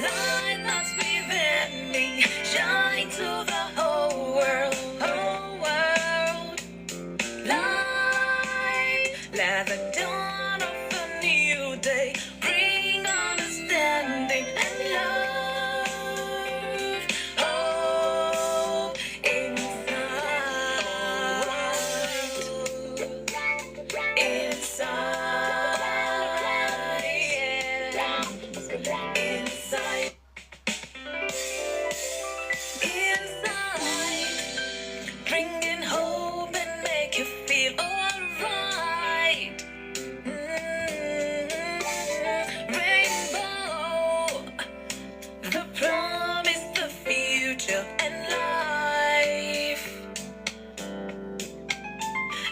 light that's within me shine to the whole world, whole world. Light, let the dawn of a new day bring understanding and love. Oh, inside, bringing hope and make you feel alright. Rainbow, the promise, the future, and life.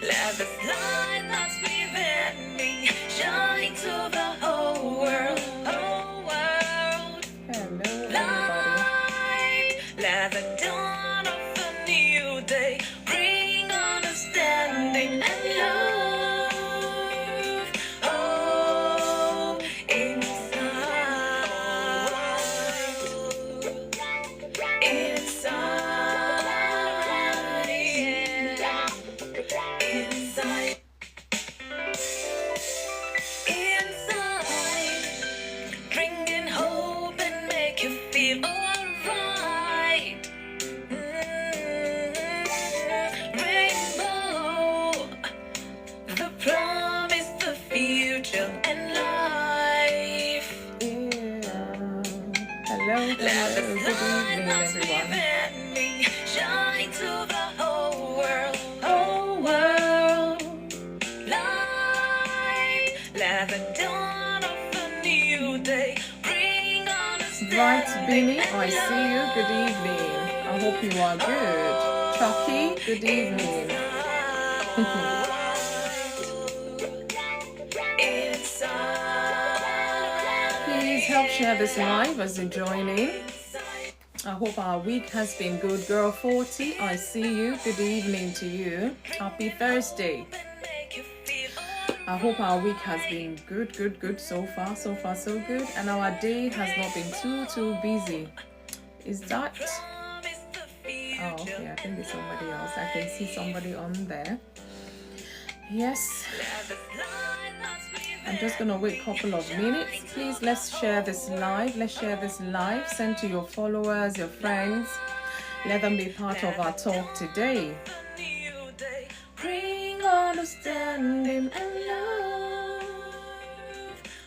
Let the light that's within me shine to the whole world, whole world. Hello, everybody. Light, let the dawn of a new day bring understanding and love. Oh, inside, bringing hope and make you feel alright. Rainbow, the promise, the future, and life. Hello, Let the good light evening, that's everyone. within me shine to the whole world, whole world. Light, let the dawn of a new day bring understanding. Right, Binny, I see you. Good evening. I hope you are good. Chucky, good evening. Please help share this live as you join in. I hope our week has been good. Girl 40, I see you. Good evening to you. Happy Thursday. I hope our week has been good so far so good, and our day has not been too busy. Is that? Oh, okay, I think it's somebody else. I can see somebody on there. Yes. I'm just gonna wait a couple of minutes. Please, let's share this live. Send to your followers, your friends. Let them be part of our talk today. Bring understanding and love.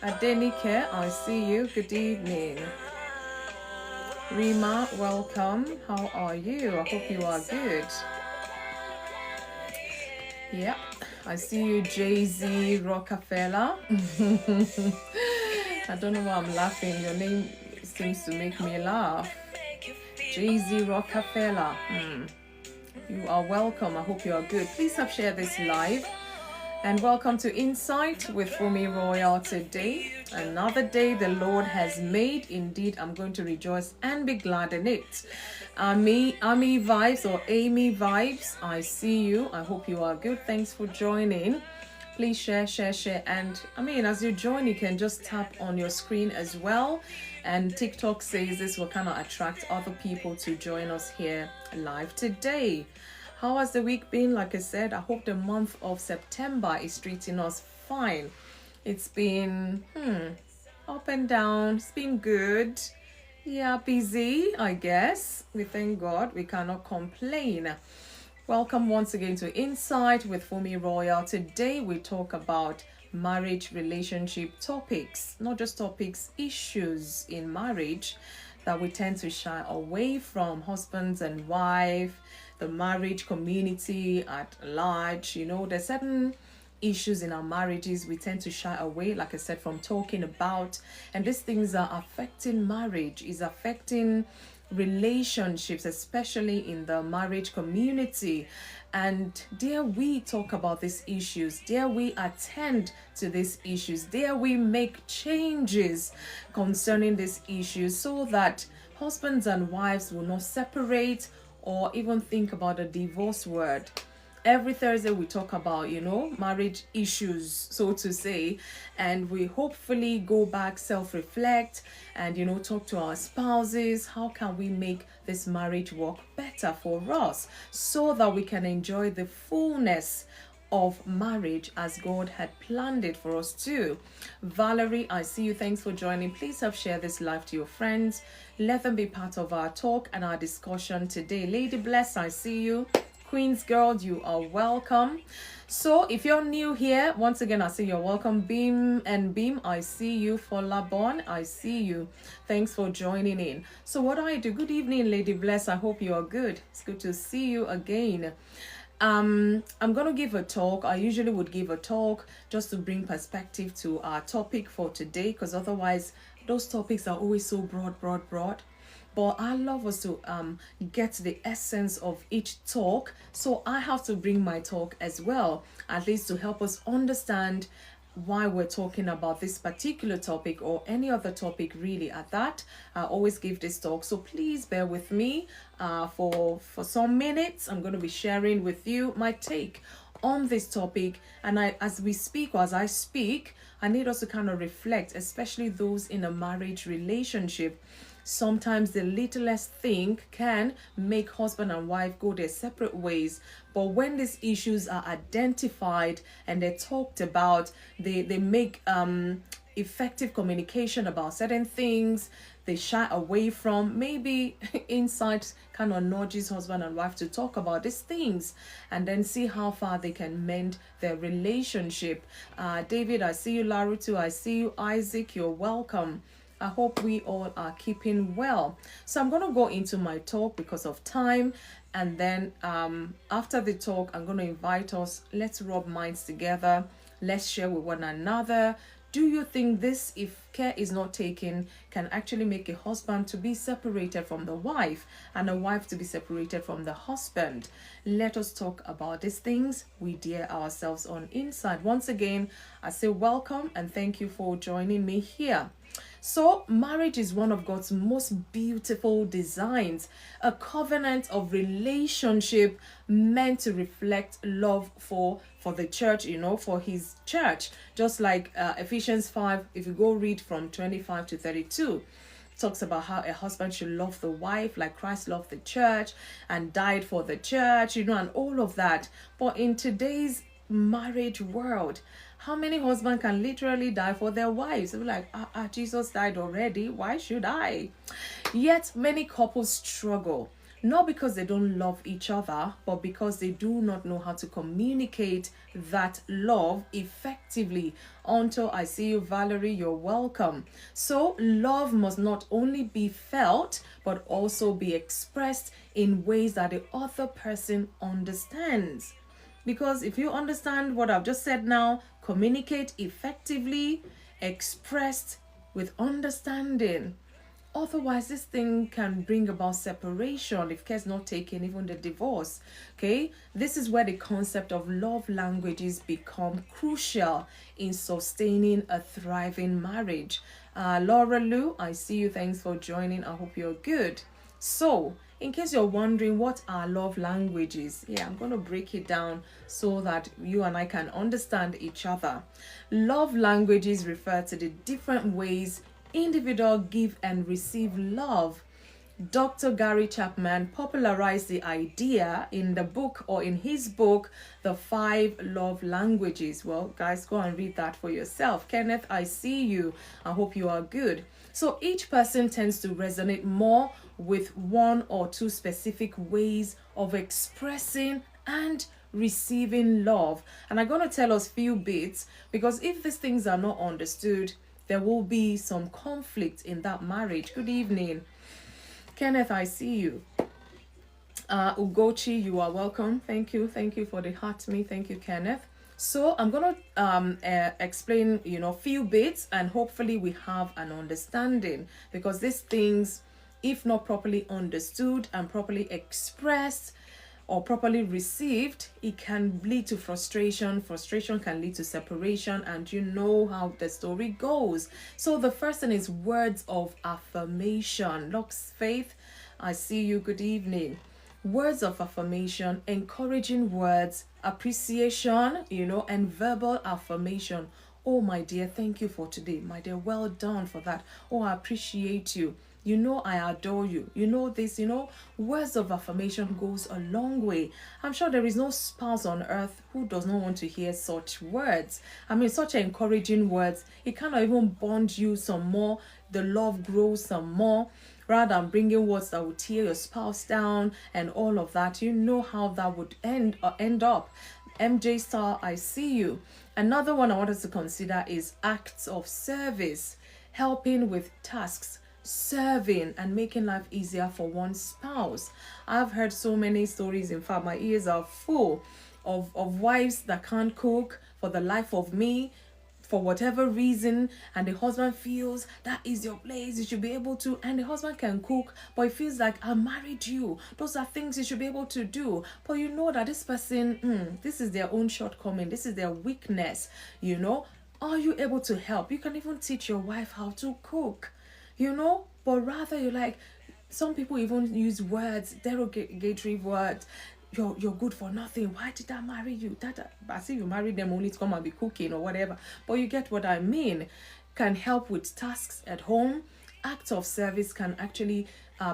Adenike, I see you. Good evening. Rima, welcome. How are you? I hope you are good. Yep, I see you, Jay-Z Rockefeller. I don't know why I'm laughing. Your name seems to make me laugh. Jay-Z Rockefeller. You are welcome. I hope you are good. Please have shared this live. And welcome to Insight with FunmiRoyal today. Another day the Lord has made. Indeed, I'm going to rejoice and be glad in it. Ami Vibes or Amy Vibes, I see you. I hope you are good. Thanks for joining. Please share. And as you join, you can just tap on your screen as well. And TikTok says this will kind of attract other people to join us here live today. How has the week been? Like I said, I hope the month of September is treating us fine. It's been up and down. It's been good. Yeah, busy, I guess. We thank God. We cannot complain. Welcome once again to Insight with FunmiRoyal. Today we talk about marriage relationship topics. Not just topics, issues in marriage that we tend to shy away from. Husbands and wife, the marriage community at large. There's certain issues in our marriages we tend to shy away, like I said, from talking about. And these things are affecting marriage, is affecting relationships, especially in the marriage community. And dare we talk about these issues, dare we attend to these issues, dare we make changes concerning these issues so that husbands and wives will not separate or even think about the divorce word. Every Thursday we talk about, marriage issues, so to say, and we hopefully go back, self-reflect, and talk to our spouses. How can we make this marriage work better for us so that we can enjoy the fullness of marriage as God had planned it for us too. Valerie, I see you. Thanks for joining. Please have shared this live to your friends. Let them be part of our talk and our discussion today. Lady Bless, I see you. Queen's Girl, you are welcome. So if you're new here, once again, I say you're welcome. Beam, I see you. For Labon, I see you. Thanks for joining in. So what do I do? Good evening, Lady Bless. I hope you are good. It's good to see you again. I'm gonna give a talk. I usually would give a talk just to bring perspective to our topic for today, because otherwise those topics are always so broad. But I love us to get the essence of each talk, so I have to bring my talk as well, at least to help us understand why we're talking about this particular topic or any other topic really. At that, I always give this talk, so please bear with me for some minutes. I'm going to be sharing with you my take on this topic, and as we speak, or as I speak, I need us to kind of reflect, especially those in a marriage relationship. Sometimes the littlest thing can make husband and wife go their separate ways. But when these issues are identified and they're talked about, they make effective communication about certain things they shy away from. Maybe insight kind of nudges husband and wife to talk about these things and then see how far they can mend their relationship. David, I see you. Larutu, I see you. Isaac, you're welcome. I hope we all are keeping well. So I'm going to go into my talk because of time. And then after the talk, I'm going to invite us. Let's rub minds together. Let's share with one another. Do you think this, if care is not taken, can actually make a husband to be separated from the wife and a wife to be separated from the husband? Let us talk about these things. We dare ourselves on inside. Once again, I say welcome and thank you for joining me here. So marriage is one of God's most beautiful designs, a covenant of relationship meant to reflect love for the church, for his church. Just like Ephesians 5, if you go read from 25 to 32, talks about how a husband should love the wife like Christ loved the church and died for the church, and all of that. But in today's marriage world, how many husbands can literally die for their wives? They're like, Jesus died already. Why should I? Yet many couples struggle, not because they don't love each other, but because they do not know how to communicate that love effectively. Until I see you, Valerie, you're welcome. So love must not only be felt, but also be expressed in ways that the other person understands. Because if you understand what I've just said now, communicate effectively, expressed with understanding. Otherwise, this thing can bring about separation if care is not taken, even the divorce. Okay, this is where the concept of love languages become crucial in sustaining a thriving marriage. Laura Lou, I see you. Thanks for joining. I hope you're good. So, in case you're wondering what are love languages, I'm going to break it down so that you and I can understand each other. Love languages refer to the different ways individuals give and receive love. Dr. Gary Chapman popularized the idea in the book, or in his book, The 5 Love Languages. Well, guys, go and read that for yourself. Kenneth, I see you. I hope you are good. So each person tends to resonate more with one or two specific ways of expressing and receiving love. And I'm going to tell us few bits, because if these things are not understood, there will be some conflict in that marriage. Good evening. Kenneth, I see you. Ugochi, you are welcome. Thank you for the heart me. Thank you, Kenneth. So I'm going to explain, few bits, and hopefully we have an understanding, because these things, if not properly understood and properly expressed or properly received, it can lead to frustration. Frustration can lead to separation, and you know how the story goes. So the first thing is words of affirmation. Lux Faith, I see you. Good evening. Words of affirmation, encouraging words, appreciation, and verbal affirmation. Oh, my dear, thank you for today. My dear, well done for that. Oh, I appreciate you. I adore you. This, words of affirmation goes a long way. I'm sure there is no spouse on earth who does not want to hear such words. I mean, such encouraging words. It cannot even bond you some more. The love grows some more, rather than bringing words that would tear your spouse down and all of that. You know how that would end up. MJ Star, I see you. Another one I want us to consider is acts of service, helping with tasks, serving and making life easier for one spouse. I've heard so many stories. In fact, my ears are full of wives that can't cook for the life of me, for whatever reason, and the husband feels that is your place, you should be able to, and the husband can cook, but it feels like, I married you, those are things you should be able to do. But you know that this person, this is their own shortcoming, this is their weakness. Are you able to help? You can even teach your wife how to cook, but rather you're like, some people even use words, derogatory words. You're good for nothing. Why did I marry you? As if you married them only to come and be cooking or whatever. But you get what I mean. Can help with tasks at home. Acts of service can actually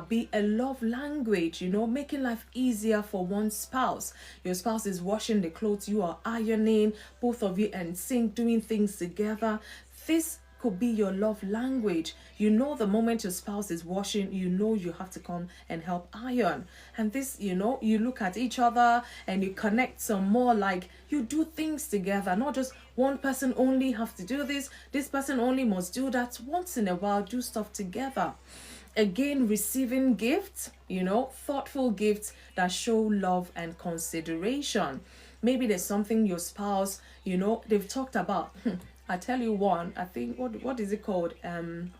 be a love language, making life easier for one spouse. Your spouse is washing the clothes, you are ironing, both of you in sync, doing things together. This could be your love language. The moment your spouse is washing, you have to come and help iron. And this, you look at each other and you connect some more, like you do things together, not just one person only have to do this person only must do that. Once in a while, do stuff together. Again, receiving gifts, thoughtful gifts that show love and consideration. Maybe there's something your spouse, they've talked about. I tell you one, I think, what is it called?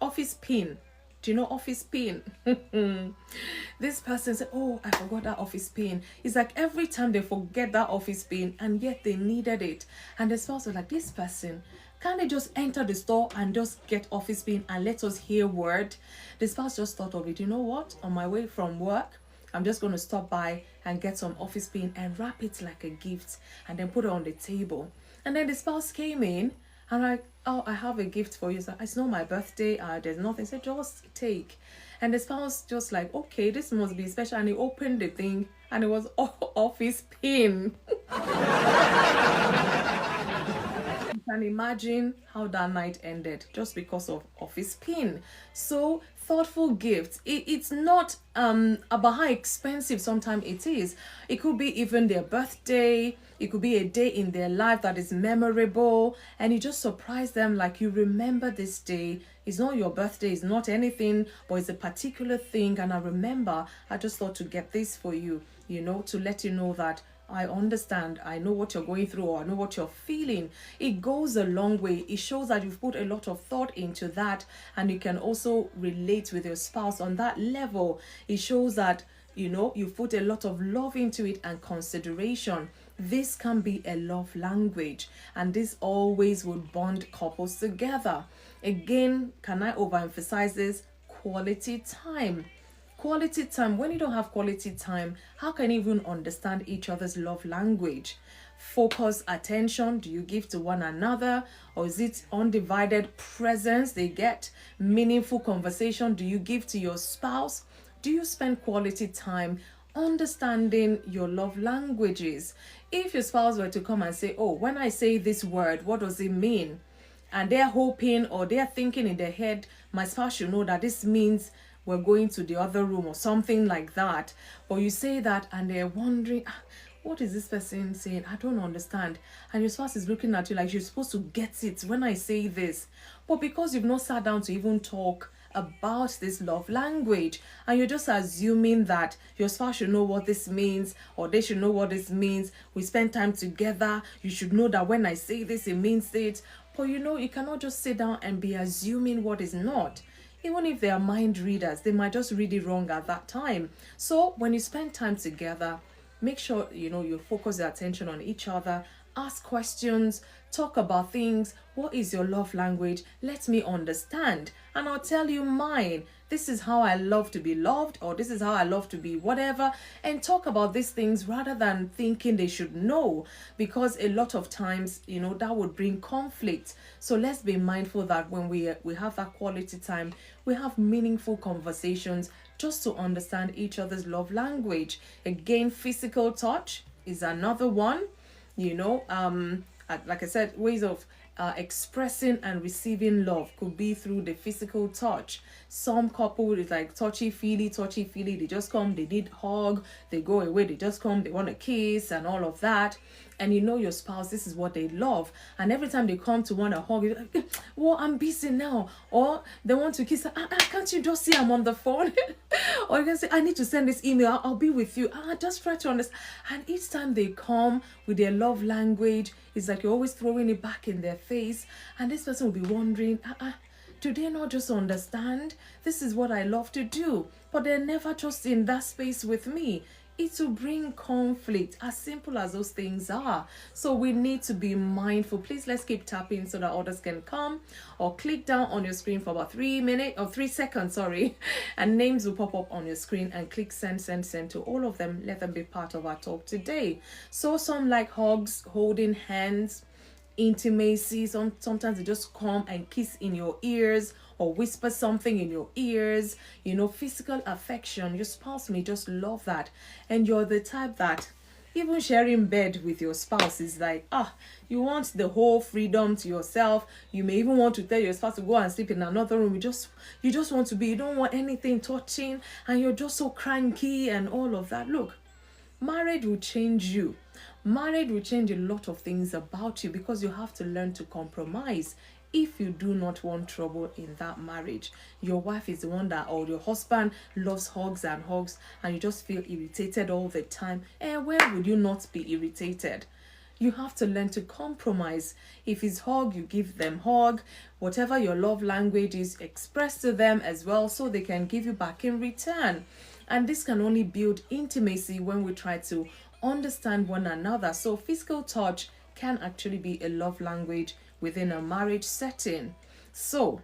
Office pin. Do you know office pin? This person said, oh, I forgot that office pin. It's like every time they forget that office pin and yet they needed it. And the spouse was like, this person, can't they just enter the store and just get office pin and let us hear word? The spouse just thought of it. You know what? On my way from work, I'm just going to stop by and get some office pin and wrap it like a gift and then put it on the table. And then the spouse came in. I'm like, oh, I have a gift for you. So it's not my birthday. There's nothing. So just take. And the spouse just like, okay, this must be special. And he opened the thing and it was office pin. You can imagine how that night ended just because of office pin. So thoughtful gifts. It's not about how expensive sometimes it is. It could be even their birthday. It could be a day in their life that is memorable, and you just surprise them, like you remember this day. It's not your birthday, it's not anything, but it's a particular thing. And I just thought to get this for you, to let you know that I understand, I know what you're going through, or I know what you're feeling. It goes a long way. It shows that you've put a lot of thought into that, and you can also relate with your spouse on that level. It shows that, you've put a lot of love into it and consideration. This can be a love language, and this always will bond couples together. Again, can I overemphasize this? Quality time. Quality time. When you don't have quality time, how can you even understand each other's love language? Focus, attention, do you give to one another? Or is it undivided presence they get? Meaningful conversation, do you give to your spouse? Do you spend quality time understanding your love languages? If your spouse were to come and say, oh, when I say this word, what does it mean? And they're hoping, or they're thinking in their head, my spouse should know that this means we're going to the other room or something like that. But you say that and they're wondering, what is this person saying? I don't understand. And your spouse is looking at you like you're supposed to get it when I say this. But because you've not sat down to even talk about this love language, and you're just assuming that your spouse should know what this means, or they should know what this means, we spend time together, you should know that when I say this, it means it. But you cannot just sit down and be assuming what is not. Even if they are mind readers, they might just read it wrong at that time. So when you spend time together, make sure you focus your attention on each other, Ask questions, talk about things. What is your love language? Let me understand, and I'll tell you mine. This is how I love to be loved, or this is how I love to be whatever, and talk about these things rather than thinking they should know, because a lot of times, that would bring conflict. So let's be mindful that when we have that quality time, we have meaningful conversations just to understand each other's love language. Again, physical touch is another one. Like I said, ways of expressing and receiving love could be through the physical touch. Some couple is like touchy feely. They just come, they need hug, they go away, they just come, they want a kiss and all of that. And your spouse, this is what they love. And every time they come to want a hug, you're like, well, I'm busy now. Or they want to kiss, can't you just see I'm on the phone? Or you can say, I need to send this email, I'll be with you. Just try to understand. And each time they come with their love language, it's like you're always throwing it back in their face. And this person will be wondering, do they not just understand? This is what I love to do. But they're never just in that space with me. It will bring conflict, as simple as those things are. So we need to be mindful. Please, let's keep tapping so that others can come, or click down on your screen for about 3 seconds, and names will pop up on your screen, and click send to all of them. Let them be part of our talk today. So some like hugs, holding hands, intimacy. Sometimes they just come and kiss in your ears or whisper something in your ears. Physical affection. Your spouse may just love that, and you're the type that even sharing bed with your spouse is like, you want the whole freedom to yourself. You may even want to tell your spouse to go and sleep in another room. You just want to be, you don't want anything touching, and you're just so cranky and all of that. Look, marriage will change you. Marriage will change a lot of things about you, because you have to learn to compromise if you do not want trouble in that marriage. Your wife is the one that, or your husband loves hugs, and you just feel irritated all the time. And where would you not be irritated? You have to learn to compromise. If it's hug, you give them hug. Whatever your love language is, express to them as well, so they can give you back in return. And this can only build intimacy when we try to understand one another. So physical touch can actually be a love language within a marriage setting. So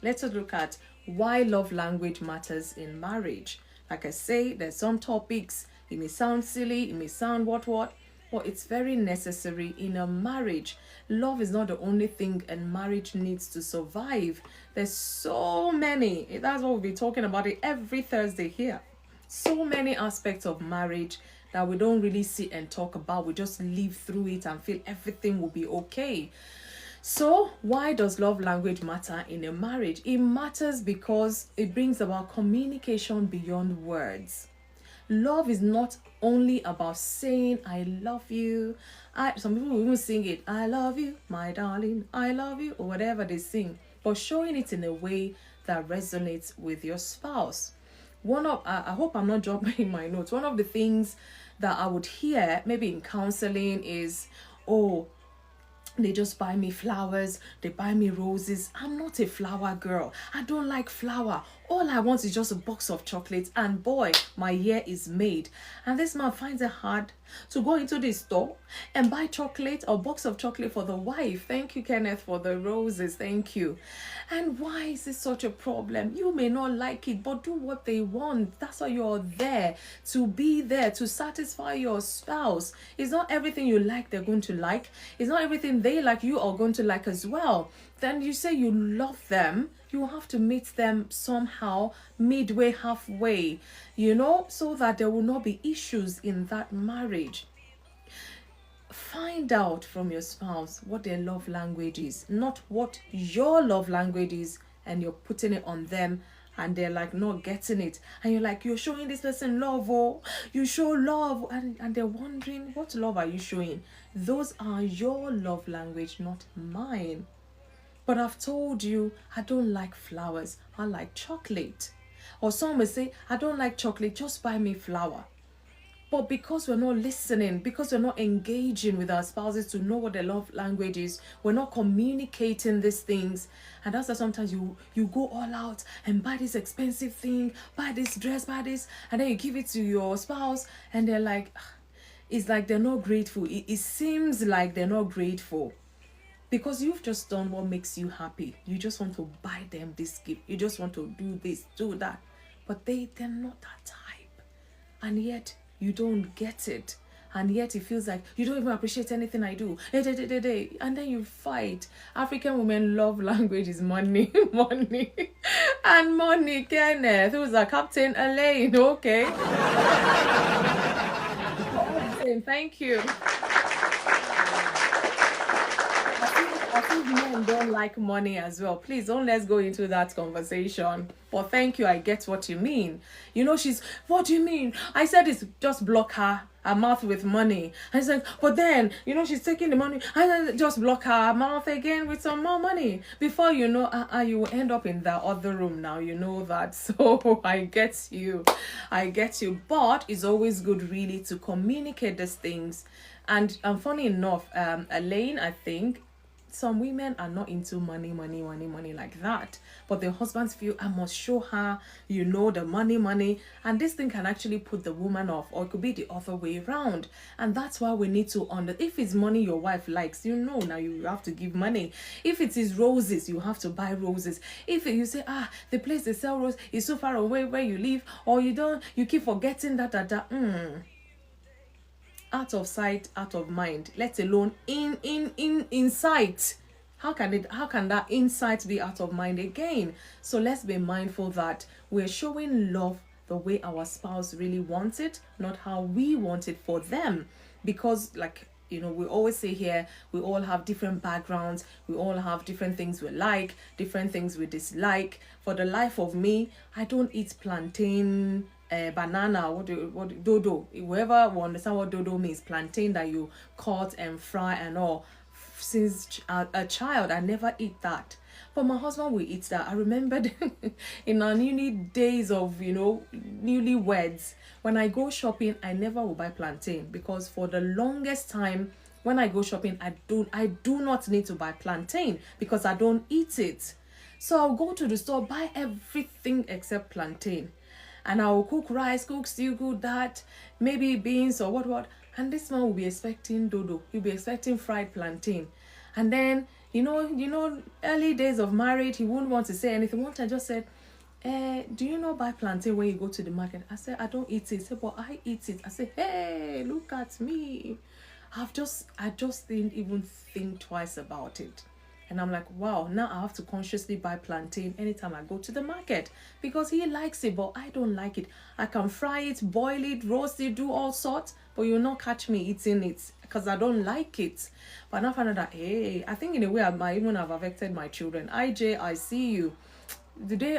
let's look at why love language matters in marriage. Like I say, there's some topics, it may sound silly, it may sound what, but it's very necessary in a marriage. Love is not the only thing a marriage needs to survive. There's so many. That's what we'll be talking about it every Thursday here. So many aspects of marriage that we don't really sit and talk about. We just live through it and feel everything will be okay. So why does love language matter in a marriage? It matters because it brings about communication beyond words. Love is not only about saying I love you. Some people will even sing it, I love you, my darling, I love you, or whatever they sing, but showing it in a way that resonates with your spouse. I hope I'm not dropping my notes. One of the things that I would hear maybe in counseling is, they just buy me flowers, they buy me roses. I'm not a flower girl. I don't like flower. All I want is just a box of chocolates, and boy, my year is made. And this man finds it hard to go into the store and buy chocolate or box of chocolate for the wife. Thank you, Kenneth, for the roses. Thank you. And why is this such a problem? You may not like it, but do what they want. That's why you're there, to be there, to satisfy your spouse. It's not everything you like they're going to like. It's not everything they like you are going to like as well. Then you say you love them, you have to meet them somehow midway, halfway, so that there will not be issues in that marriage. Find out from your spouse what their love language is, not what your love language is, and you're putting it on them and they're like not getting it, and you're like, you're showing this person love, you show love, and they're wondering, what love are you showing? Those are your love language, not mine. But I've told you, I don't like flowers, I like chocolate. Or some may say, I don't like chocolate, just buy me flower. But because we're not listening, because we're not engaging with our spouses to know what their love language is, we're not communicating these things. And that's why sometimes you go all out and buy this expensive thing, buy this dress, buy this, and then you give it to your spouse, and they're like, it's like they're not grateful. It seems like they're not grateful because you've just done what makes you happy. You just want to buy them this gift. You just want to do this, do that. But they're not that type. And yet you don't get it. And yet it feels like you don't even appreciate anything I do. And then you fight. African women love language is money. Money. And money, Kenneth. Who's a Captain Elaine? Okay. Thank you. I think men don't like money as well. Please don't let's go into that conversation. But thank you, I get what you mean. You know, what do you mean? I said it's just block her mouth with money. I said, but then, you know, she's taking the money. I said, just block her mouth again with some more money. Before you know, you will end up in the other room now. You know that. So I get you. I get you. But it's always good really to communicate these things. And funny enough, Elaine, I think, some women are not into money like that, but their husbands feel I must show her, you know, the money, and this thing can actually put the woman off, or it could be the other way around. And that's why we need to if it's money your wife likes, you know, now you have to give money. If it is roses, you have to buy roses. If you say the place they sell roses is so far away where you live, or you keep forgetting that out of sight, out of mind, let alone in sight. How can that insight be out of mind again? So let's be mindful that we're showing love the way our spouse really wants it, not how we want it for them. Because, like, you know, we always say here, we all have different backgrounds, we all have different things we like, different things we dislike. For the life of me, I don't eat plantain, banana, what dodo, whoever will understand what dodo means, plantain that you cut and fry and all. Since a child, I never eat that, but my husband will eat that. I remembered in our newly days of, you know, newlyweds, when I go shopping, I never will buy plantain, because for the longest time when I go shopping, I do not need to buy plantain because I don't eat it. So I'll go to the store, buy everything except plantain. And I will cook rice, cook stew, cook that, maybe beans or what. And this man will be expecting dodo. He'll be expecting fried plantain. And then, you know, early days of marriage, he wouldn't want to say anything. Once I just said, do you not buy plantain when you go to the market? I said, I don't eat it. He said, but I eat it. I said, hey, look at me. I just didn't even think twice about it. And I'm like, wow, now I have to consciously buy plantain anytime I go to the market, because he likes it, but I don't like it. I can fry it, boil it, roast it, do all sorts, but you'll not catch me eating it because I don't like it. But now I found out that, hey, I think in a way I might even have affected my children. IJ, I see you.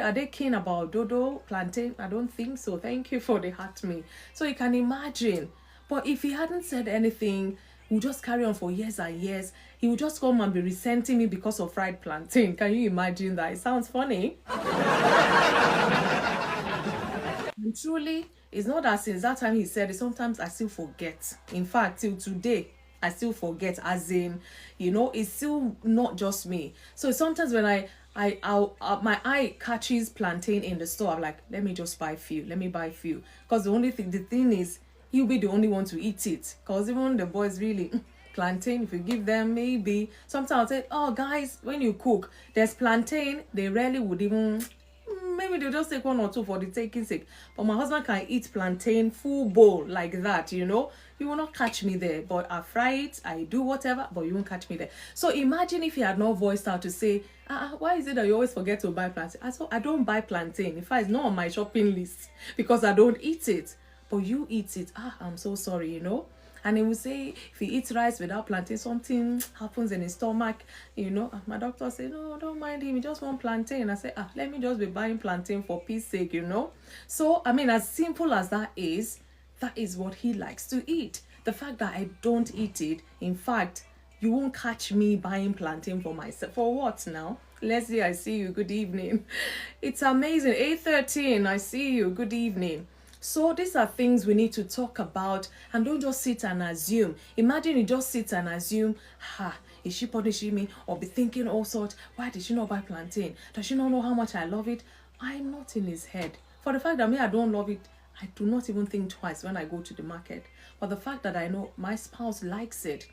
Are they keen about dodo, plantain? I don't think so. Thank you for the heart me. So you can imagine. But if he hadn't said anything, we'll just carry on for years and years. He will just come and be resenting me because of fried plantain. Can you imagine that? It sounds funny. And truly, it's not that since that time he said it, sometimes I still forget. In fact, till today, I still forget, as in, you know, it's still not just me. So sometimes when my eye catches plantain in the store, I'm like, let me buy a few. Because the thing is, he'll be the only one to eat it. Because even the boys really, plantain, if you give them, maybe. Sometimes I'll say, oh guys, when you cook, there's plantain. They rarely would even, maybe they'll just take one or two for the taking sake. But my husband can eat plantain full bowl like that, you know. You will not catch me there. But I fry it, I do whatever, but you won't catch me there. So imagine if he had not voiced out to say, why is it that you always forget to buy plantain? I don't buy plantain. In fact, it's not on my shopping list because I don't eat it. But you eat it. I'm so sorry, you know. And he will say, if he eats rice without plantain, something happens in his stomach, you know. My doctor said, no, don't mind him. He just want plantain. I said, let me just be buying plantain for peace sake, you know. So, I mean, as simple as that is what he likes to eat. The fact that I don't eat it, in fact, you won't catch me buying plantain for myself. For what now? Leslie, I see you. Good evening. It's amazing. 8:13, I see you. Good evening. So these are things we need to talk about, and don't just sit and assume. Imagine you just sit and assume, is she punishing me? Or be thinking all sorts. Why did she not buy plantain? Does she not know how much I love it? I'm not in his head. For the fact that I don't love it, I do not even think twice when I go to the market. But the fact that I know my spouse likes it,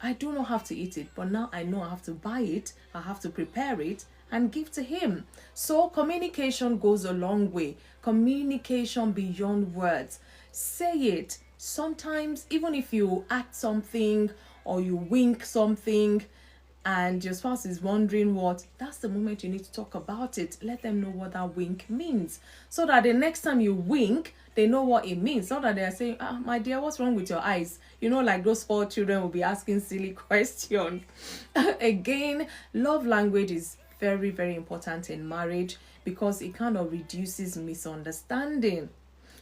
I do not have to eat it, but now I know I have to buy it, I have to prepare it and give to him. So communication goes a long way. Communication beyond words. Say it. Sometimes even if you act something or you wink something and your spouse is wondering what, that's the moment you need to talk about it. Let them know what that wink means, so that the next time you wink, they know what it means. Not that they're saying, my dear, what's wrong with your eyes? Like those 4 children will be asking silly questions. Again, love language is very, very important in marriage because it kind of reduces misunderstanding.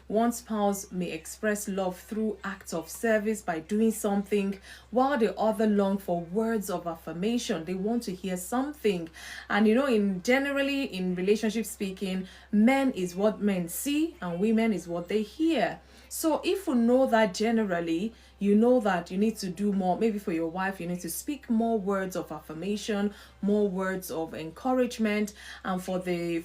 One spouse may express love through acts of service by doing something, while the other long for words of affirmation. They want to hear something. And generally in relationship speaking, men is what men see and women is what they hear. So if you know that generally, you know that you need to do more. Maybe for your wife, you need to speak more words of affirmation, more words of encouragement. And for the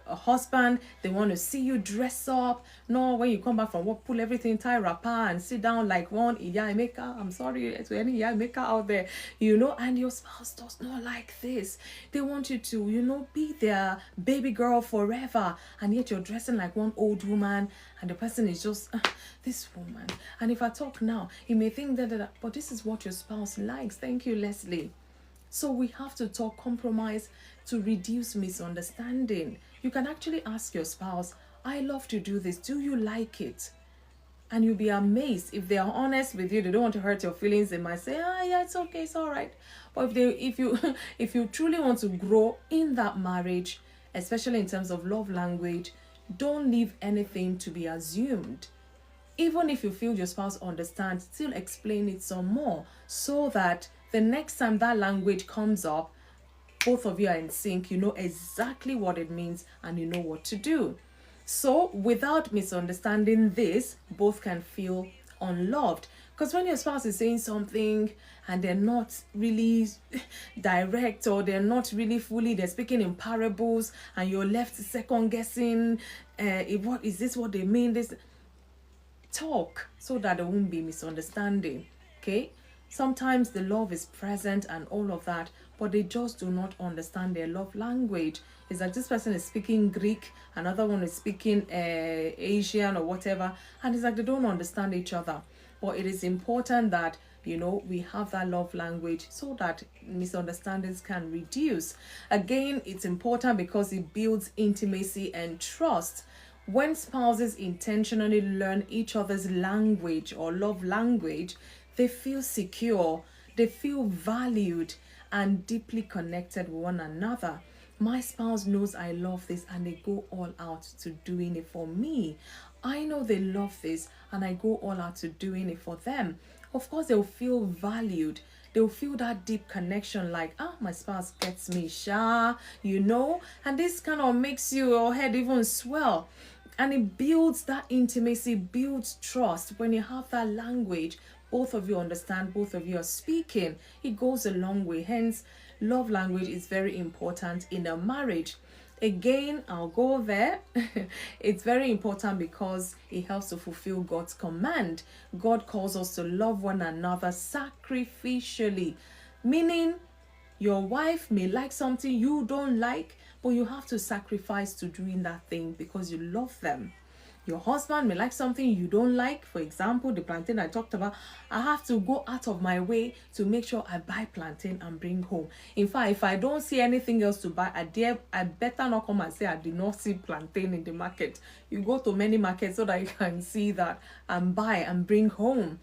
husband, they want to see you dress up. No, when you come back from work, pull everything, tie wrapper and sit down like one Ajayi-maker. I'm sorry to any Ajayi-maker out there, and your spouse does not like this. They want you to, be their baby girl forever. And yet you're dressing like one old woman and the person is just, this woman. And if I talk now, you may think that, but this is what your spouse likes. Thank you, Leslie. So we have to talk compromise to reduce misunderstanding. You can actually ask your spouse, I love to do this. Do you like it? And you'll be amazed. If they are honest with you, they don't want to hurt your feelings, they might say, yeah, it's okay, it's all right. But if you truly want to grow in that marriage, especially in terms of love language, don't leave anything to be assumed. Even if you feel your spouse understands, still explain it some more, so that the next time that language comes up, both of you are in sync. You know exactly what it means and you know what to do. So without misunderstanding this, both can feel unloved. Because when your spouse is saying something and they're not really direct, or they're not really fully, they're speaking in parables and you're left second guessing, what is this what they mean? This, talk so that there won't be misunderstanding. Okay, sometimes the love is present and all of that, but they just do not understand their love language. It's like this person is speaking Greek, another one is speaking Asian or whatever, and it's like they don't understand each other. But it is important that we have that love language so that misunderstandings can reduce. Again, it's important because it builds intimacy and trust. When spouses intentionally learn each other's language or love language, they feel secure, they feel valued and deeply connected with one another. My spouse knows I love this and they go all out to doing it for me. I know they love this and I go all out to doing it for them. Of course, they'll feel valued. They'll feel that deep connection, like, my spouse gets me, and this kind of makes your head even swell. And it builds that intimacy, builds trust. When you have that language, both of you understand, both of you are speaking, it goes a long way. Hence, love language is very important in a marriage. Again, I'll go there. It's very important because it helps to fulfill God's command. God calls us to love one another sacrificially, meaning your wife may like something you don't like, but you have to sacrifice to doing that thing because you love them. Your husband may like something you don't like. For example, the plantain I talked about. I have to go out of my way to make sure I buy plantain and bring home. In fact, if I don't see anything else to buy, I better not come and say I did not see plantain in the market. You go to many markets so that you can see that and buy and bring home.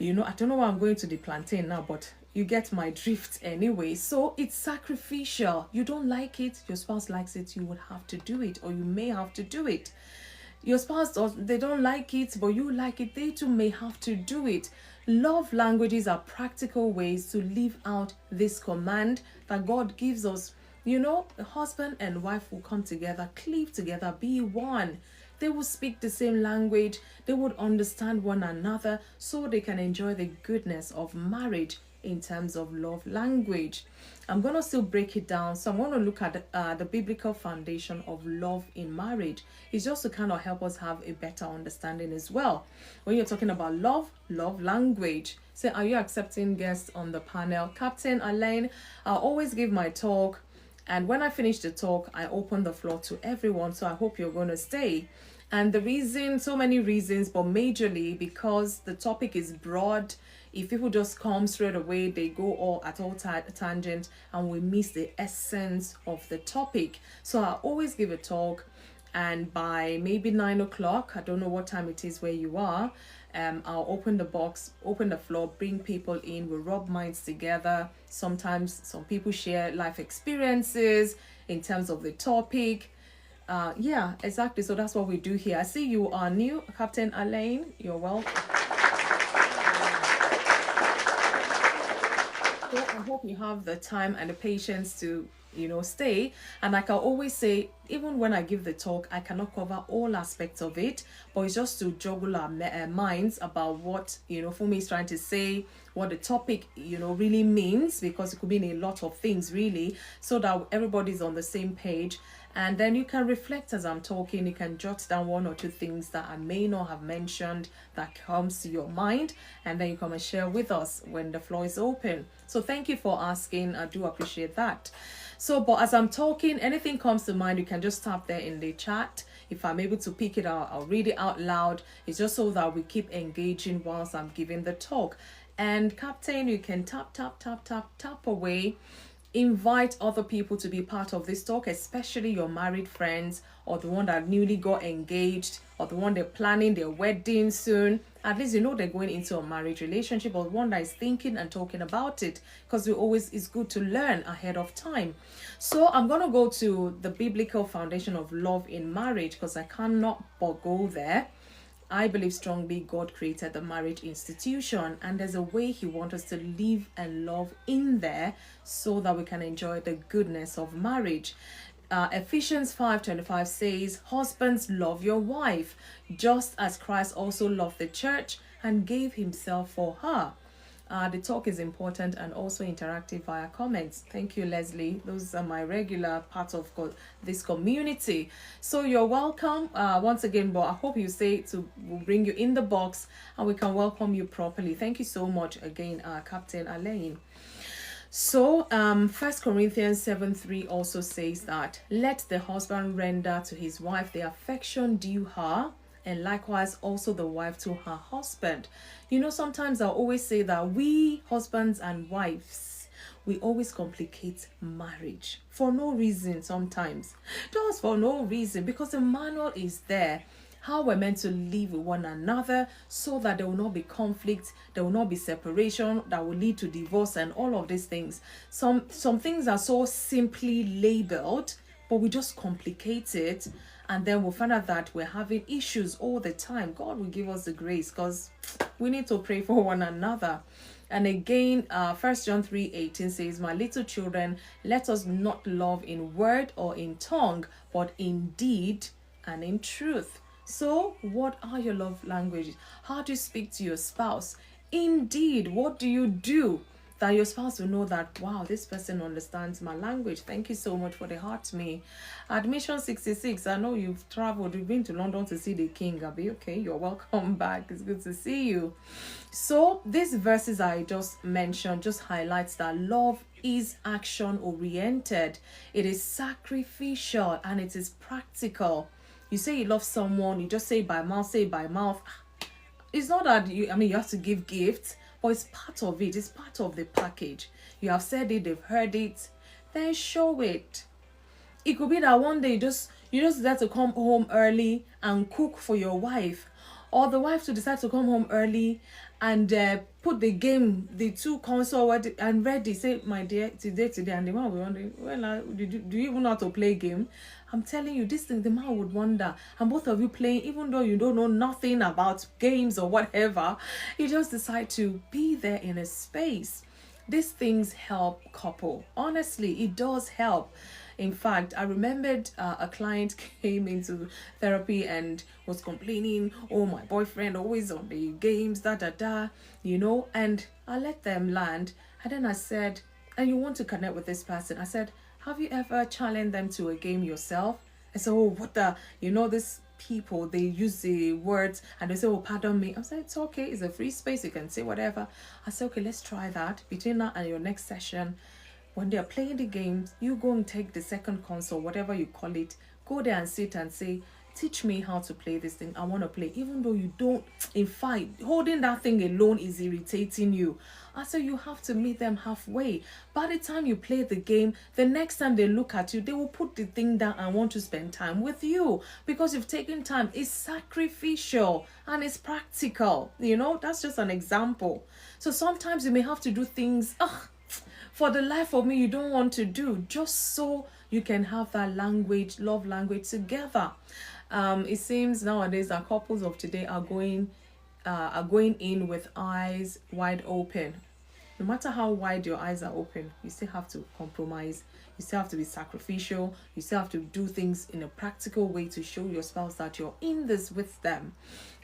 I don't know why I'm going to the plantain now, but you get my drift anyway. So it's sacrificial. You don't like it, your spouse likes it, you would have to do it, or you may have to do it. Your spouse they don't like it, but you like it, they too may have to do it. Love languages are practical ways to live out this command that God gives us. The husband and wife will come together, cleave together, be one. they will speak the same language, they would understand one another, so they can enjoy the goodness of marriage in terms of love language. I'm going to still break it down. So I'm going to look at the biblical foundation of love in marriage. It's just to kind of help us have a better understanding as well. When you're talking about love language. So are you accepting guests on the panel? Captain Alain, I'll always give my talk. And when I finish the talk, I open the floor to everyone. So I hope you're going to stay. And the reason, so many reasons, but majorly because the topic is broad. If people just come straight away, they go all at all tangent and we miss the essence of the topic. So I always give a talk, and by maybe 9 o'clock, I don't know what time it is where you are, I'll open the box, open the floor, bring people in, we rub minds together. Sometimes some people share life experiences in terms of the topic. Yeah, exactly. So that's what we do here. I see you are new, Captain Alain. You're welcome. So I hope you have the time and the patience to, stay. And like I always say, even when I give the talk, I cannot cover all aspects of it, but it's just to juggle our minds about what, Funmi is trying to say, what the topic, really means, because it could mean a lot of things, really, so that everybody's on the same page. And then you can reflect as I'm talking. You can jot down one or two things that I may not have mentioned that comes to your mind, and then you come and share with us when the floor is open. So thank you for asking. I do appreciate that. So, but as I'm talking, anything comes to mind, you can just tap there in the chat. If I'm able to pick it out, I'll read it out loud. It's just so that we keep engaging whilst I'm giving the talk. And Captain, you can tap away. Invite other people to be part of this talk, especially your married friends, or the one that newly got engaged, or the one they're planning their wedding soon. At least they're going into a marriage relationship, or one that is thinking and talking about it, because it's good to learn ahead of time. So I'm going to go to the biblical foundation of love in marriage, because I cannot but go there. I believe strongly God created the marriage institution, and there's a way he wants us to live and love in there so that we can enjoy the goodness of marriage. Ephesians 5:25 says, husbands, love your wife, just as Christ also loved the church and gave himself for her. The talk is important and also interactive via comments. Thank you, Leslie. Those are my regular part of this community. So you're welcome once again, but I hope you say we'll bring you in the box and we can welcome you properly. Thank you so much again, Captain Alain. So 1 Corinthians 7:3 also says that, let the husband render to his wife the affection due her, and likewise also the wife to her husband. Sometimes I always say that we husbands and wives, we always complicate marriage for no reason sometimes. Just for no reason, because the manual is there. How we're meant to live with one another so that there will not be conflict, there will not be separation that will lead to divorce and all of these things. Some things are so simply labeled, but we just complicate it, and then we'll find out that we're having issues all the time. God will give us the grace, because we need to pray for one another. And again, 1 John 3:18 says, my little children, let us not love in word or in tongue, but in deed and in truth. So what are your love languages? How do you speak to your spouse? Indeed, what do you do that your spouse will know that, wow, this person understands my language? Thank you so much for the heart to me. Admission 66, I know you've traveled, you've been to London to see the king, Abby. Okay, you're welcome back. It's good to see you. So these verses I just mentioned just highlights that love is action oriented. It is sacrificial and it is practical. You say you love someone, you just say it by mouth, It's not that you have to give gifts, but it's part of it. It's part of the package. You have said it, they've heard it, then show it. It could be that one day you just decide to come home early and cook for your wife, or the wife to decide to come home early and put the two console and ready. Say, my dear, today, and the man will be wondering, well, do you even know how to play game? I'm telling you, this thing, the man would wonder. And both of you playing, even though you don't know nothing about games or whatever, you just decide to be there in a space. These things help couple. Honestly, it does help. In fact, I remembered a client came into therapy and was complaining, oh, my boyfriend always on the games, and I let them land. And then I said, and you want to connect with this person? I said, have you ever challenged them to a game yourself? I said, oh, what the, this people, they use the words and they say, oh, pardon me. I said, it's okay, it's a free space, you can say whatever. I said, okay, let's try that. Between now and your next session, when they're playing the games, you go and take the second console, whatever you call it, go there and sit and say, teach me how to play this thing. I want to play, even though you don't. In fact, holding that thing alone is irritating you. I said, you have to meet them halfway. By the time you play the game, the next time they look at you, they will put the thing down and want to spend time with you, because you've taken time. It's sacrificial and it's practical. That's just an example. So sometimes you may have to do things for the life of me you don't want to do, just so you can have that love language together. It seems nowadays that couples of today are going in with eyes wide open. No matter how wide your eyes are open, you still have to compromise. You still have to be sacrificial. You still have to do things in a practical way to show your spouse that you're in this with them.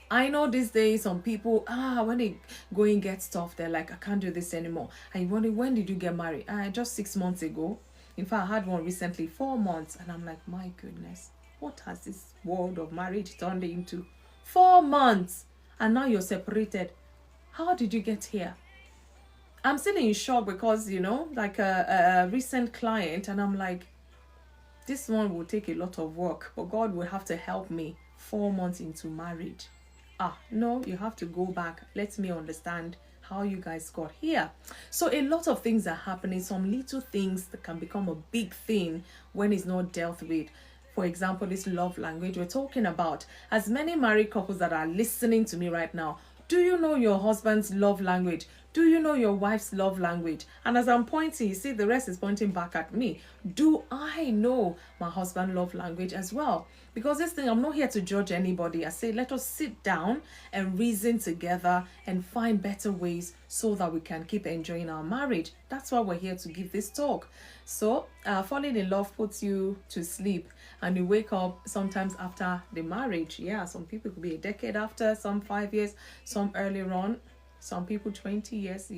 I know these days some people, when they go and get stuff, they're like, I can't do this anymore. And you wonder, when did you get married? Just 6 months ago. In fact, I had one recently, 4 months. And I'm like, my goodness, what has this world of marriage turned into? 4 months. And now you're separated. How did you get here? I'm still in shock because, like a recent client, and I'm like, this one will take a lot of work, but God will have to help me 4 months into marriage. No, you have to go back. Let me understand how you guys got here. So a lot of things are happening. Some little things that can become a big thing when it's not dealt with. For example, this love language we're talking about. As many married couples that are listening to me right now, do you know your husband's love language? Do you know your wife's love language? And as I'm pointing, you see the rest is pointing back at me. Do I know my husband's love language as well? Because this thing, I'm not here to judge anybody. I say, let us sit down and reason together and find better ways so that we can keep enjoying our marriage. That's why we're here to give this talk. So falling in love puts you to sleep and you wake up sometimes after the marriage. Yeah, some people could be a decade after, some 5 years, some earlier on, some people 20 years,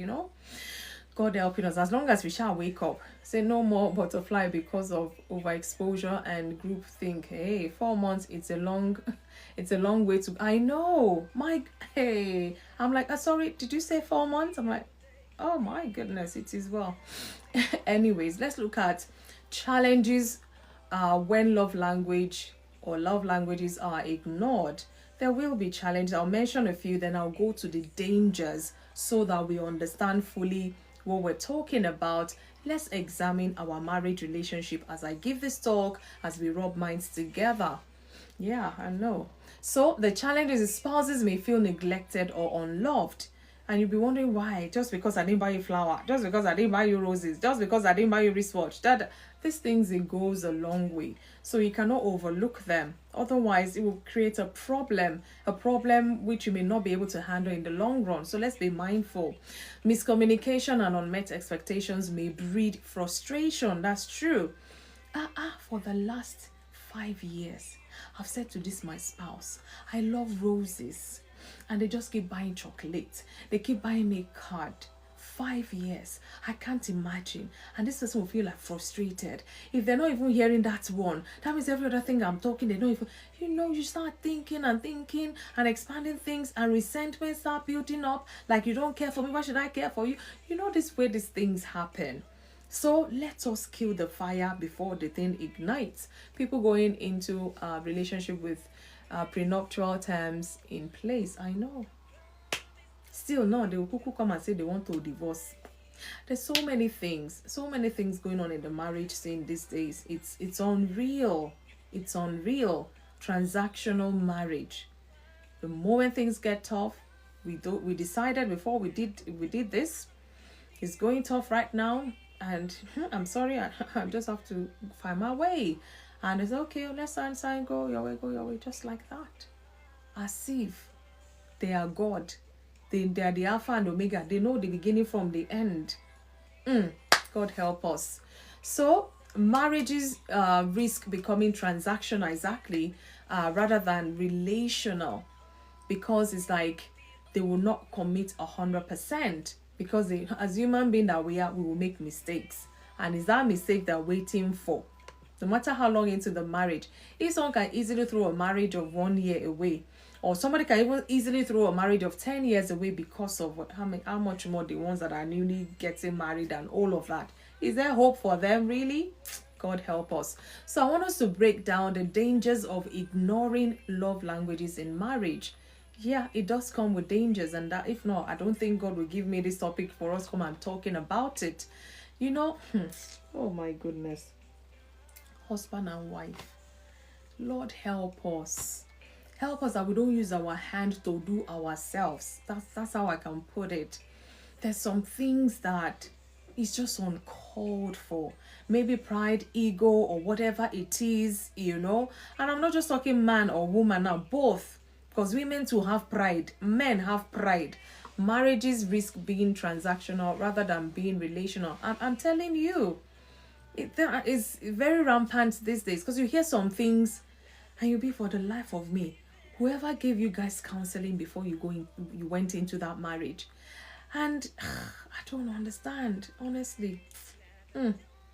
God helping us. As long as we shall wake up. Say no more butterfly because of overexposure and group think. Hey, 4 months, it's a long way to. I know. I'm like, sorry, did you say 4 months? I'm like, oh my goodness, it is well. Anyways, let's look at challenges when love language or love languages are ignored. There will be challenges. I'll mention a few, then I'll go to the dangers so that we understand fully what we're talking about. Let's examine our marriage relationship as I give this talk, as we rub minds together. Yeah, I know. So the challenges is spouses may feel neglected or unloved. And you'll be wondering why. Just because I didn't buy you flower, just because I didn't buy you roses, just because I didn't buy you wristwatch. These things, it goes a long way. So you cannot overlook them. Otherwise, it will create a problem which you may not be able to handle in the long run. So let's be mindful. Miscommunication and unmet expectations may breed frustration. That's true. For the last 5 years, I've said to my spouse, I love roses. And they just keep buying chocolate. They keep buying me a card. 5 years. I can't imagine. And this person will feel like frustrated. If they're not even hearing that one, that means every other thing I'm talking, they don't even, you start thinking and expanding things, and resentment start building up. Like, you don't care for me, why should I care for you? This way these things happen. So let us kill the fire before the thing ignites. People going into a relationship with prenuptial terms in place, I know. Still, no, they will come and say they want to divorce. There's so many things going on in the marriage scene these days. It's unreal. It's unreal. Transactional marriage. The moment things get tough, we decided before we did this. It's going tough right now, and I'm sorry, I just have to find my way. And it's okay, let's sign, go your way, just like that. As if they are God. They are the Alpha and Omega. They know the beginning from the end. God help us. So, marriages risk becoming transactional, exactly, rather than relational, because it's like they will not commit 100%, because they, as human being that we are, we will make mistakes, and it's that mistake they're waiting for. No matter how long into the marriage, if someone can easily throw a marriage of 1 year away, or somebody can even easily throw a marriage of 10 years away because of what, how much more the ones that are newly getting married and all of that. Is there hope for them, really? God help us. So I want us to break down the dangers of ignoring love languages in marriage. Yeah, it does come with dangers, and that if not, I don't think God will give me this topic for us to come and talking about it. You know, oh my goodness. Husband and wife. Lord, help us. Help us that we don't use our hand to do ourselves. That's how I can put it. There's some things that is just uncalled for. Maybe pride, ego, or whatever it is, you know. And I'm not just talking man or woman now, both. Because women too have pride. Men have pride. Marriages risk being transactional rather than being relational. I'm telling you, it is very rampant these days, because you hear some things and you'll be, for the life of me, whoever gave you guys counseling before you went into that marriage. And I don't understand, honestly.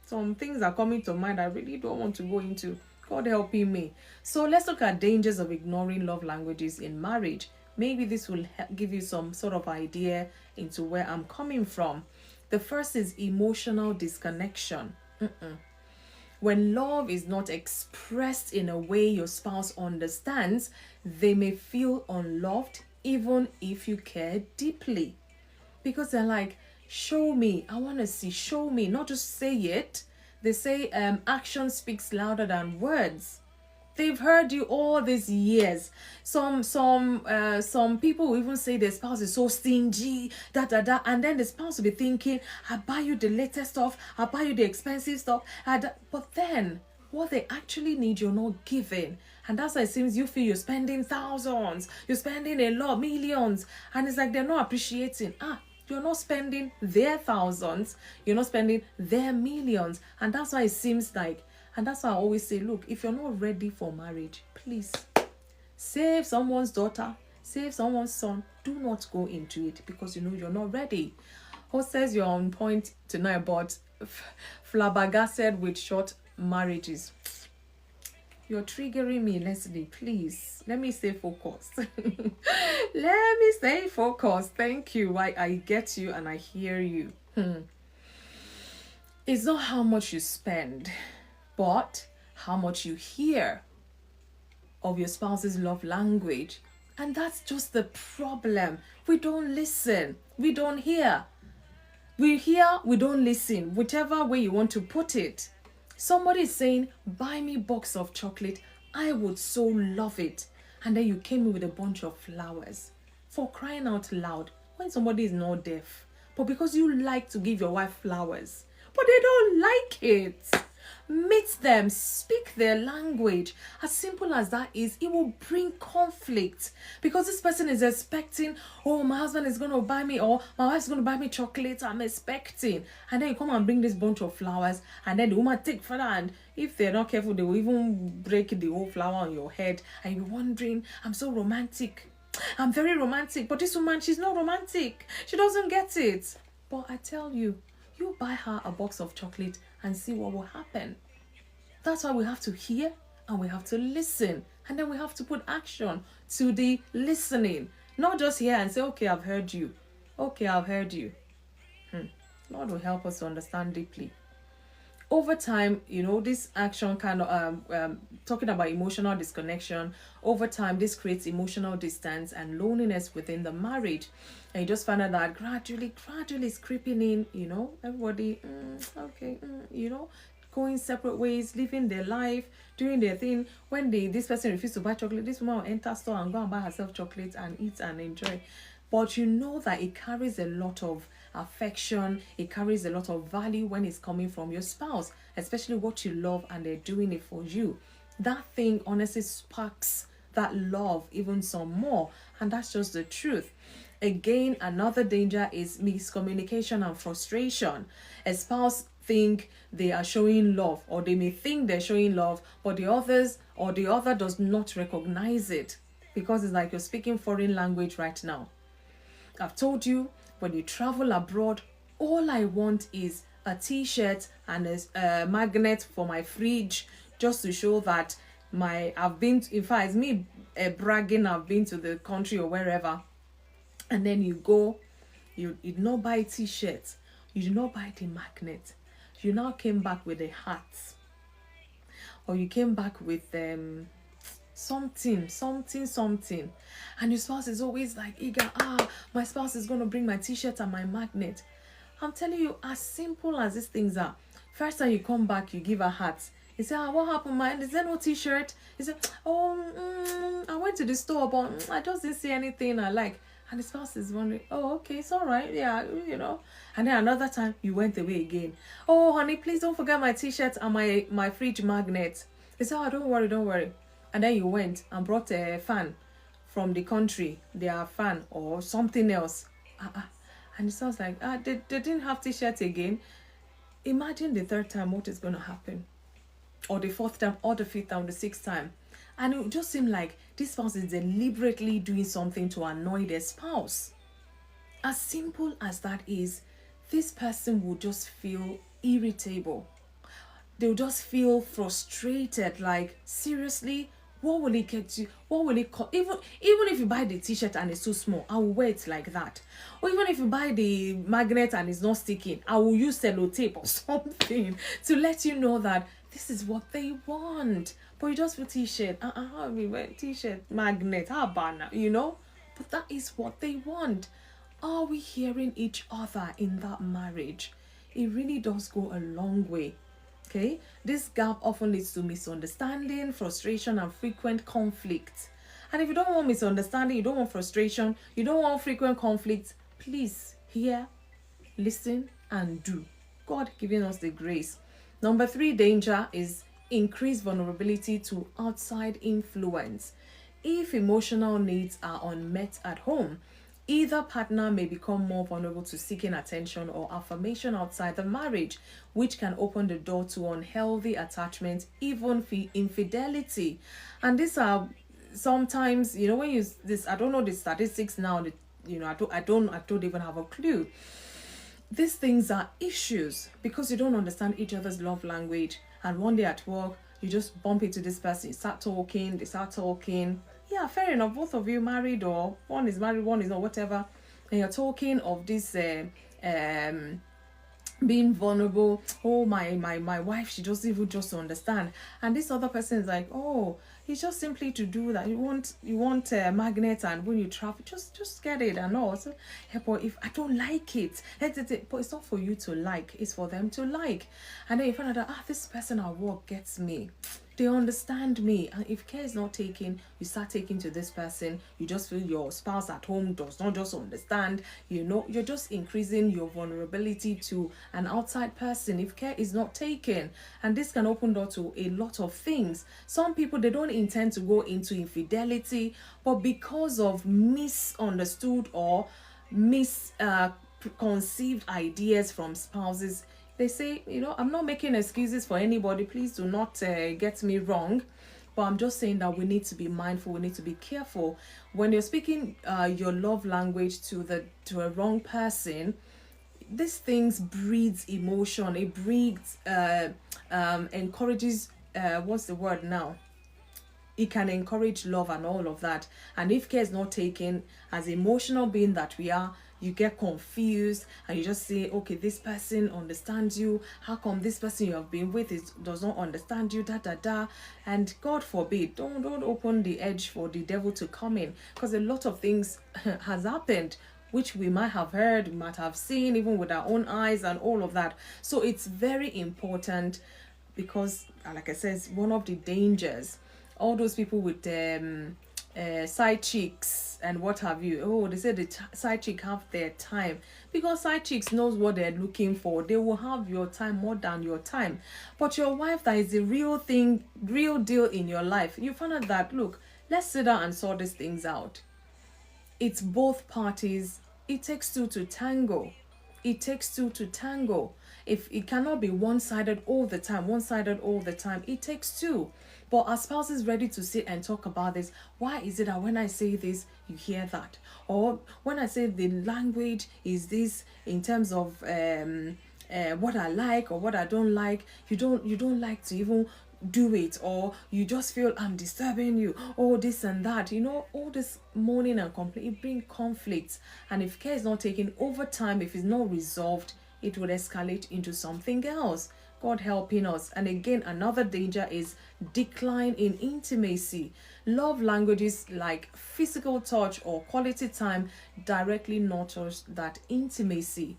Some things are coming to mind I really don't want to go into. God helping me. So let's look at dangers of ignoring love languages in marriage. Maybe this will give you some sort of idea into where I'm coming from. The first is emotional disconnection. When love is not expressed in a way your spouse understands, they may feel unloved even if you care deeply. Because they're like, show me, I want to see, show me, not just say it. They say action speaks louder than words. They've heard you all these years. Some people will even say their spouse is so stingy, and then the spouse will be thinking, I buy you the latest stuff, I buy you the expensive stuff, but then what they actually need, you're not giving. And that's why it seems you feel you're spending thousands, you're spending a lot, millions, and it's like they're not appreciating. You're not spending their thousands, you're not spending their millions, and that's why it seems like. And that's why I always say, look, if you're not ready for marriage, please save someone's daughter, save someone's son. Do not go into it because you know you're not ready. Who says you're on point tonight about flabbergasted with short marriages? You're triggering me, Leslie. Please, let me stay focused. Let me stay focused. Thank you. I get you and I hear you. It's not how much you spend, but how much you hear of your spouse's love language. And that's just the problem. We don't listen. We don't hear. We hear, we don't listen. Whichever way you want to put it. Somebody is saying, buy me a box of chocolate. I would so love it. And then you came in with a bunch of flowers. For crying out loud, when somebody is not deaf. But because you like to give your wife flowers. But they don't like it. Meet them, speak their language. As simple as that is, it will bring conflict because this person is expecting, oh, my husband is going to buy me, or my wife's going to buy me chocolate. I'm expecting, and then you come and bring this bunch of flowers, and then the woman take for that, and if they're not careful, they will even break the whole flower on your head, and you're wondering, I'm so romantic, I'm very romantic, but this woman, she's not romantic. She doesn't get it. But I tell you, you buy her a box of chocolate and see what will happen. That's why we have to hear and we have to listen. And then we have to put action to the listening. Not just hear and say, okay, I've heard you. Okay, I've heard you. Lord will help us to understand deeply. Over time, you know, this action kind of, talking about emotional disconnection, over time, this creates emotional distance and loneliness within the marriage. And you just find out that gradually it's creeping in, you know, everybody, you know, going separate ways, living their life, doing their thing. When this person refuses to buy chocolate, this woman will enter store and go and buy herself chocolate and eat and enjoy. But you know that it carries a lot of affection, it carries a lot of value when it's coming from your spouse, especially what you love and they're doing it for you. That thing honestly sparks that love even some more, and that's just the truth. Again, another danger is miscommunication and frustration. A spouse think they are showing love, or they may think they're showing love, but the other does not recognize it, because it's like you're speaking foreign language right now. I've told you, when you travel abroad, all I want is a t-shirt and a magnet for my fridge, just to show that I've been in fact, it's me bragging I've been to the country or wherever. And then you go, you did not buy t-shirts, you did not buy the magnet, you now came back with a hat, or you came back with something, and your spouse is always like eager, my spouse is going to bring my t-shirt and my magnet. I'm telling you, as simple as these things are, first time you come back, you give a hat. He said, what happened, man? Is there no t-shirt? He said, I went to the store, but I just didn't see anything I like. And the spouse is wondering, okay, it's all right, yeah, And then another time, you went away again. Honey, please don't forget my t-shirt and my fridge magnet. He said, don't worry. And then you went and brought a fan from the country, their fan or something else. And it sounds like, they didn't have t-shirts again. Imagine the third time what is going to happen. Or the fourth time, or the fifth time, the sixth time. And it would just seem like this spouse is deliberately doing something to annoy their spouse. As simple as that is, this person will just feel irritable. They'll just feel frustrated, like, seriously, what will it get you? What will it cost? Even if you buy the t-shirt and it's too small, I will wear it like that. Or even if you buy the magnet and it's not sticking, I will use sellotape or something to let you know that this is what they want. But you just put t-shirt, we wear t-shirt, magnet, banner, But that is what they want. Are we hearing each other in that marriage? It really does go a long way. Okay, this gap often leads to misunderstanding, frustration, and frequent conflict. And if you don't want misunderstanding, you don't want frustration, you don't want frequent conflict, please hear, listen, and do. God giving us the grace. Number 3 danger is increased vulnerability to outside influence. If emotional needs are unmet at home, either partner may become more vulnerable to seeking attention or affirmation outside the marriage, which can open the door to unhealthy attachment, even infidelity. And these are sometimes, when I don't know the statistics now, I don't even have a clue. These things are issues because you don't understand each other's love language. And one day at work, you just bump into this person, you start talking, they start talking. Yeah, fair enough. Both of you married, or one is married, one is not, whatever. And you're talking of this being vulnerable. My wife, she doesn't even just understand. And this other person is like, it's just simply to do that. You want a magnet, and when you travel, just get it and all. So, but if I don't like it, but it's not for you to like, it's for them to like. And then you find out that this person at work gets me. They understand me. And if care is not taken, you start taking to this person. You just feel your spouse at home does not just understand. You're just increasing your vulnerability to an outside person if care is not taken. And this can open door to a lot of things. Some people, they don't intend to go into infidelity, but because of misunderstood or misconceived ideas from spouses, they say, I'm not making excuses for anybody. Please do not get me wrong. But I'm just saying that we need to be mindful. We need to be careful. When you're speaking your love language to a wrong person, these things breeds emotion. It breeds, encourages, what's the word now? It can encourage love and all of that. And if care is not taken, as emotional being that we are, you get confused and you just say, okay, this person understands you. How come this person you have been with does not understand you? And God forbid, don't open the edge for the devil to come in, because a lot of things has happened which we might have heard, we might have seen even with our own eyes and all of that. So it's very important, because like I said, it's one of the dangers. All those people with side chicks and what have you, they say the side chick have their time, because side chicks knows what they're looking for. They will have your time more than your time. But your wife, that is the real deal in your life, you find out that, look, let's sit down and sort these things out. It's both parties. It takes two to tango. it takes two to tango. If it cannot be one-sided all the time, it takes two. But our spouse is ready to sit and talk about this. Why is it that when I say this, you hear that? Or when I say the language is this in terms of what I like or what I don't like, you don't like to even do it, or you just feel I'm disturbing you, or this and that. All this moaning and complaining, it brings conflict. And if care is not taken over time, if it's not resolved, it will escalate into something else. God helping us. And again, another danger is decline in intimacy. Love languages like physical touch or quality time directly nurtures that intimacy.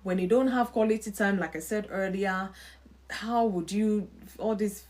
When you don't have quality time, like I said earlier, how would you, all this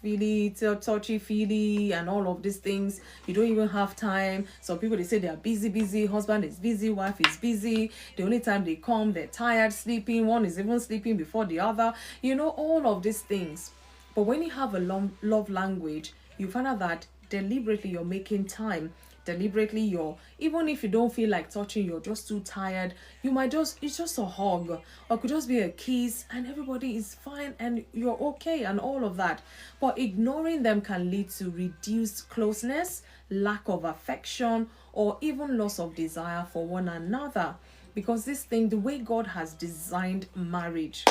touchy feely and all of these things, you don't even have time. Some people, they say they are busy, husband is busy, wife is busy, the only time they come, they're tired, sleeping, one is even sleeping before the other, all of these things. But when you have a love language, you find out that deliberately you're making time. Deliberately, even if you don't feel like touching, you're just too tired, it's just a hug, or it could just be a kiss, and everybody is fine and you're okay and all of that. But ignoring them can lead to reduced closeness, lack of affection, or even loss of desire for one another. Because this thing, the way God has designed marriage,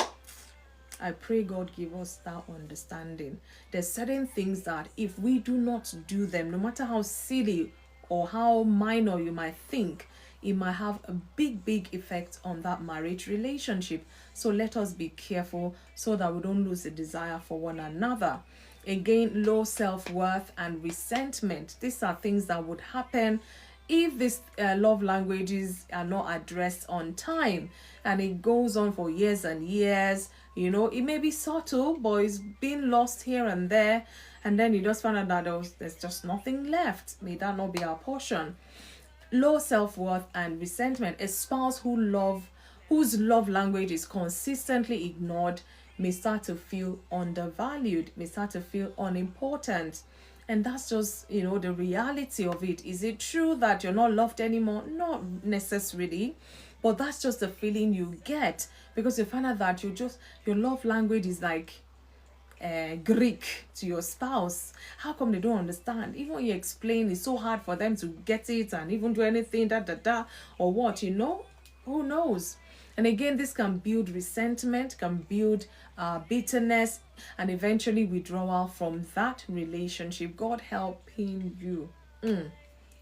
I pray God give us that understanding. There's certain things that if we do not do them, no matter how silly or how minor you might think, it might have a big effect on that marriage relationship. So let us be careful so that we don't lose the desire for one another. Again, low self-worth and resentment. These are things that would happen if these love languages are not addressed on time, and it goes on for years and years. It may be subtle, but it's been lost here and there, and then you just find out that there's just nothing left. May that not be our portion. Low self-worth and resentment. A spouse whose love language is consistently ignored may start to feel undervalued, may start to feel unimportant. And that's just, the reality of it. Is it true that you're not loved anymore? Not necessarily. But that's just the feeling you get, because you find out that your love language is like Greek to your spouse. How come they don't understand? Even when you explain, it's so hard for them to get it and even do anything, or what, who knows? And again, this can build resentment, can build bitterness, and eventually withdrawal from that relationship. God helping you.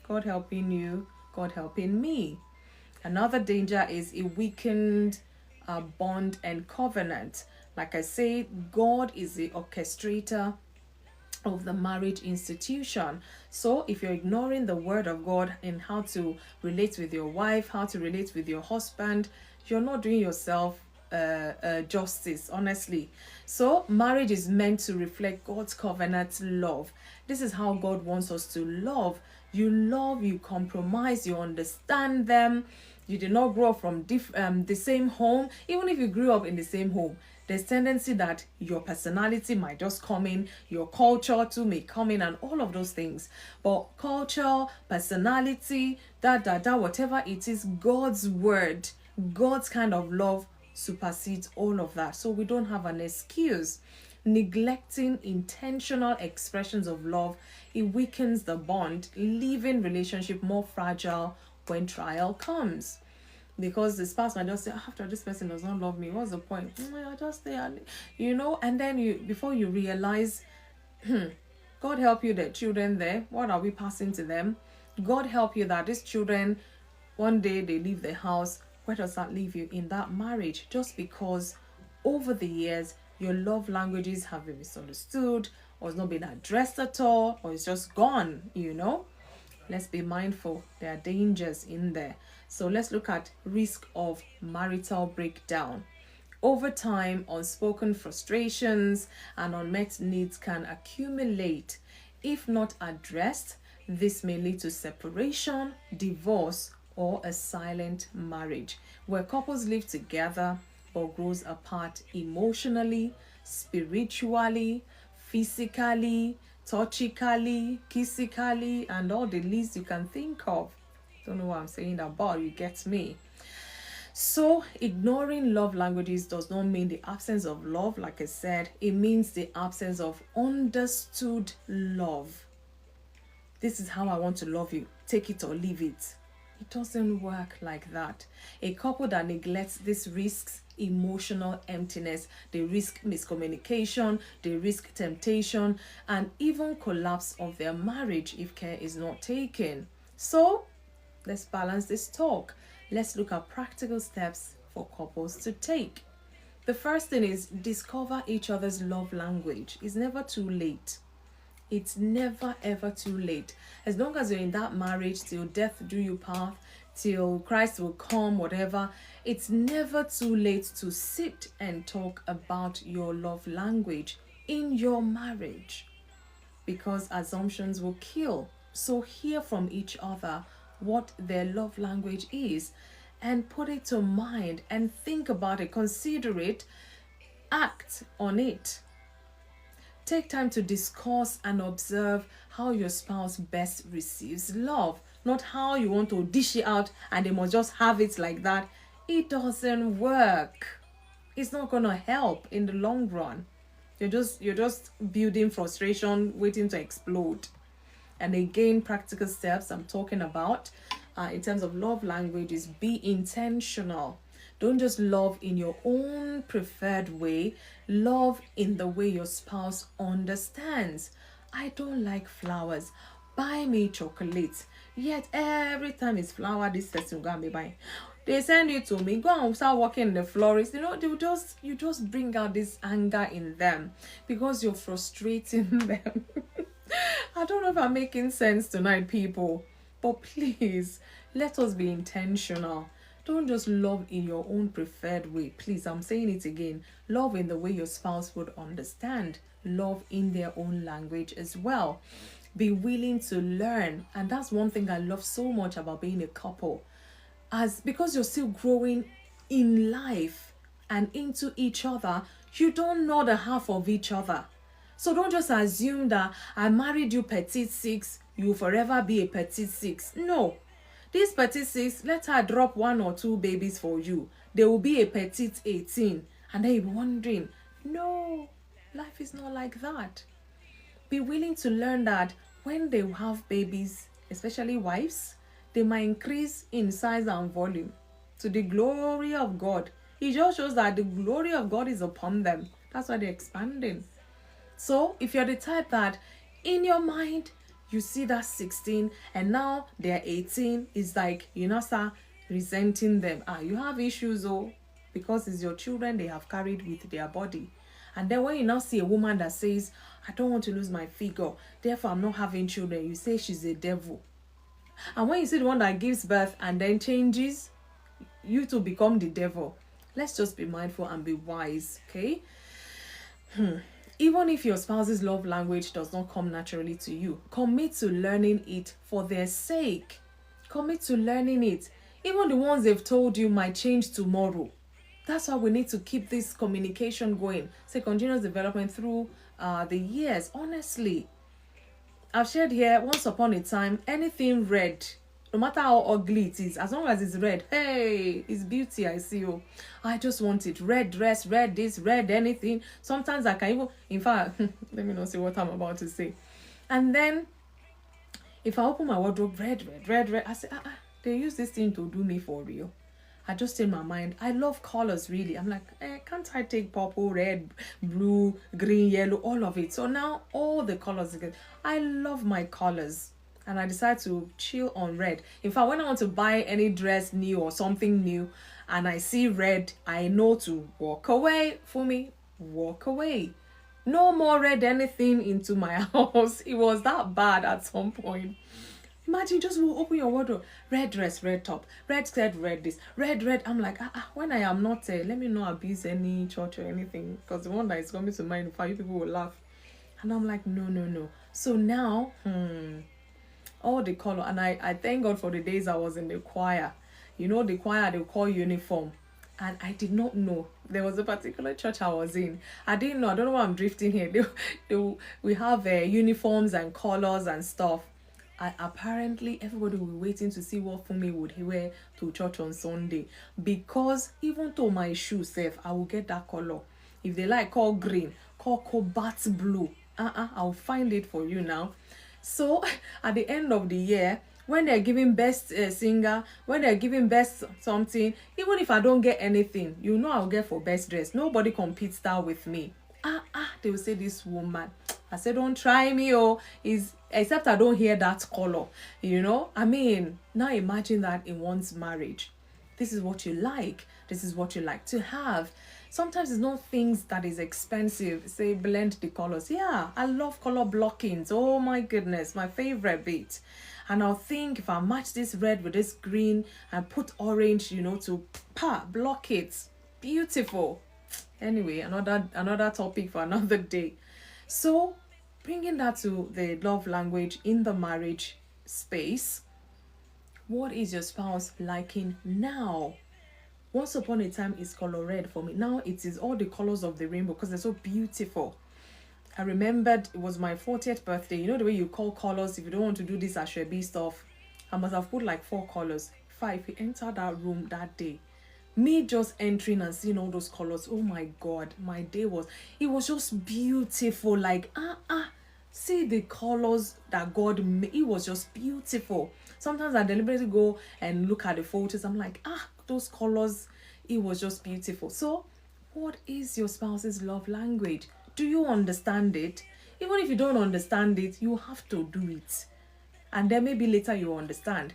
God helping you. God helping me. Another danger is a weakened bond and covenant. Like I say, God is the orchestrator of the marriage institution. So if you're ignoring the word of God in how to relate with your wife, how to relate with your husband, you're not doing yourself justice, honestly. So marriage is meant to reflect God's covenant love. This is how God wants us to love. You love, you compromise, you understand them. You did not grow up from the same home. Even if you grew up in the same home, there's tendency that your personality might just come in, your culture too may come in, and all of those things. But culture, personality, whatever it is, God's word, God's kind of love supersedes all of that. So we don't have an excuse. Neglecting intentional expressions of love, it weakens the bond, leaving relationship more fragile when trial comes. Because the spouse might just say, after this person does not love me, what's the point? I just stay, and then before you realize, God help you, the children there, what are we passing to them? God help you that these children, one day they leave the house. Where does that leave you in that marriage? Just because over the years your love languages have been misunderstood, or it's not been addressed at all, or it's just gone. Let's be mindful. There are dangers in there. So let's look at risk of marital breakdown. Over time, unspoken frustrations and unmet needs can accumulate. If not addressed, this may lead to separation, divorce, or a silent marriage, where couples live together but grows apart emotionally, spiritually, physically, touchically, kissically, and all the list you can think of. Don't know what I'm saying about, you get me. So, ignoring love languages does not mean the absence of love, like I said, it means the absence of understood love. This is how I want to love you, take it or leave it. It doesn't work like that. A couple that neglects this risks emotional emptiness, they risk miscommunication, they risk temptation, and even collapse of their marriage if care is not taken. So, let's balance this talk. Let's look at practical steps for couples to take. The first thing is discover each other's love language. It's never too late. It's never ever too late. As long as you're in that marriage till death do you part, till Christ will come, whatever, it's never too late to sit and talk about your love language in your marriage, because assumptions will kill. So hear from each other what their love language is and put it to mind and think about it, consider it, act on it. Take time to discuss and observe how your spouse best receives love, not how you want to dish it out and they must just have it like that. It doesn't work. It's not gonna help in the long run. You're just building frustration, waiting to explode. And again, practical steps I'm talking about in terms of love language is be intentional. Don't just love in your own preferred way. Love in the way your spouse understands. I don't like flowers. Buy me chocolate. Yet every time it's flower, this person will go and be buying. They send it to me. Go and start working in the florist. You just bring out this anger in them because you're frustrating them. I don't know if I'm making sense tonight, people. But please, let us be intentional. Don't just love in your own preferred way. Please, I'm saying it again. Love in the way your spouse would understand. Love in their own language as well. Be willing to learn. And that's one thing I love so much about being a couple. Because you're still growing in life and into each other, you don't know the half of each other. So don't just assume that I married you petite six, you will forever be a petite six. No. This petite six, let her drop 1 or 2 babies for you. There will be a petite 18. And then you're wondering, no, life is not like that. Be willing to learn that when they have babies, especially wives, they might increase in size and volume to the glory of God. It just shows that the glory of God is upon them. That's why they're expanding. So if you're the type that in your mind, you see that 16 and now they're 18, it's like you now start resenting them. You have issues, because it's your children they have carried with their body. And then when you now see a woman that says, I don't want to lose my figure, therefore I'm not having children, you say she's a devil. And when you see the one that gives birth and then changes, you to become the devil. Let's just be mindful and be wise, okay? Even if your spouse's love language does not come naturally to you, commit to learning it for their sake. Commit to learning it. Even the ones they've told you might change tomorrow. That's why we need to keep this communication going. Say continuous development through the years. Honestly, I've shared here, once upon a time, anything red, no matter how ugly it is, as long as it's red, hey, it's beauty, I see you. I just want it. Red dress, red this, red anything. Sometimes I can even, in fact, let me not say what I'm about to say. And then, if I open my wardrobe, red, I say, they use this thing to do me for real. I just in my mind, I love colors really. I'm like, can't I take purple, red, blue, green, yellow, all of it. So now all the colors again. I love my colors. And I decide to chill on red. In fact, when I want to buy any dress new or something new and I see red, I know to walk away. For me, walk away. No more red anything into my house. It was that bad at some point. Imagine just open your wardrobe. Red dress, red top, red skirt, red this, red. I'm like, when I am not, let me not abuse any church or anything. Because the one that is coming to mind, for you people will laugh. And I'm like, no. So now, all the color, and I thank God for the days I was in the choir. You know, the choir, they call uniform. And I did not know. There was a particular church I was in. I didn't know. I don't know why I'm drifting here. We have uniforms and colors and stuff. apparently everybody will be waiting to see what Funmi would wear to church on Sunday, because even though my shoe safe, I will get that color. If they like, call green, call cobalt blue, I'll find it for you now. So at the end of the year, when they're giving best singer, when they're giving best something, even if I don't get anything, I'll get for best dress. Nobody competes that with me. They will say, this woman. I said, don't try me, except I don't hear that color. I mean, now imagine that in one's marriage. This is what you like. This is what you like to have. Sometimes it's not things that is expensive. Say, blend the colors. Yeah, I love color blockings. Oh my goodness, my favorite bit. And I'll think, if I match this red with this green and put orange, to block it. Beautiful. Anyway, another topic for another day. So, bringing that to the love language in the marriage space, what is your spouse liking now? Once upon a time, it's color red for me. Now it is all the colors of the rainbow because they're so beautiful. I remembered it was my 40th birthday. You know the way you call colors if you don't want to do this Ashwebi stuff? I must have put like 4 colors. 5. He entered that room that day. Me just entering and seeing all those colors. Oh my God, my day it was just beautiful. Like, see the colors that God made. It was just beautiful. Sometimes I deliberately go and look at the photos. I'm like, those colors, it was just beautiful. So, what is your spouse's love language? Do you understand it? Even if you don't understand it, you have to do it. And then maybe later you understand.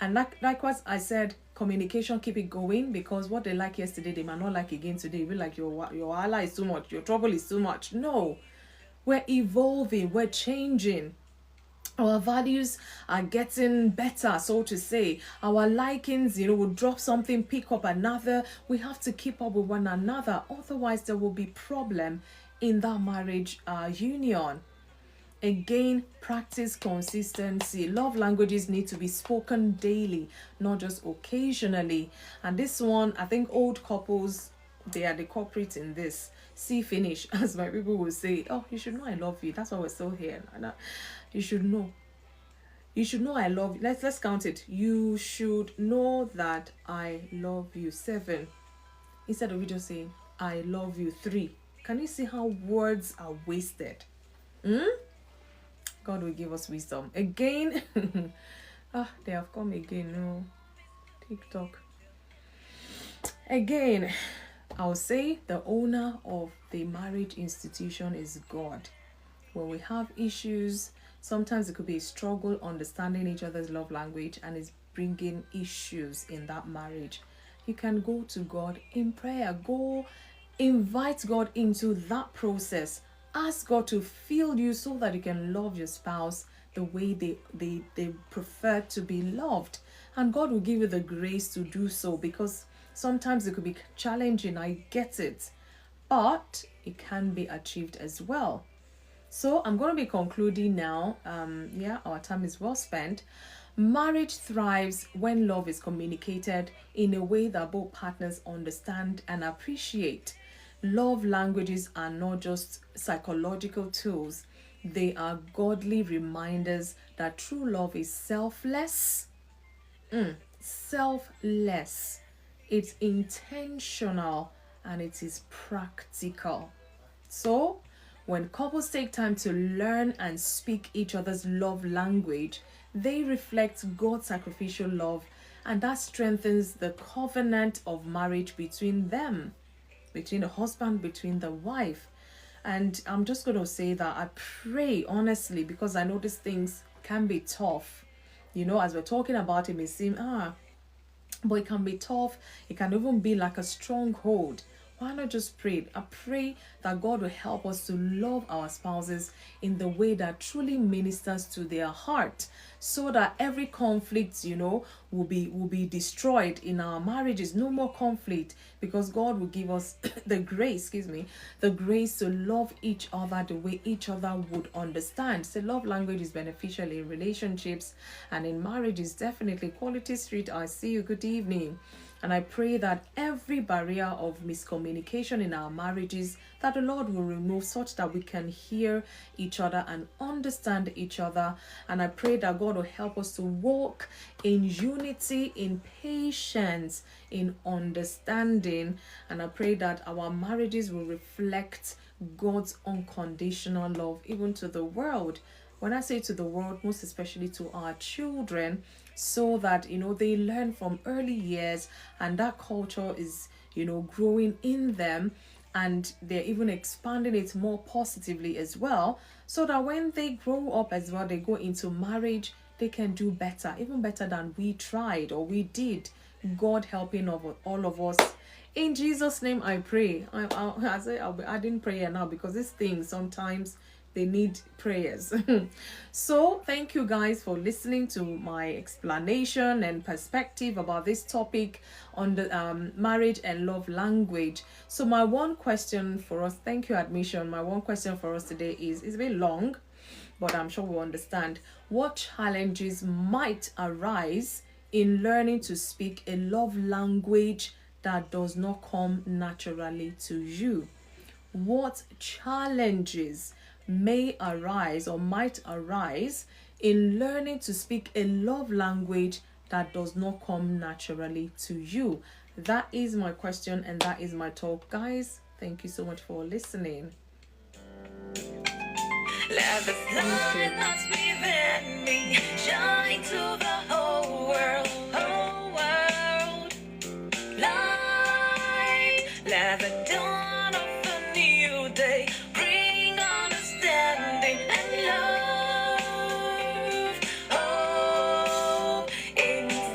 And likewise, I said, communication, keep it going, because what they like yesterday, they might not like again today. You'll be like, your Allah is too much, your trouble is too much. No, we're evolving, we're changing. Our values are getting better, so to say. Our likings, we'll drop something, pick up another. We have to keep up with one another. Otherwise, there will be problem in that marriage union. Again, practice consistency. Love languages need to be spoken daily, not just occasionally. And this one, I think old couples, they are the culprits in this. See finish, as my people will say. Oh, you should know I love you. That's why we're still here. You should know. You should know I love you. Let's count it. You should know that I love you. 7. Instead of you just saying, I love you. 3. Can you see how words are wasted? God will give us wisdom. Again, they have come again. No, TikTok. Again, I'll say the owner of the marriage institution is God. When we have issues, sometimes it could be a struggle understanding each other's love language, and it's bringing issues in that marriage. You can go to God in prayer. Go invite God into that process. Ask God to fill you so that you can love your spouse the way they prefer to be loved. And God will give you the grace to do so, because sometimes it could be challenging. I get it. But it can be achieved as well. So I'm going to be concluding now. Our time is well spent. Marriage thrives when love is communicated in a way that both partners understand and appreciate. Love languages are not just psychological tools. They are godly reminders that true love is selfless. Selfless. It's intentional and it is practical. So, when couples take time to learn and speak each other's love language, they reflect God's sacrificial love, and that strengthens the covenant of marriage between them, between the husband, between the wife. And I'm just going to say that I pray honestly, because I know these things can be tough. As we're talking about it may seem, but it can be tough. It can even be like a stronghold. Why not just pray? I pray that God will help us to love our spouses in the way that truly ministers to their heart, so that every conflict, will be destroyed in our marriages. No more conflict, because God will give us the grace to love each other the way each other would understand. So love language is beneficial in relationships and in marriages, definitely. Quality Street, I see you. Good evening. And I pray that every barrier of miscommunication in our marriages, that the Lord will remove such that we can hear each other and understand each other. And I pray that God will help us to walk in unity, in patience, in understanding. And I pray that our marriages will reflect God's unconditional love, even to the world. When I say to the world, most especially to our children, so that they learn from early years, and that culture is growing in them, and they're even expanding it more positively as well, so that when they grow up as well, they go into marriage, they can do better, even better than we tried or we did. God helping of all of us. In Jesus' name I pray. I'll be adding prayer now, because these things sometimes they need prayers. So thank you guys for listening to my explanation and perspective about this topic on the marriage and love language. So my one question for us, thank you admission, my one question for us today is, it's a bit long, but I'm sure we'll understand. What challenges might arise in learning to speak a love language that does not come naturally to you? What challenges may arise or might arise in learning to speak a love language that does not come naturally to you? That is my question, and that is my talk, guys. Thank you so much for listening. Let the light that's within me shine to the whole world, whole world. Light, let the dawn of a new day bring understanding and love. Oh, inside.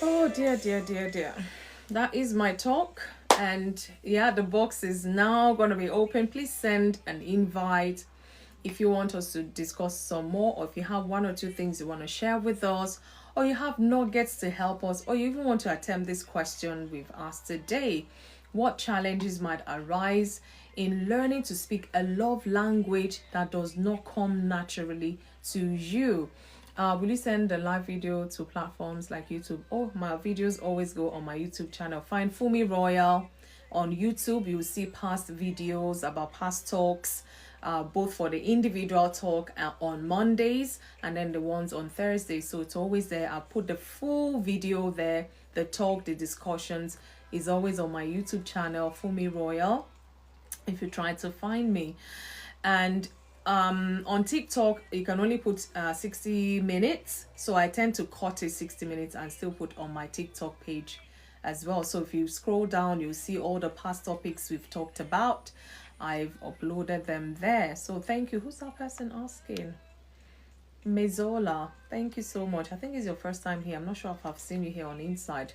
Oh dear, dear, dear, dear. That is my talk. And yeah, the box is now going to be open. Please send an invite if you want us to discuss some more, or if you have one or two things you want to share with us, or you have nuggets to help us, or you even want to attempt this question we've asked today. What challenges might arise in learning to speak a love language that does not come naturally to you? Will you send the live video to platforms like YouTube? Oh, my videos always go on my YouTube channel. Find FunmiRoyal on YouTube. You'll see past videos about past talks, both for the individual talk on Mondays, and then the ones on Thursdays. So it's always there. I'll put the full video there. The talk, the discussions is always on my YouTube channel, FunmiRoyal, if you try to find me. And on TikTok, you can only put 60 minutes. So I tend to cut it 60 minutes and still put on my TikTok page as well. So if you scroll down, you'll see all the past topics we've talked about. I've uploaded them there. So thank you. Who's that person asking? Mezola, thank you so much. I think it's your first time here. I'm not sure if I've seen you here on Inside.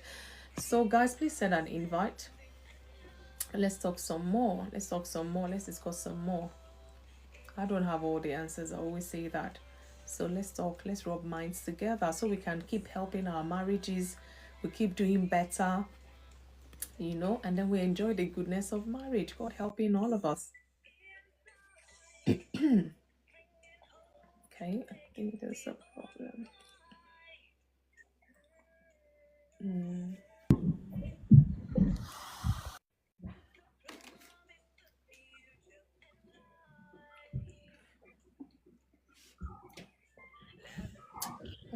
So guys, please send an invite. Let's talk some more. Let's talk some more. Let's discuss some more. I don't have all the answers. I always say that. So let's talk. Let's rub minds together so we can keep helping our marriages. We keep doing better, and then we enjoy the goodness of marriage. God helping all of us. Okay, I think there's a problem.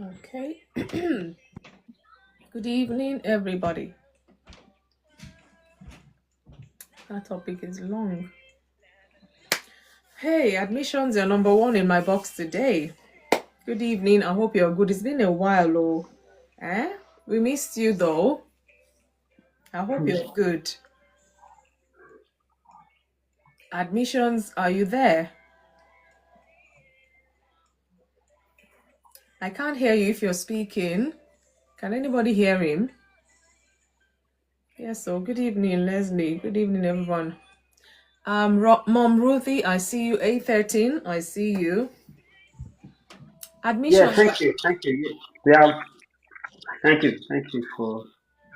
Okay. Good evening, everybody. That topic is long. Hey, admissions are number one in my box today. Good evening. I hope you're good. It's been a while, oh. We missed you though. I hope you're good. Admissions, are you there? I can't hear you if you're speaking. Can anybody hear him? Yes, so good evening, Leslie. Good evening, everyone. Mom Ruthie, I see you. A13, I see you. Yeah, Admissions. thank you. Yeah, thank you for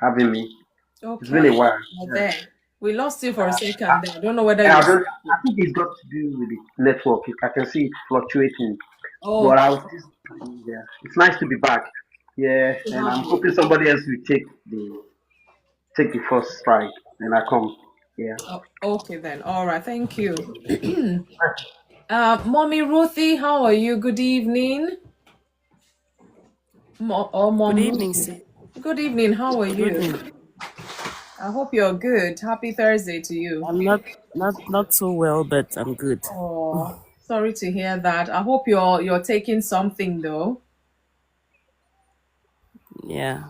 having me. It's been Okay, a while. you're Yeah. there. We lost you for a second there. I don't know whether I you're don't. I speaking. think it's got to do with the network. I can see it fluctuating. Oh, But I okay. was just, yeah. It's nice to be back. Yeah, To and have I'm you. hoping somebody else will take the first strike when I come. Yeah. Oh, okay then. All right. Thank you. Mommy Ruthie, how are you? Good evening. Good Mom evening, Ruthie. sis. Good evening. How are Good you? evening. I hope you're good. Happy Thursday to you. I'm not so well, but I'm good. Oh, sorry to hear that. I hope you're taking something though. Yeah.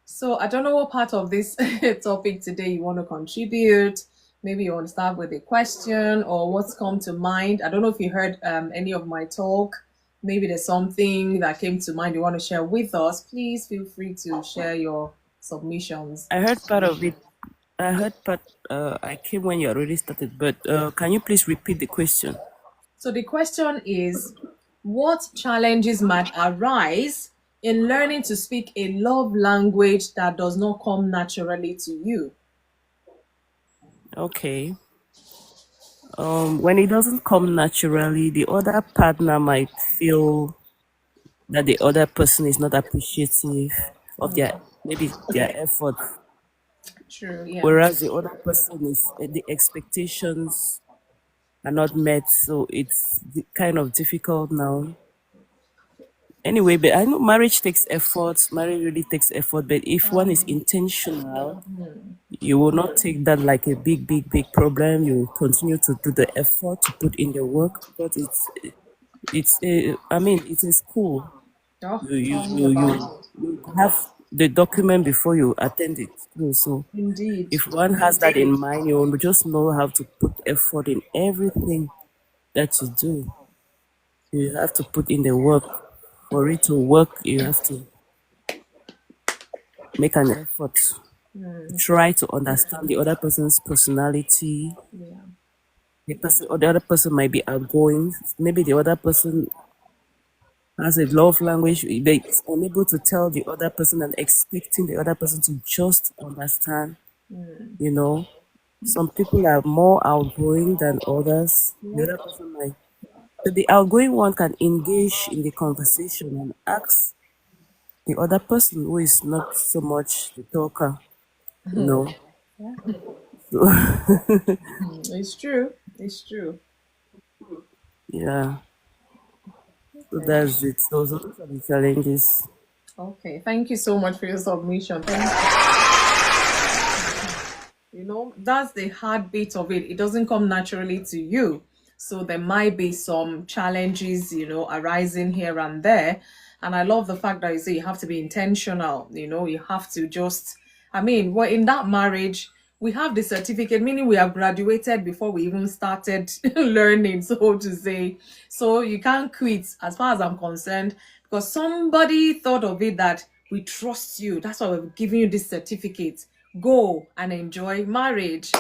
So I don't know what part of this topic today you want to contribute. Maybe you want to start with a question or what's come to mind. I don't know if you heard any of my talk. Maybe there's something that came to mind you want to share with us. Please feel free to share your submissions. I heard part of it. I heard part. I came when you already started, but can you please repeat the question? So the question is, what challenges might arise in learning to speak a love language that does not come naturally to you? Okay. When it doesn't come naturally, the other partner might feel that the other person is not appreciative of their maybe their efforts, True, yeah. whereas the other person is the expectations are not met, so it's kind of difficult now. Anyway, but I know marriage takes effort. Marriage really takes effort. But if one is intentional, you will not take that like a big problem. You will continue to do the effort to put in the work because I mean, it is cool. Oh, You you tell me you about you, it. you have the document before you attend it. So Indeed. if one has that in mind, you will just know how to put effort in everything that you do. You have to put in the work. For it to work, you have to make an effort to try to understand the other person's personality. Yeah. The person or the other person might be outgoing. Maybe the other person has a love language. They is unable to tell the other person and expecting the other person to just understand. You know, some people are more outgoing than others. The Yep. other person might. So the outgoing one can engage in the conversation and ask the other person who is not so much the talker. You know. Yeah. So, It's true. It's true. yeah. So Okay. that's it. Those are the challenges. Okay. Thank you so much for your submission. Thank you. That's the hard bit of it. It doesn't come naturally to you. So there might be some challenges, arising here and there. And I love the fact that you say you have to be intentional, you have to just, I mean, well, in that marriage, we have the certificate, meaning we have graduated before we even started learning, so to say. So you can't quit, as far as I'm concerned, because somebody thought of it that we trust you. That's why we're giving you this certificate. Go and enjoy marriage.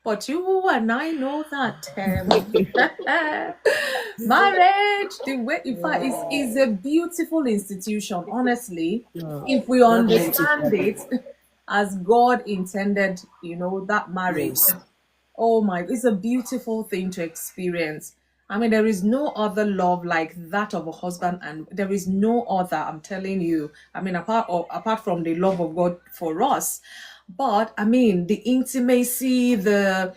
But you and I know that marriage, the way, in fact, is a beautiful institution, honestly. Yeah, If we God meant it understand that way. it as God intended, that marriage. Yes. Oh my, it's a beautiful thing to experience. I mean, there is no other love like that of a husband, and there is no other, I'm telling you. I mean, apart from the love of God for us. But I mean, the intimacy, the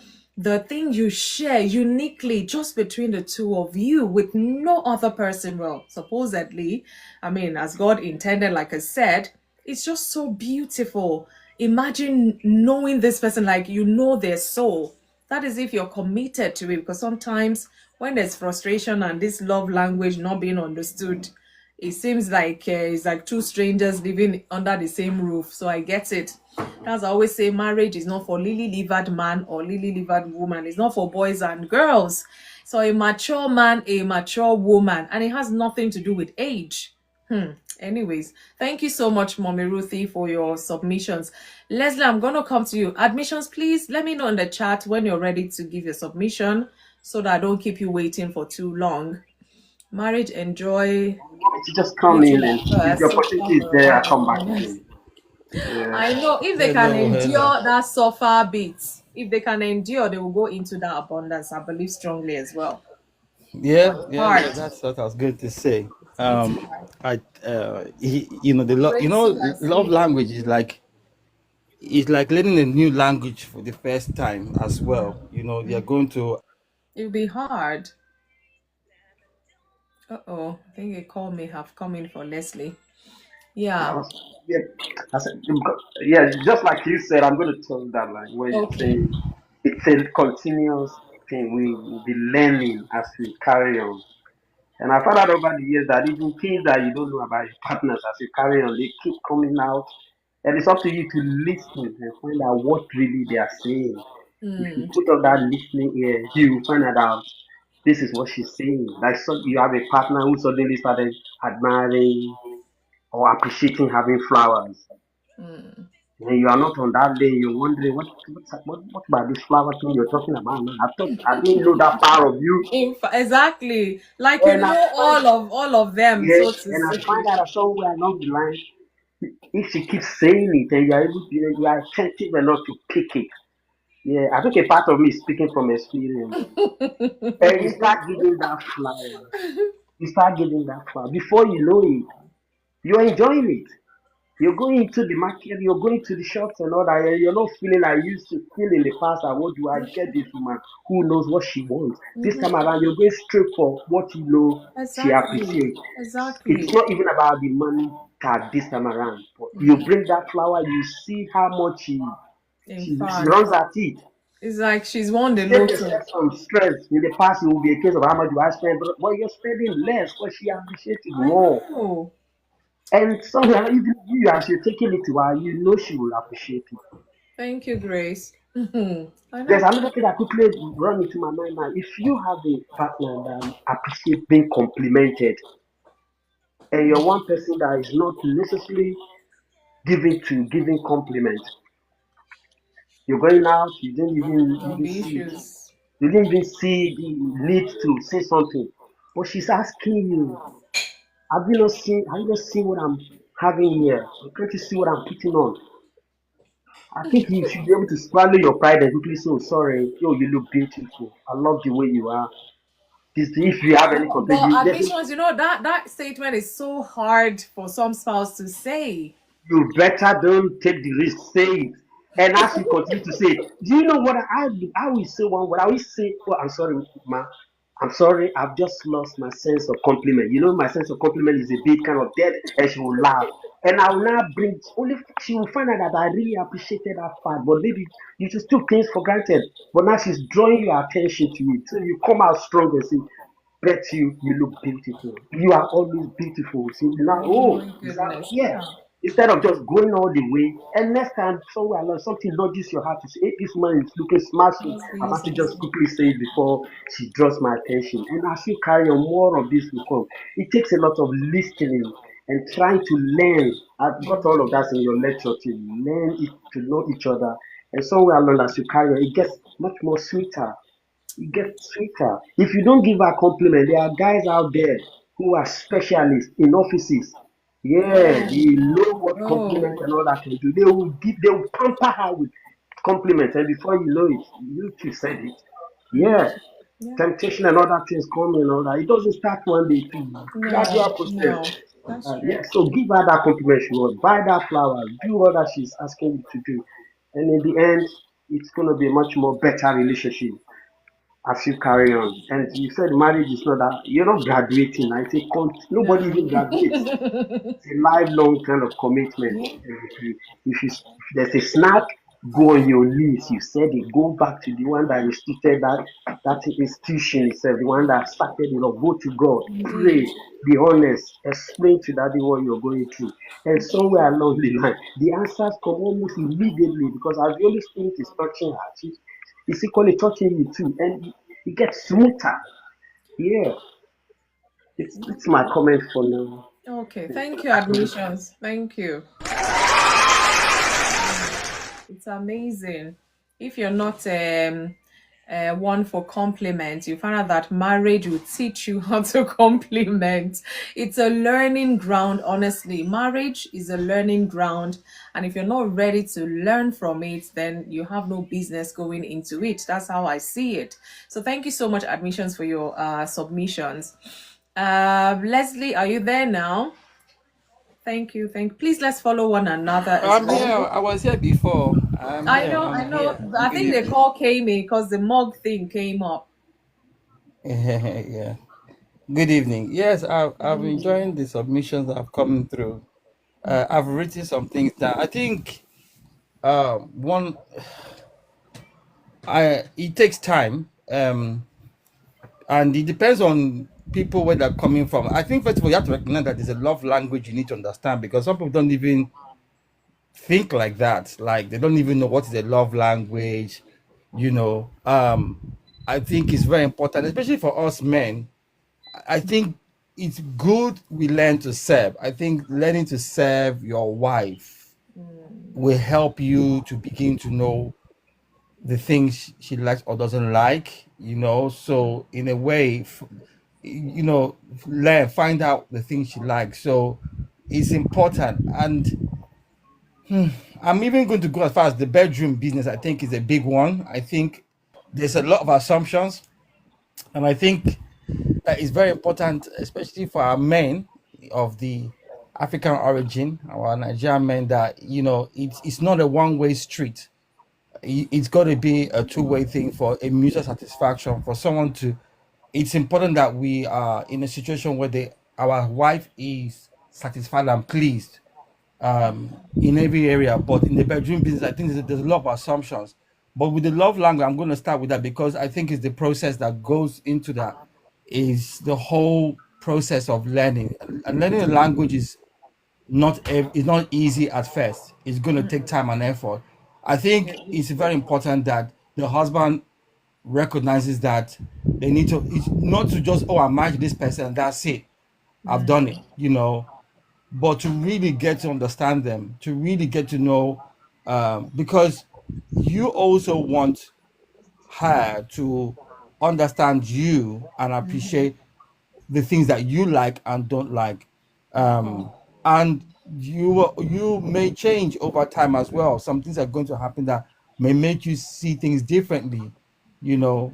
thing you share uniquely just between the two of you with no other person, well, supposedly, I mean, as God intended, like I said, it's just so beautiful. Imagine knowing this person like you know their soul. That is if you're committed to it, because sometimes when there's frustration and this love language not being understood, it seems like it's like two strangers living under the same roof. So I get it. As I always say, marriage is not for lily livered man or lily livered woman. It's not for boys and girls. So a mature man, a mature woman, and it has nothing to do with age. Anyways, thank you so much, Mommy Ruthie, for your submissions. Leslie, I'm going to come to you. Admissions, please let me know in the chat when you're ready to give your submission so that I don't keep you waiting for too long. Marriage, enjoy. You want me to just come YouTube in, and if the first. opportunity is there, I come back again. Yeah. I know if they can Hello, hello. endure that suffer bit, if they can endure, they will go into that abundance. I believe strongly as well. But Yeah, it's yeah, hard. yeah. That's what I was going to say. It's hard. You Great know, seed I love see. language is like learning a new language for the first time as well. You know, you're going to. It'll be hard. Uh-oh. I think a call may have come in for Leslie. I Yeah. was, yeah, I said, yeah, just like you said, I'm going to tell you that, like, when Okay. it's a continuous thing. We will be learning as we carry on. And I found out over the years that even things that you don't know about your partners as you carry on, they keep coming out. And it's up to you to listen and find out what really they are saying. If you Mm, put up that listening ear, you will find out this is what she's saying. Like, so you have a partner who suddenly started admiring or appreciating having flowers. mm. And you are not on that lane, you're wondering what about this flower thing you're talking about, man? I didn't know that part of you. Exactly. Like you And I know find all of them, yeah, so to and I say. find out that somewhere along the line, if she keeps saying it and you are attentive enough to pick it. Yeah, I think a part of me is speaking from experience. And you start giving that flower. You start giving that flower. Before you know it, you're enjoying it. You're going to the market, you're going to the shops and all that, and you're not feeling like you used to feel in the past. That what do I get this woman who knows what she wants? This time around, you're going straight for what you know she Exactly. appreciates. It's Exactly. not even about the money tag this time around. But you bring that flower, you see how much In she fact, runs at it. it's like she's won the Save lotto. yourself some stress. In the past, it will be a case of how much do I spend, but you're spending less because she appreciates it I more. know. And somewhere, even you, as you're taking it to her, you know she will appreciate it. Thank you, Grace. I There's know. another thing that quickly run into my mind now. If you have a partner that appreciates being complimented, and you're one person that is not necessarily giving compliment, you're going out, There'll be issues. you didn't even see the need to say something, but she's asking you, have you not seen what I'm having here? Can't you see what I'm putting on? I think you should be able to swallow your pride and quickly say, oh, sorry, yo, you look beautiful. I love the way you are. This, if you have any complaint, But there's admissions, that statement is so hard for some spouse to say. you better don't take the risk. Say it. And as you continue to say it, do you know what I do? I will say one word. I will say, oh, I'm sorry, ma. I'm sorry, I've just lost my sense of compliment. You know, my sense of compliment is a bit kind of dead, and she will laugh. And I will now bring only she will find out that I really appreciated that part, but maybe you just took things for granted. But now she's drawing your attention to it. So you come out strong and say, bet you look beautiful. You are always beautiful. So now, Oh oh, my is that goodness. yeah? Yeah. Instead of just going all the way, and next time somewhere along something nudges your heart to say, hey, this man is looking smashing. That's I have to just easy. quickly say it before she draws my attention. And as you carry on, more of this will come. It takes a lot of listening and trying to learn. I've got all of that in your lecture to learn it, to know each other. And somewhere along as you carry on, it gets much more sweeter. It gets sweeter. If you don't give her compliment, there are guys out there who are specialists in offices. Yeah, Oh, they know what compliment oh. and all that can do. They will pamper her with compliments, and before you know it, you two said it. Yeah, Yeah. temptation and other things come and all that. It doesn't start one day, it's a No, gradual process. no. That's true. Yeah, so give her that compliment she wants, buy that flower, do what that she's asking you to do, and in the end, it's gonna be a much more better relationship as you carry on. And you said marriage is not that you're not graduating. I say nobody No. even graduates. It's a lifelong kind of commitment. Yeah. And if there's a snack, go on your knees. You said it. Go back to the one that instituted that institution itself, the one that started it all. Go to God, Indeed. pray, be honest, explain to daddy what you're going through. And somewhere along the line, the answers come almost immediately because as the Holy Spirit is touching her, it's equally touching you too. And it gets smoother. Yeah. It's my comment for now. Okay. Thank you, admissions. Thank you. It's amazing. If you're not one for compliment. You find out that marriage will teach you how to compliment. It's a learning ground, honestly. Marriage is a learning ground. And if you're not ready to learn from it, then you have no business going into it. That's how I see it. So thank you so much, Admissions, for your submissions. Leslie, are you there now? Thank you. Please let's follow one another as I'm here. well. I was here before. I'm I here. know, I I'm know. here. I Good think the evening. call came in because the mug thing came up. Yeah. Good evening. Yes, I've enjoying the submissions that have come through. I've written some things down. I think one I it takes time. And it depends on people where they're coming from. I think first of all you have to recognize that there's a love language you need to understand, because some people don't even think like that. Like they don't even know what is a love language. You know, I think it's very important, especially for us men. I think it's good we learn to serve. I think learning to serve your wife will help you to begin to know the things she likes or doesn't like, you know. So in a way, you know, learn, find out the things she likes. So it's important. And I'm even going to go as far as the bedroom business. I think is a big one. I think there's a lot of assumptions, and I think that is very important, especially for our men of the African origin, our Nigerian men, that you know it's not a one-way street. It's got to be a two-way thing for a mutual satisfaction for someone to. It's important that we are in a situation where our wife is satisfied and pleased in every area. But in the bedroom business, I think there's a lot of assumptions. But with the love language, I'm going to start with that because I think it's the process that goes into that, is the whole process of learning. And learning a language is not easy at first. It's going to take time and effort. I Yeah. think it's very important that the husband recognizes that they need to, it's not to just, oh, I married this person, that's it, I've done it, you know, but to really get to understand them, to really get to know, because you also want her to understand you and appreciate the things that you like and don't like. And you may change over time as well. Some things are going to happen that may make you see things differently. You know,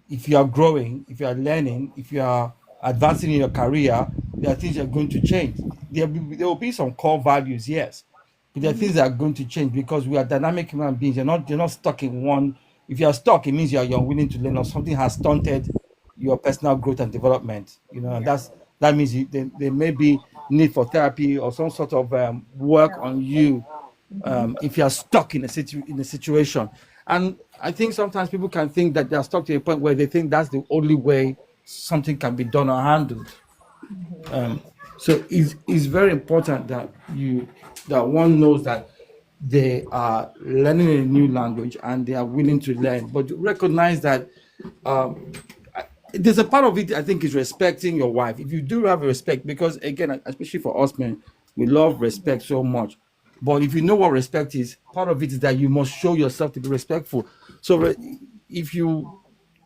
if you are growing, if you are learning, if you are advancing in your career, there are things that are going to change. There will be some core values, yes, but there are things that are going to change because we are dynamic human beings. You're not stuck in one. If you are stuck, it means you're unwilling to learn or something has stunted your personal growth and development. You know, and Yeah. that means there may be need for therapy or some sort of work on you if you are stuck in a situation. And I think sometimes people can think that they are stuck to a point where they think that's the only way something can be done or handled. So it's very important that one knows that they are learning a new language and they are willing to learn, but recognize that there's a part of it I think is respecting your wife. If you do have respect, because again, especially for us men, we love respect so much. But if you know what respect is, part of it is that you must show yourself to be respectful. So if you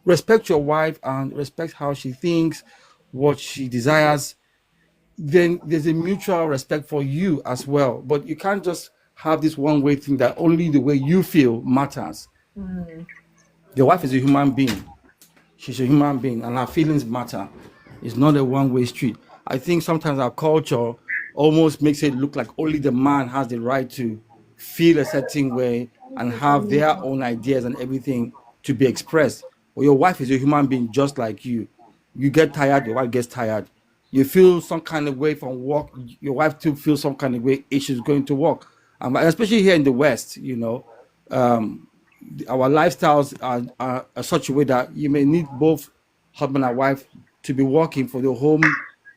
respect your wife and respect how she thinks, what she desires, then there's a mutual respect for you as well. But you can't just have this one way thing that only the way you feel matters. Your wife is a human being. She's a human being and her feelings matter. It's not a one-way street. I think sometimes our culture almost makes it look like only the man has the right to feel a certain way and have their own ideas and everything to be expressed. But your wife is a human being just like you. You get tired, your wife gets tired. You feel some kind of way from work, your wife too feels some kind of way if she's going to work. Especially here in the West, you know, our lifestyles are such a way that you may need both husband and wife to be working for the home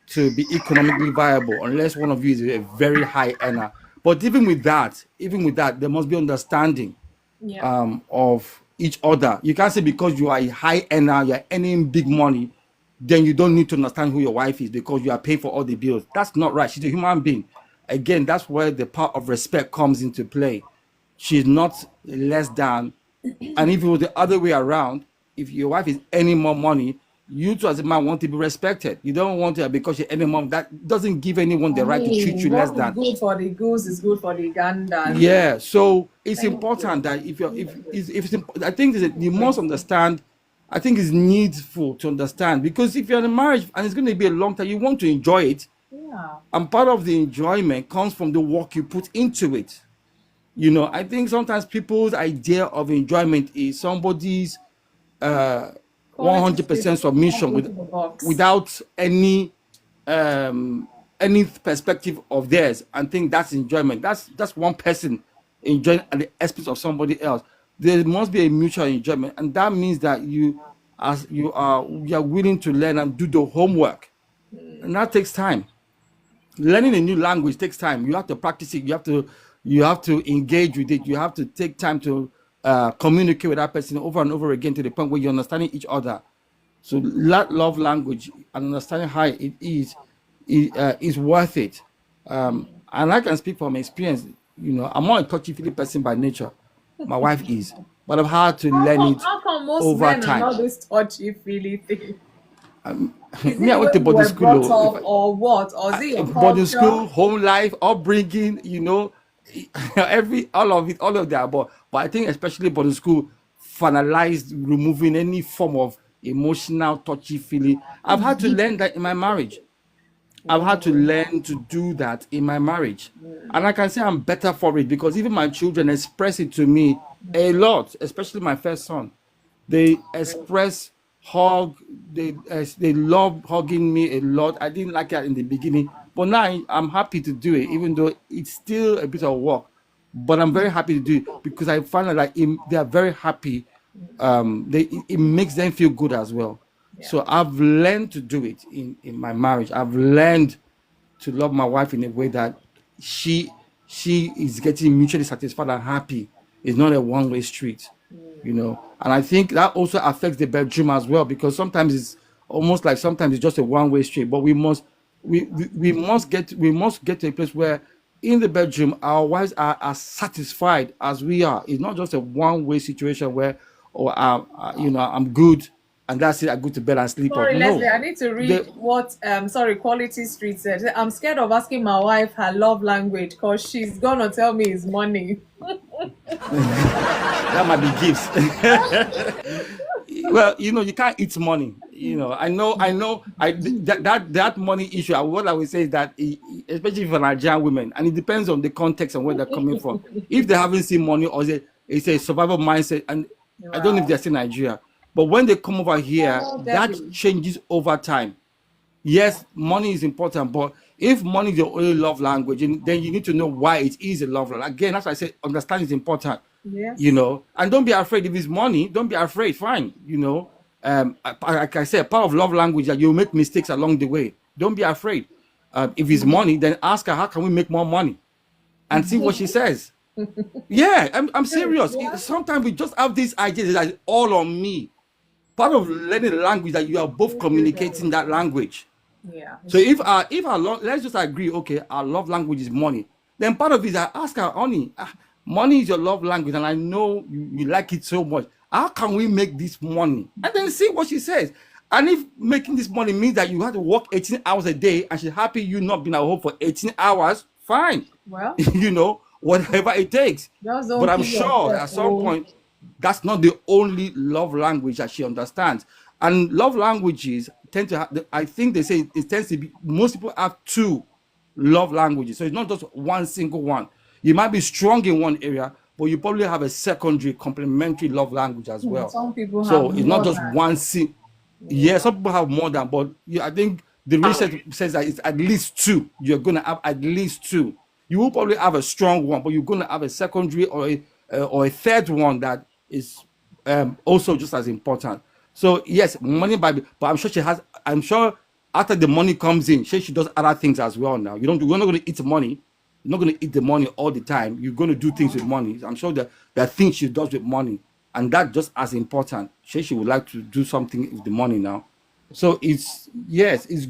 to be economically viable, unless one of you is a very high earner. But even with that, there must be understanding Yeah. of each other. You can't say because you are a high earner, you're earning big money, then you don't need to understand who your wife is because you are paying for all the bills. That's not right. She's a human being. Again, that's where the part of respect comes into play. She's not less than, and if it was the other way around, if your wife is earning more money, you too as a man want to be respected. You don't want to because you're earning more. That doesn't give anyone the I right to treat mean, you less what is than. good for the goose is good for the gander. Yeah, so it's Thank important you. that if it's I think you must understand. I think it's needful to understand because if you're in a marriage and it's going to be a long time, you want to enjoy it, Yeah. and part of the enjoyment comes from the work you put into it. I think sometimes people's idea of enjoyment is somebody's Quality street 100% submission go to the box. without um any perspective of theirs and think that's enjoyment. That's one person enjoying at the expense of somebody else. There must be a mutual enjoyment, and that means that you are willing to learn and do the homework, and that takes time. Learning a new language takes time. You have to practice it. You have to engage with it. You have to take time to communicate with that person over and over again to the point where you're understanding each other. So that love language and understanding how it is worth it. And I can speak from experience. I'm not a touchy-feely person by nature. My wife is, but I've had to learn it How come most over men are time. not this touchy feely thing? Is it Me, I the way went to you boarding were brought school. up, or what? Or is it your Boarding school, culture? home life, upbringing, all of that. But I think especially boarding school finalized removing any form of emotional touchy feeling. I've had to learn that in my marriage. I've had to learn to do that in my marriage. And I can say I'm better for it because even my children express it to me a lot, especially my first son. They express hug, they love hugging me a lot. I didn't like that in the beginning, but now I'm happy to do it, even though it's still a bit of work. But I'm very happy to do it because I find that they are very happy. It makes them feel good as well. Yeah. So I've learned to do it in my marriage. I've learned to love my wife in a way that she she is getting mutually satisfied and happy. It's not a one-way street, And I think that also affects the bedroom as well because sometimes it's almost like sometimes it's just a one-way street. But we must get to a place where in the bedroom our wives are as satisfied as we are. It's not just a one-way situation where I'm good and that's it. I go to bed and sleep off. Sorry, Leslie, No, I need to read the what Quality Street said. I'm scared of asking my wife her love language because she's gonna tell me it's money. that might be gifts. Well, you can't eat money. I know. That money issue. What I would say is that, especially for Nigerian women, and it depends on the context and where they're coming from. If they haven't seen money or it's a survival mindset, and I don't know if Wow. they're still in Nigeria, but when they come over here, Oh, that Debbie. changes over time. Yes, money is important, but if money is your only love language, then you need to know why it is a love language. Again, as I said, understanding is important. Yes. And don't be afraid if it's money. Don't be afraid. Fine. Like I said, part of love language that you make mistakes along the way. Don't be afraid. If it's money, then ask her how can we make more money, and see what she says. Yeah, I'm serious. Yeah. Sometimes we just have these ideas that it's all on me. Part of learning the language that you are both communicating that language. Yeah. So if our let's just agree, okay, our love language is money. Then part of it is I ask her, honey, money is your love language, and I know you like it so much. How can we make this money? And then see what she says. And if making this money means that you have to work 18 hours a day, and she's happy you not being at home for 18 hours, fine. Well, Whatever it takes. just But don't I'm kill sure yourself. at some point that's not the only love language that she understands. And love languages tend to have, I think they say it tends to be, most people have two love languages. So it's not just one single one. You might be strong in one area, but you probably have a secondary complementary love language as well. Some people So have it's not more just than. one yeah, some people have more than, but I think the research says that it's at least two. You're going to have at least two. You will probably have a strong one, but you're going to have a secondary or a third one that is also just as important. So yes, money but I'm sure she has. I'm sure after the money comes in, she does other things as well. Now you're not going to eat money. You're not going to eat the money all the time. You're going to do things with money. I'm sure that there are things she does with money, and that just as important. She would like to do something with the money now. So it's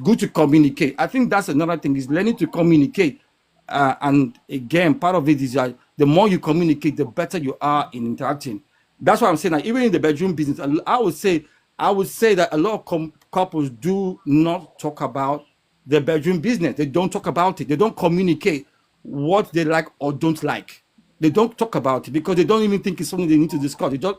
good to communicate. I think that's another thing is learning to communicate. And again, part of it is that the more you communicate, the better you are in interacting. That's what I'm saying. Like, even in the bedroom business, I would say that a lot of couples do not talk about their bedroom business. They don't talk about it. They don't communicate what they like or don't like. They don't talk about it because they don't even think it's something they need to discuss. They just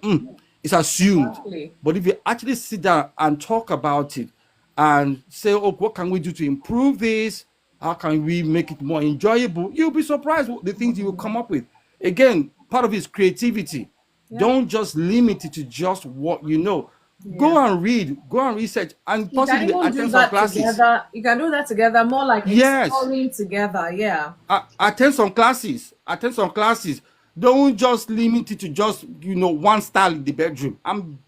it's assumed. Exactly. But if you actually sit down and talk about it and say, "Oh, what can we do to improve this? How can we make it more enjoyable?" You'll be surprised what the things you will come up with. Again, part of it is creativity. Yeah. Don't just limit it to just what you know. Go Yeah. and read, go and research, and You can possibly even do attend some that classes. together. You can do that together, more like Yes, exploring together. Yeah. attend some classes. Attend some classes. Don't just limit it to just one style in the bedroom. I'm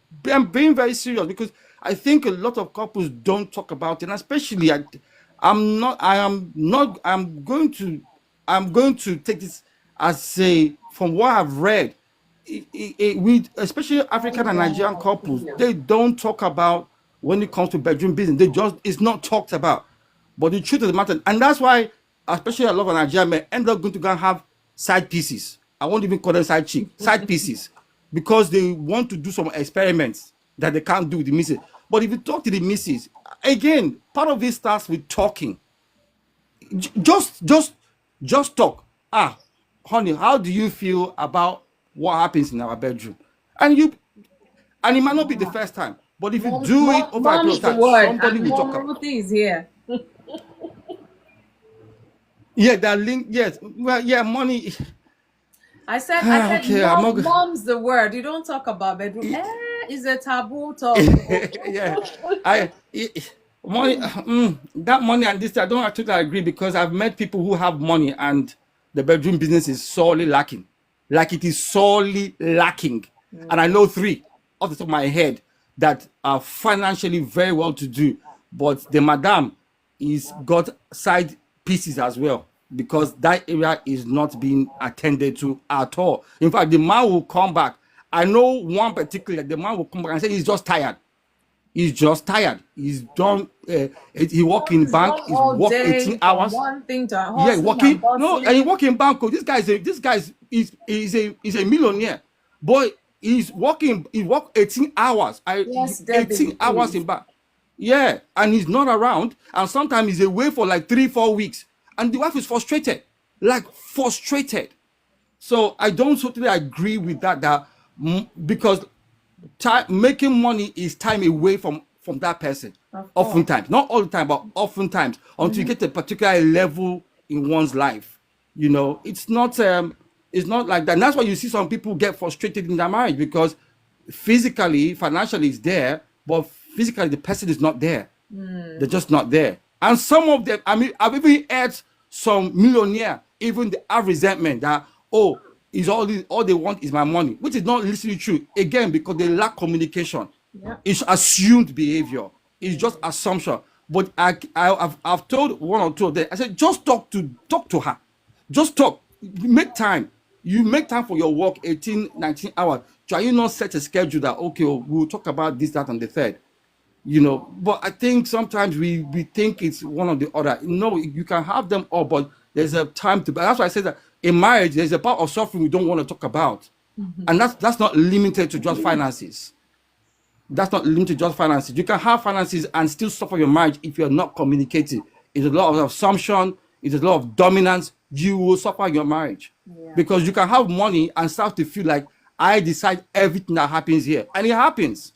being very serious because I think a lot of couples don't talk about it, and especially I'm not. I am not. I'm going to take this as a from what I've read. With especially African and Nigerian couples, they don't talk about when it comes to bedroom business. It's not talked about. But the truth of the matter, and that's why, especially a lot of Nigerian men end up going to go and have side pieces. I won't even call them side pieces, because they want to do some experiments that they can't do with the missus. But if you talk to the missus, again, part of this starts with talking. Just talk. Honey, how do you feel about what happens in our bedroom? And it might not be the first time, but if you do it over a period Mom's of the time, word, somebody and will Mom talk about. Ruthie is here. Yeah, that link. Yes, well, yeah, money. I said, Okay, I'm not. mom's the word. You don't talk about bedroom. It's a taboo talk. Yeah, money. That money and this, I don't actually agree, because I've met people who have money and the bedroom business is sorely lacking. Like, it is sorely lacking. And I know 3 off the top of my head that are financially very well to do, but the madam is got side pieces as well, because that area is not being attended to at all. In fact, the man will come back. I know one particular, the man will come back and say he's just tired. He's just tired. He's done. He work in He's bank. gone He's all work day 18 from hours. one thing to Yeah, hustling and working. No, and he bustling. work in bank. Oh, this guy is a millionaire. Boy, he's working. He work 18 hours. Yes, Debbie, 18 hours please. in bank. Yeah, and he's not around. And sometimes he's away for like 3-4 weeks. And the wife is frustrated, like frustrated. So I don't totally agree with that. Because making money is time away from that person. Of course. Oftentimes, not all the time, but oftentimes, until you get to a particular level in one's life. It's not like that. And that's why you see some people get frustrated in their marriage, because physically, financially it's there, but physically the person is not there. They're just not there. And some of them, I mean, I've even heard some millionaire, even they have resentment that, oh, is all they want is my money, which is not literally true. Again, because they lack communication. Yeah. It's assumed behavior. It's just assumption. But I've told one or two of them, I said, just talk to her. Just talk. Make time. You make time for your work, 18, 19 hours. Try you not set a schedule that, okay, we'll talk about this, that, and the third. But I think sometimes we think it's one or the other. No, you can have them all, but there's a time to. That's why I said that in marriage, there's a part of suffering we don't want to talk about, and that's not limited to just finances. That's not limited to just finances. You can have finances and still suffer your marriage if you're not communicating. It's a lot of assumption. It's a lot of dominance. You will suffer your marriage, because you can have money and start to feel like I decide everything that happens here, and it happens.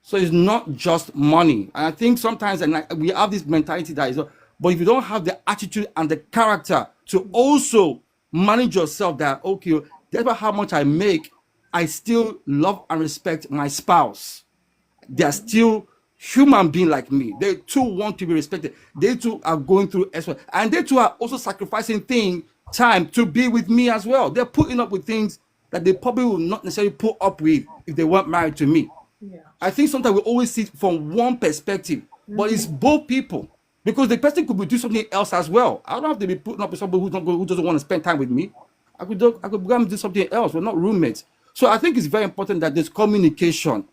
So it's not just money. And I think sometimes we have this mentality that is, but if you don't have the attitude and the character to also manage yourself, that, okay, despite how much I make, I still love and respect my spouse. They are still human being like me. They too want to be respected. They too are going through as well. And they too are also sacrificing time to be with me as well. They're putting up with things that they probably will not necessarily put up with if they weren't married to me. Yeah. I think sometimes we always see it from one perspective, but it's both people, because the person could be doing something else as well. I don't have to be putting up with somebody who doesn't want to spend time with me. I could go and do something else. We're not roommates. So I think it's very important that there's communication.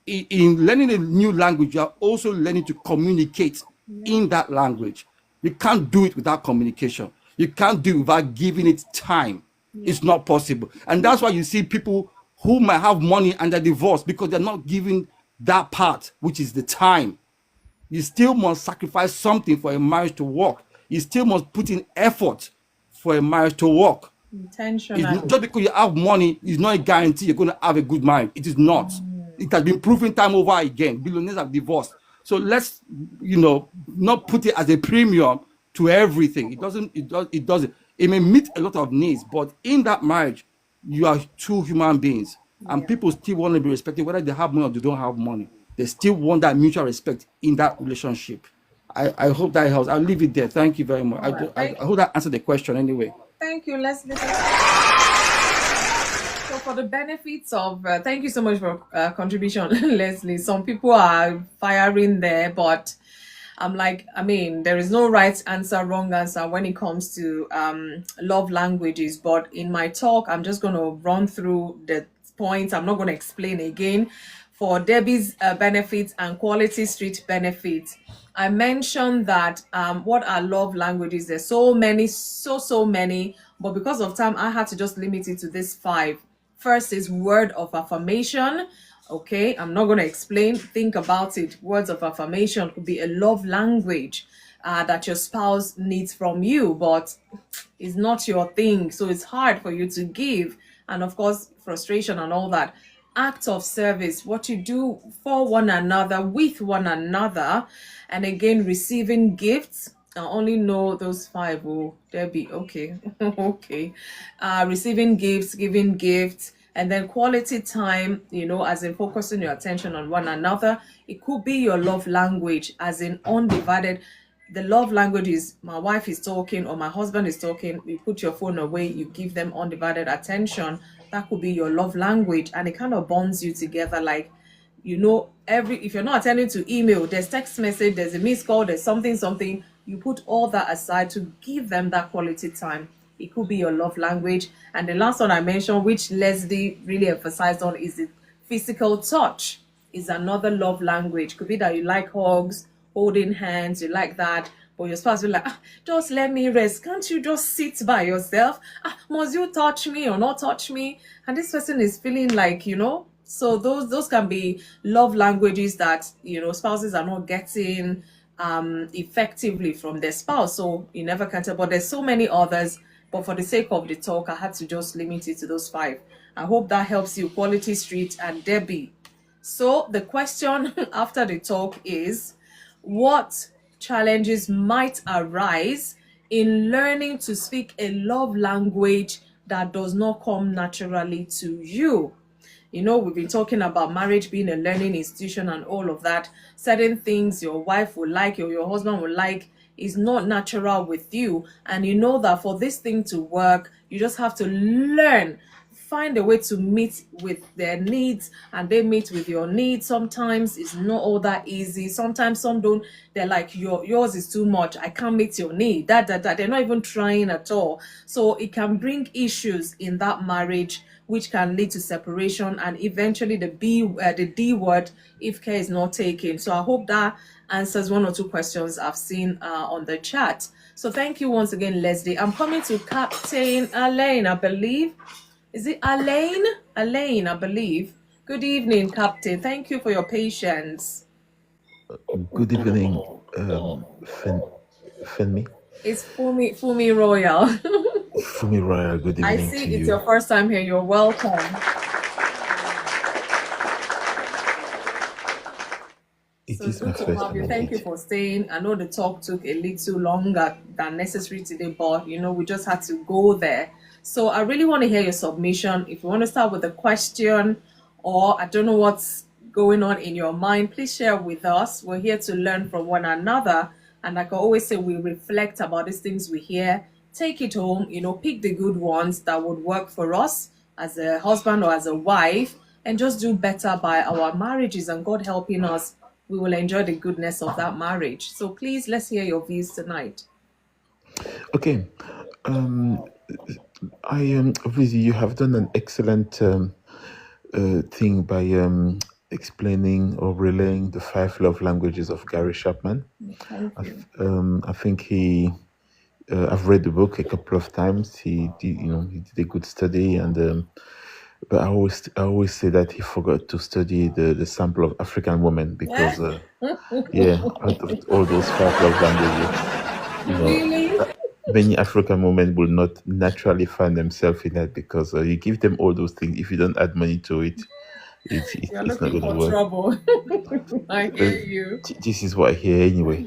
In learning a new language, you are also learning to communicate in that language. You can't do it without communication. You can't do it without giving it time. It's not possible. And that's why you see people who might have money and they're divorced because they're not giving that part, which is the time. You still must sacrifice something for a marriage to work. You still must put in effort for a marriage to work. Intentionally. Just because you have money is not a guarantee you're going to have a good marriage. It is not. It has been proven time over again. Billionaires have divorced. So let's, not put it as a premium to everything. It doesn't. It doesn't. It may meet a lot of needs, but in that marriage, you are two human beings, and people still want to be respected, whether they have money or they don't have money. They still want that mutual respect in that relationship. I hope that helps. I'll leave it there. Thank you very much. I hope that answered the question anyway. Thank you, Leslie. So for the benefits of, thank you so much for contribution, Leslie. Some people are firing there, but I'm like, there is no right answer, wrong answer when it comes to love languages. But in my talk, I'm just going to run through the points. I'm not going to explain again. For Debbie's benefits and Quality Street benefits, I mentioned that what are love languages? There's so many, so many, but because of time, I had to just limit it to this 5. First is word of affirmation. Okay, I'm not going to explain. Think about it. Words of affirmation could be a love language that your spouse needs from you, but it's not your thing. So it's hard for you to give. And of course, frustration and all that. Act of service, what you do for one another, with one another. And again, receiving gifts. I only know those 5. Oh, Debbie. Okay. Okay. Receiving gifts, giving gifts. And then quality time, as in focusing your attention on one another. It could be your love language, as in undivided. The love language is my wife is talking or my husband is talking. You put your phone away, you give them undivided attention. That could be your love language, and it kind of bonds you together. Like, if you're not attending to email, there's text message, there's a missed call, there's something. You put all that aside to give them that quality time. It could be your love language. And the last one I mentioned, which Leslie really emphasized on, is the physical touch. Is another love language. Could be that you like hugs, holding hands, you like that, but your spouse will like, just let me rest. Can't you just sit by yourself? Must you touch me or not touch me? And this person is feeling like, so those can be love languages that, spouses are not getting effectively from their spouse. So you never can tell, but there's so many others. But for the sake of the talk, I had to just limit it to those 5. I hope that helps you, Quality Street and Debbie. So the question after the talk is, what challenges might arise in learning to speak a love language that does not come naturally to you? We've been talking about marriage being a learning institution and all of that. Certain things your wife will like or your husband will like is not natural with you. And you know that for this thing to work, you just have to learn, find a way to meet with their needs, and they meet with your needs. Sometimes it's not all that easy. Sometimes some don't. They're like, yours is too much. I can't meet your need. That. They're not even trying at all. So it can bring issues in that marriage, which can lead to separation and eventually the D word if care is not taken. So I hope that answers 1 or 2 questions I've seen on the chat. So thank you once again, Leslie. I'm coming to Captain Elaine, I believe. Is it Elaine? Elaine, I believe. Good evening, Captain. Thank you for your patience. Good evening, Funmi. It's FunmiRoyal. FunmiRoyal, good evening I to see you. it's your first time here. You're welcome. It So is my good to first have you. time Thank you indeed. for staying. I know the talk took a little longer than necessary today, but we just had to go there. So I really want to hear your submission. If you want to start with a question, or I don't know what's going on in your mind, please share with us. We're here to learn from one another. And like I always say, we reflect about these things we hear, take it home, pick the good ones that would work for us as a husband or as a wife, and just do better by our marriages. And God helping us, we will enjoy the goodness of that marriage. So please, let's hear your views tonight. Okay. Obviously you have done an excellent thing by explaining or relaying the 5 love languages of Gary Chapman. Thank you. I think I've read the book a couple of times. He did a good study, and But I always say that he forgot to study the sample of African women because yeah, out of all those five love languages, you know, Really? many African women will not naturally find themselves in that because you give them all those things. If you don't add money to it, You're it's not looking going to for work. trouble. I Uh, hear you. this is what I hear anyway.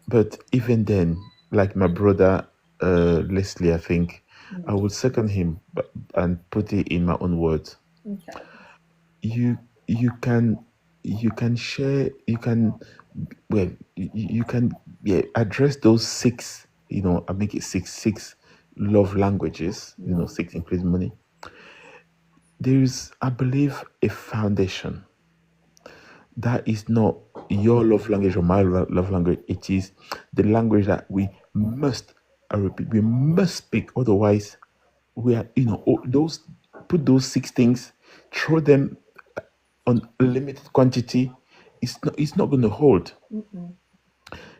But even then, like my brother Leslie, I think I would second him, but and put it in my own words. Okay. You you can you can share you can well you can address those six, I make it six love languages, six including money. There's, I believe, a foundation that is not your love language or my love language. It is the language that we must, I repeat, we must speak. Otherwise, we are, those, put those six things, throw them on a limited quantity. It's not going to hold.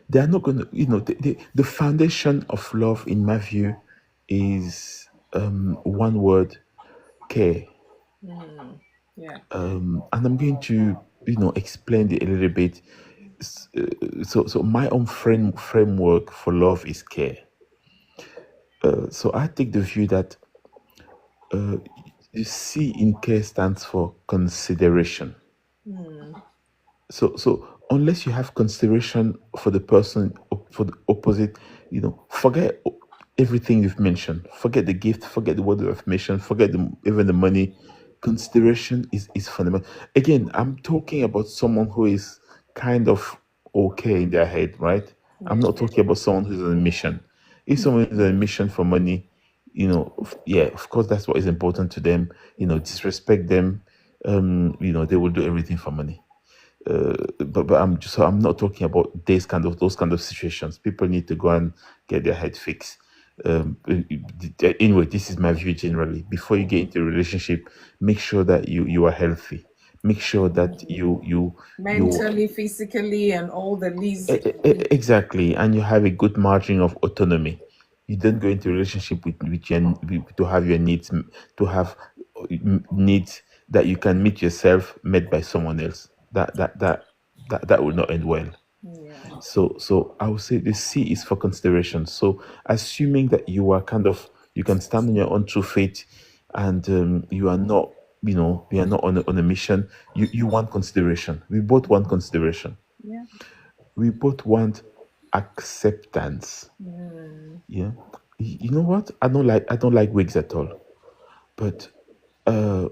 They are not going to, the foundation of love, in my view, is one word: care. Yeah. And I'm going to, explain it a little bit. So my own framework for love is care. So I take the view that the C in care stands for consideration. So unless you have consideration for the person, for the opposite, forget everything you've mentioned. Forget the gift, forget the word of affirmation, forget even the money. Consideration is fundamental. Again, I'm talking about someone who is kind of okay in their head, right? I'm not talking about someone who's on a mission. If someone is on a mission for money, yeah, of course that's what is important to them. Disrespect them, they will do everything for money. But I'm not talking about those kind of situations. People need to go and get their head fixed. Anyway, this is my view generally. Before you get into a relationship, make sure that you are healthy. Make sure that you Mentally, physically, and all the least. exactly, and you have a good margin of autonomy. You don't go into a relationship to have your needs, to have needs that you can meet yourself met by someone else. That will not end well. Yeah. So I would say the C is for consideration. So assuming that you can stand on your own two feet, and you are not, you are not on a mission. You want consideration. We both want consideration. Yeah. We both want acceptance. Yeah. You know what? I don't like wigs at all. But I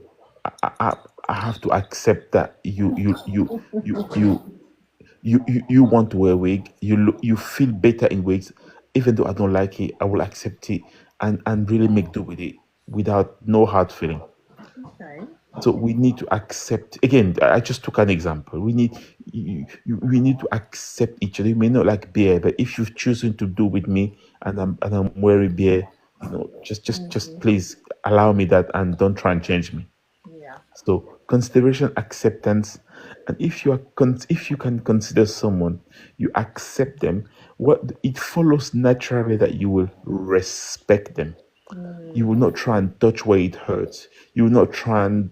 have to accept that you want to wear a wig. You feel better in wigs. Even though I don't like it, I will accept it and really make do with it without no hard feeling. Okay. So we need to accept. Again, I just took an example. We need to accept each other. You may not like beer, but if you've chosen to do with me, and I'm wearing beer, just please allow me that, and don't try and change me. Yeah. So consideration, acceptance, and if you can consider someone, you accept them. What it follows naturally that you will respect them. You will not try and touch where it hurts. You will not try and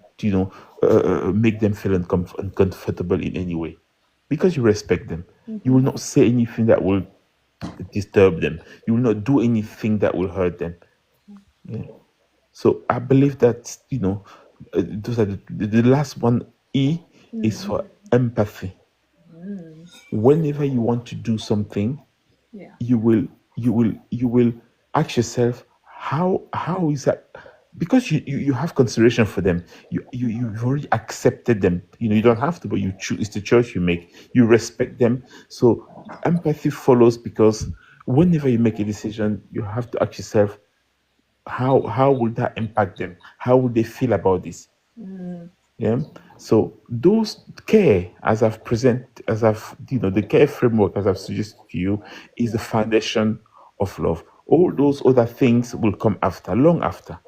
make them feel uncomfortable in any way, because you respect them. You will not say anything that will disturb them. You will not do anything that will hurt them. Yeah. So I believe that those are the last one. E is for empathy. Whenever you want to do something, Yeah. you will ask yourself, how is that, because you have consideration for them. You've already accepted them. You don't have to, but you choose. It's the choice you make. You respect them. So empathy follows, because whenever you make a decision, you have to ask yourself, how will that impact them? How will they feel about this? Yeah. So those care, as I've present, as I've the care framework, as I've suggested to you, is the foundation of love. All those other things will come after, long after.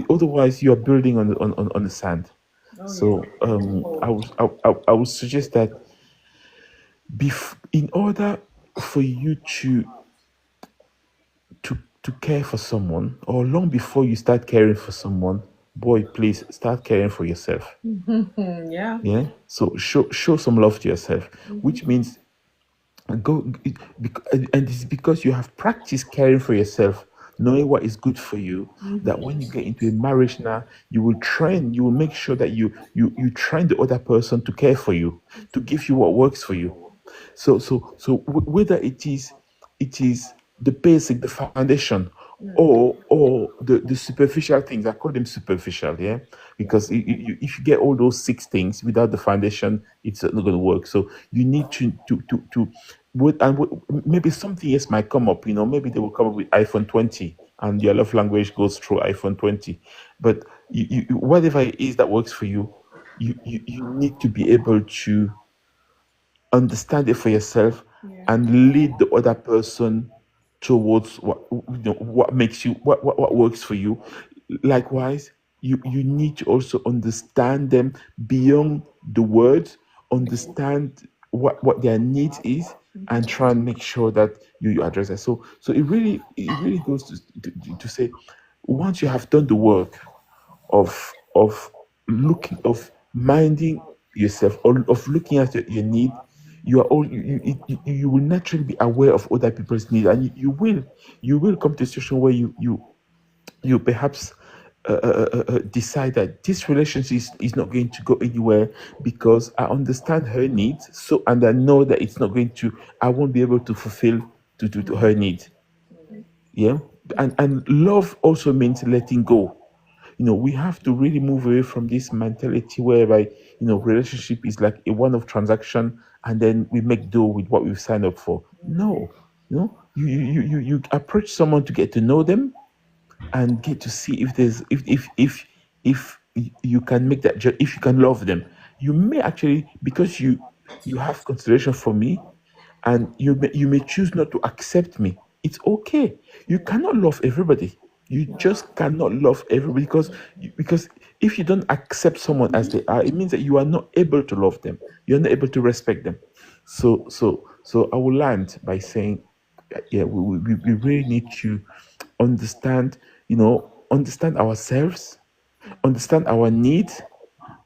Otherwise you are building on the sand. Oh yeah. So I would suggest that, in order for you to to care for someone, or long before you start caring for someone, boy, please start caring for yourself. Yeah. Yeah. So show some love to yourself, which means go and it's because you have practiced caring for yourself, knowing what is good for you, that when you get into a marriage now, you will make sure that you train the other person to care for you, to give you what works for you. Whether it is the basic, the foundation, or the superficial things. I call them superficial, yeah, because if you get all those six things without the foundation, it's not going to work. So you need to maybe something else might come up. Maybe they will come up with iPhone 20, and your love language goes through iPhone 20. But whatever it is that works for you, you need to be able to understand it for yourself Yeah. and lead the other person towards what makes you what works for you. Likewise, you need to also understand them beyond the words, understand what their needs is, and try and make sure that you address it. So it really goes to say, once you have done the work of looking, of minding yourself, or of looking at your need, you are all you will naturally be aware of other people's needs, and you will come to a situation where you perhaps decide that this relationship is not going to go anywhere, because I understand her needs, so, and I know that I won't be able to fulfill to her needs. Yeah. And love also means letting go. We have to really move away from this mentality whereby, relationship is like a one-off transaction, and then we make do with what we've signed up for. No. You approach someone to get to know them, and get to see if there's if you can make that if you can love them. You may actually, because you have consideration for me, and you may choose not to accept me. It's okay. You cannot love everybody. You just cannot love everybody, because if you don't accept someone as they are, it means that you are not able to love them. You're not able to respect them. So I will land by saying, yeah, we really need to understand, understand ourselves, understand our needs,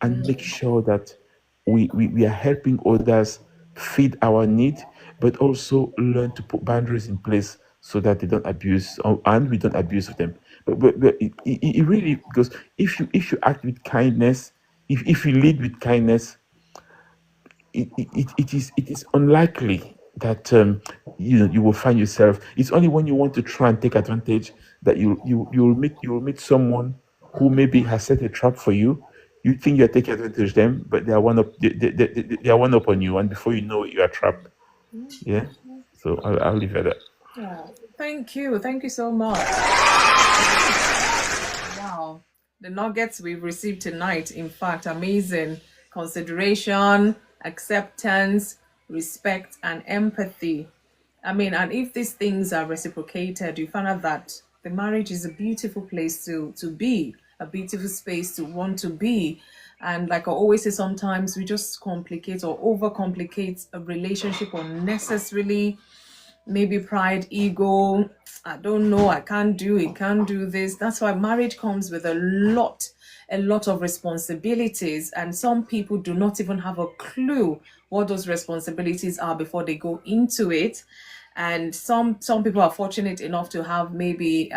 and make sure that we are helping others feed our need, but also learn to put boundaries in place so that they don't abuse, and we don't abuse them. But it really, because if you act with kindness, if you lead with kindness, it is unlikely that you will find yourself. It's only when you want to try and take advantage that you will meet someone who maybe has set a trap for you. You think you're taking advantage of them, but they are one up. They are one up on you, and before you know it, you are trapped. Yeah. So I'll leave it at that. Yeah. Thank you. Thank you so much. Wow. The nuggets we've received tonight, in fact, amazing. Consideration, acceptance, respect, and empathy. I mean, and if these things are reciprocated, you find out that the marriage is a beautiful place to be, a beautiful space to want to be. And like I always say, sometimes we just complicate or overcomplicate a relationship unnecessarily. Maybe pride, ego, I don't know, I can't do it, can't do this. That's why marriage comes with a lot of responsibilities, and some people do not even have a clue what those responsibilities are before they go into it. And some people are fortunate enough to have maybe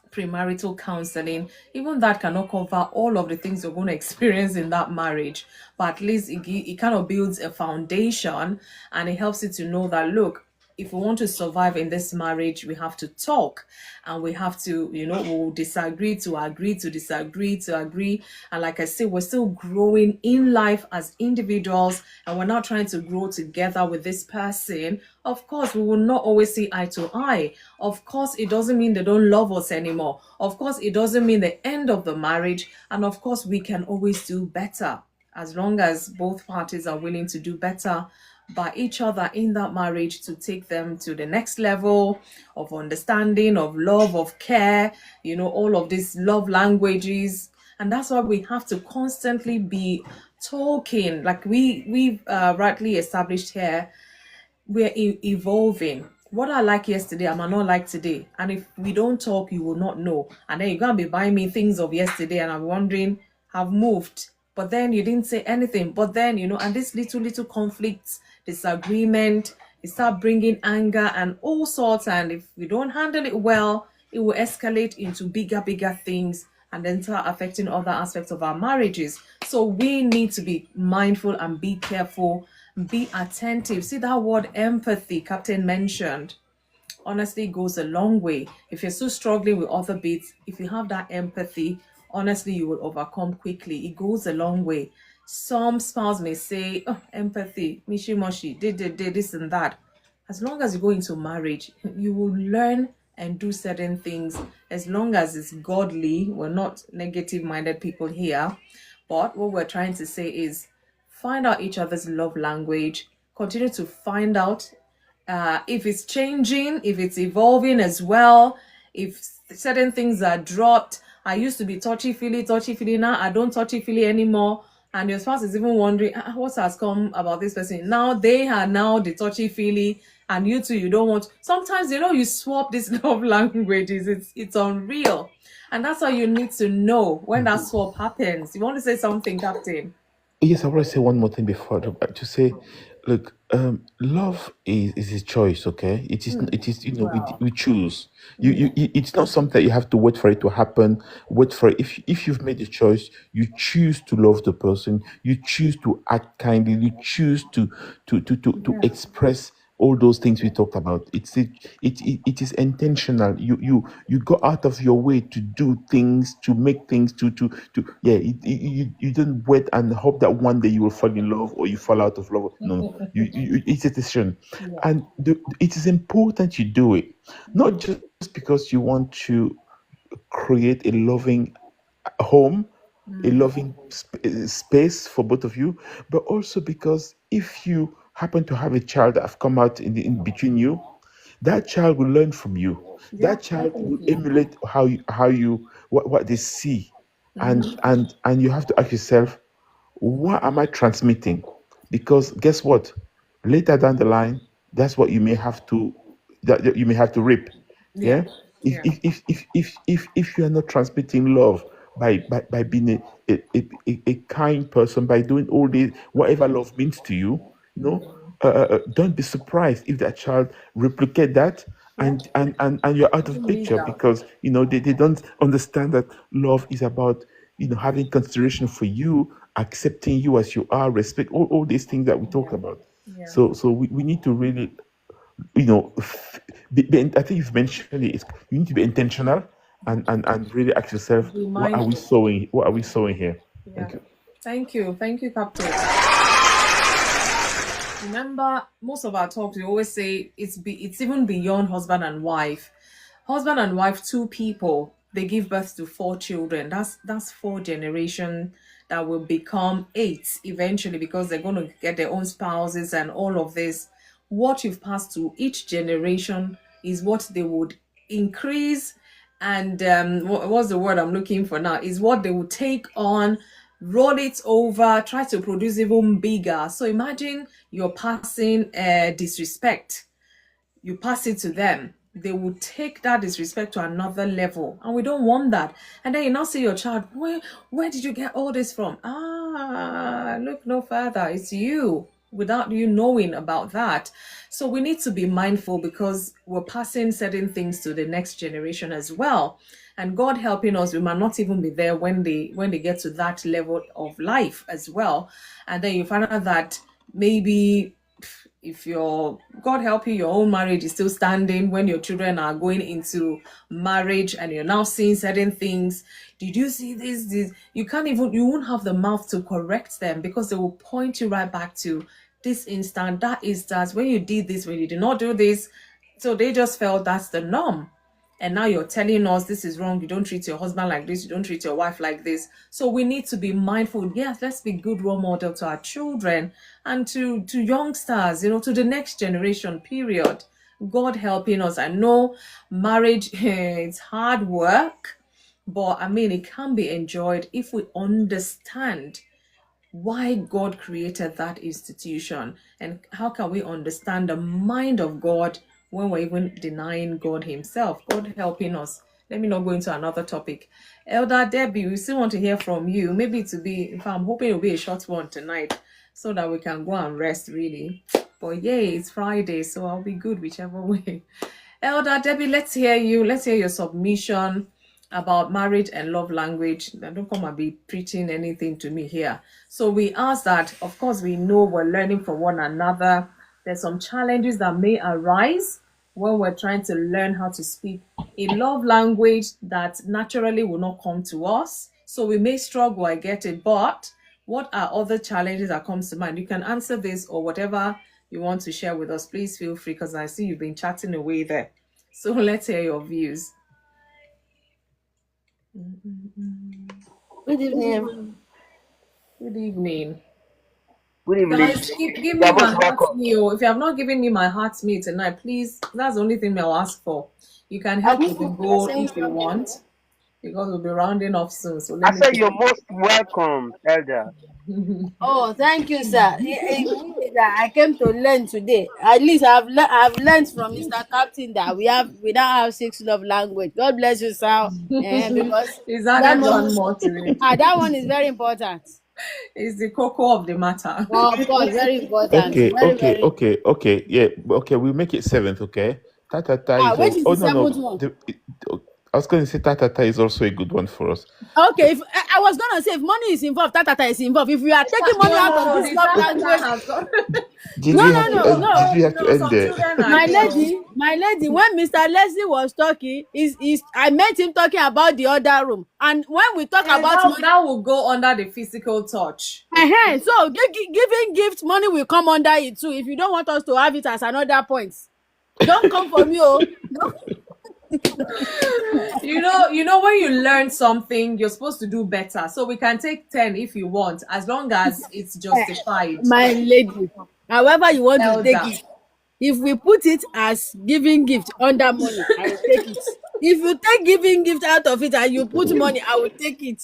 premarital counseling. Even that cannot cover all of the things you're going to experience in that marriage, but at least it kind of builds a foundation, and it helps you to know that, look, if we want to survive in this marriage, we have to talk, and we have to, we'll disagree to agree, to disagree to agree. And like I said, we're still growing in life as individuals, and we're not trying to grow together with this person. Of course, we will not always see eye to eye. Of course, it doesn't mean they don't love us anymore. Of course, it doesn't mean the end of the marriage. And of course, we can always do better, as long as both parties are willing to do better by each other in that marriage, to take them to the next level of understanding, of love, of care, all of these love languages. And that's why we have to constantly be talking, like we've rightly established here. We're evolving. what I like yesterday, I might not like today. And if we don't talk, you will not know. And then you're going to be buying me things of yesterday, and I'm wondering, have moved. But then you didn't say anything. But then, and these little conflicts, disagreement, it start bringing anger and all sorts. And if we don't handle it well, it will escalate into bigger things and then start affecting other aspects of our marriages. So we need to be mindful and be careful, be attentive. See that word empathy Captain mentioned honestly goes a long way. If you're still struggling with other bits, if you have that empathy, honestly, you will overcome quickly. It goes a long way. Some spouse may say, oh, empathy, mishi moshi, did this and that. As long as you go into marriage, you will learn and do certain things as long as it's godly. We're not negative minded people here. But what we're trying to say is find out each other's love language, continue to find out if it's changing, if it's evolving as well, if certain things are dropped. I used to be touchy feely. Now I don't touchy feely anymore. And your spouse is even wondering what has come about this person. Now they are now the touchy feely, and you too, you don't want. Sometimes you swap these love languages. It's unreal, and that's why you need to know when that swap happens. You want to say something, Captain? Yes, I want to say one more thing before to say, look, love is a choice. Okay, it is we choose. It's not something that you have to wait for it to happen. Wait for it. If you've made a choice, you choose to love the person. You choose to act kindly. You choose to express all those things we talked about. It is intentional. You go out of your way to do things, to make things, to yeah. You don't wait and hope that one day you will fall in love or you fall out of love. No, it's a decision, and it is important you do it, not just because you want to create a loving home, a loving space for both of you, but also because if you happen to have a child that have come out in between you, that child will learn from you. Yeah, That child will definitely. emulate how you what they see, and you have to ask yourself, what am I transmitting? Because guess what? Later down the line, that's what you may have to that you may have to reap. Yeah, Yeah. If yeah, if if if you are not transmitting love by being a kind person, by doing all this whatever love means to you, you know, don't be surprised if that child replicate that, yeah. and you're out of Need picture that. because they don't understand that love is about having consideration for you, accepting you as you are, respect all these things that we talk Yeah, about. yeah. So we need to really I think you've mentioned it. You need to be intentional and really ask yourself, Be what are we mindful. sowing? What are we sowing here? Yeah. Thank you. Thank you, Captain. Remember, most of our talks we always say it's even beyond husband and wife. Husband and wife, two people, they give birth to four children. That's four generation that will become eight eventually because they're going to get their own spouses and all of this. What you've passed to each generation is what they would increase, and what's the word I'm looking for now is what they will take on, roll it over, try to produce even bigger. So imagine you're passing disrespect, you pass it to them, they will take that disrespect to another level, and we don't want that. And then you now see your child, where did you get all this from? Look no further, it's you, without you knowing about that. So we need to be mindful because we're passing certain things to the next generation as well, and God helping us, we might not even be there when they get to that level of life as well. And then you find out that maybe if your God help you, your own marriage is still standing when your children are going into marriage and you're now seeing certain things. Did you see this? You won't have the mouth to correct them because they will point you right back to this instant, that instant, when you did this, when you did not do this. So they just felt that's the norm. And now you're telling us this is wrong. You don't treat your husband like this. You don't treat your wife like this. So we need to be mindful. Yes, let's be good role model to our children and to youngsters, to the next generation, period. God helping us. I know marriage, it's hard work, but I mean, it can be enjoyed if we understand why God created that institution and how can we understand the mind of God when we're even denying God Himself. God helping us. Let me not go into another topic. Elder Debbie, we still want to hear from you. Maybe to be, in fact, I'm hoping it'll be a short one tonight so that we can go and rest, really. But yay, it's Friday, so I'll be good whichever way. Elder Debbie, let's hear you. Let's hear your submission about marriage and love language. Now, don't come and be preaching anything to me here. So we ask that, of course, we know we're learning from one another. There's some challenges that may arise when we're trying to learn how to speak a love language that naturally will not come to us. So we may struggle, I get it, but what are other challenges that comes to mind? You can answer this or whatever you want to share with us. Please feel free, because I see you've been chatting away there. So let's hear your views. Good evening. Good evening. Good evening. Guys, give me You're my most heart welcome. meal. If you have not given me my heart meal tonight, please, that's the only thing I'll ask for. You can help with the goal if you want, because we'll be rounding off soon. So I let me said you're most welcome, Elder. Oh, thank you, sir. I came to learn today. At least I've learned from Mr. Captain that we don't have 6 love language. God bless you, sir. Because Is that added one one, more to it. that one is very important. It's the cocoa of the matter. Oh, of course, very important. Okay, Very, okay, very. okay, okay. Yeah, okay. We'll make it seventh. Okay. Tatata is Which also. is Oh the no, no. 7th one? I was going to say Tatata is also a good one for us. Okay, if I was gonna say if money is involved, tata is involved. If we are taking money out of No, this the love ta-ta-ta language, has gone. Did no, we no, have to no, end? Did no. we have to end Some there? children are here. My lady, when Mr. Leslie was talking, is I met him talking about the other room, and when we talk And about money, that will go under the physical touch. so giving gift money will come under it too. If you don't want us to have it as another point, don't come for me, oh. You know when you learn something, you're supposed to do better. So we can take 10 if you want, as long as it's justified. My lady, however you want to take Elder. it. If we put it as giving gift under money, I will take it. If you take giving gift out of it and you put money, I will take it.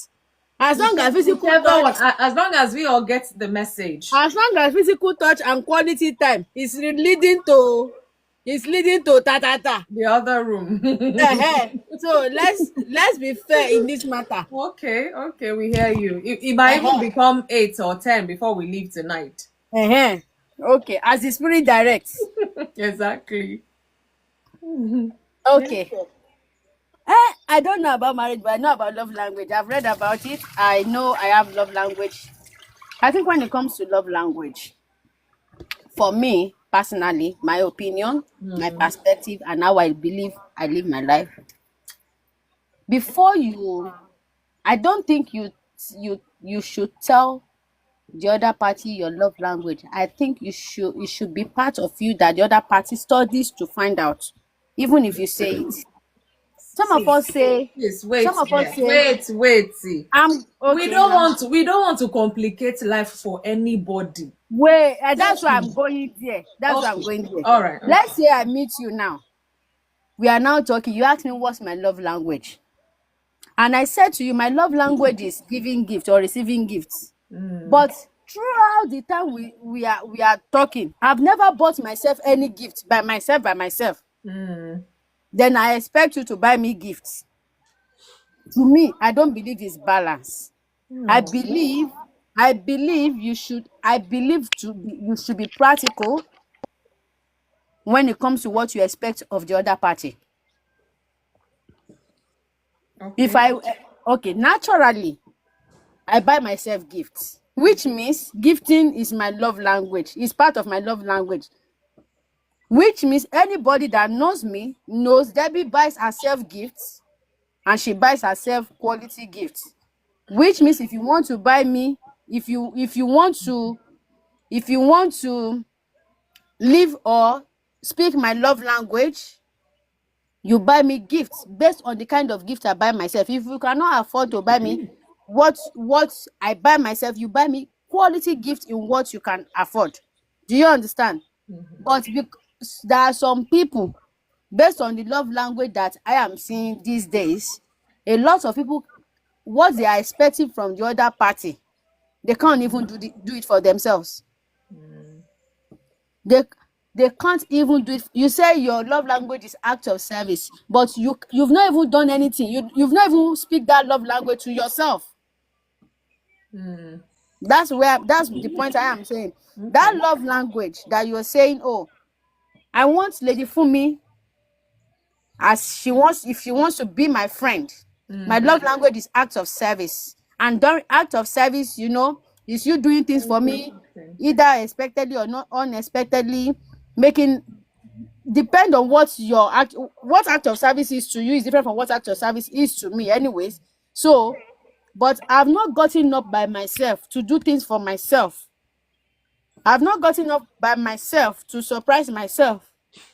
As long as physical Whichever one, touch, as long as we all get the message. as long as physical touch and quality time is leading to ta. The other room. So let's be fair in this matter. Okay, we hear you. It might even become 8 or 10 before we leave tonight. Okay, as the spirit directs. Exactly. Okay. I don't know about marriage, but I know about love language. I've read about it. I know I have love language. I think when it comes to love language, for me personally, my opinion, my perspective, and how I believe I live my life. Before I don't think you should tell the other party your love language. I think it should be part of you that the other party studies to find out, even if you say it. Some of us say, Please wait. some of us say, Wait. I'm okay. We don't want to complicate life for anybody. Wait, that's why I'm going there. That's why I'm going there. All right. Let's say I meet you now. We are now talking. You ask me what's my love language, and I said to you, my love language is giving gifts or receiving gifts. But throughout the time we are talking, I've never bought myself any gift by myself. Then I expect you to buy me gifts. To me, I don't believe it's balance. I believe you should. You should be practical when it comes to what you expect of the other party. If naturally, I buy myself gifts, which means gifting is my love language. It's part of my love language. Which means anybody that knows me knows Debbie buys herself gifts and she buys herself quality gifts. Which means if you want to buy me, if you want to live or speak my love language, you buy me gifts based on the kind of gift I buy myself. If you cannot afford to buy me what I buy myself, you buy me quality gift in what you can afford. Do you understand? But there are some people, based on the love language that I am seeing these days, a lot of people, what they are expecting from the other party, they can't even do it for themselves. they can't even do it. You say your love language is act of service, but you've not even done anything. You've not even speak that love language to yourself. That's the point I am saying. That Okay. love language that you're saying, oh, I want Lady Fumi as she wants, if she wants to be my friend. My love language is act of service. And during act of service, is you doing things for me, Okay. either expectedly or not unexpectedly, making depend on what act of service is to you is different from what act of service is to me anyways. So, but I've not gotten up by myself to do things for myself. I've not gotten up by myself to surprise myself,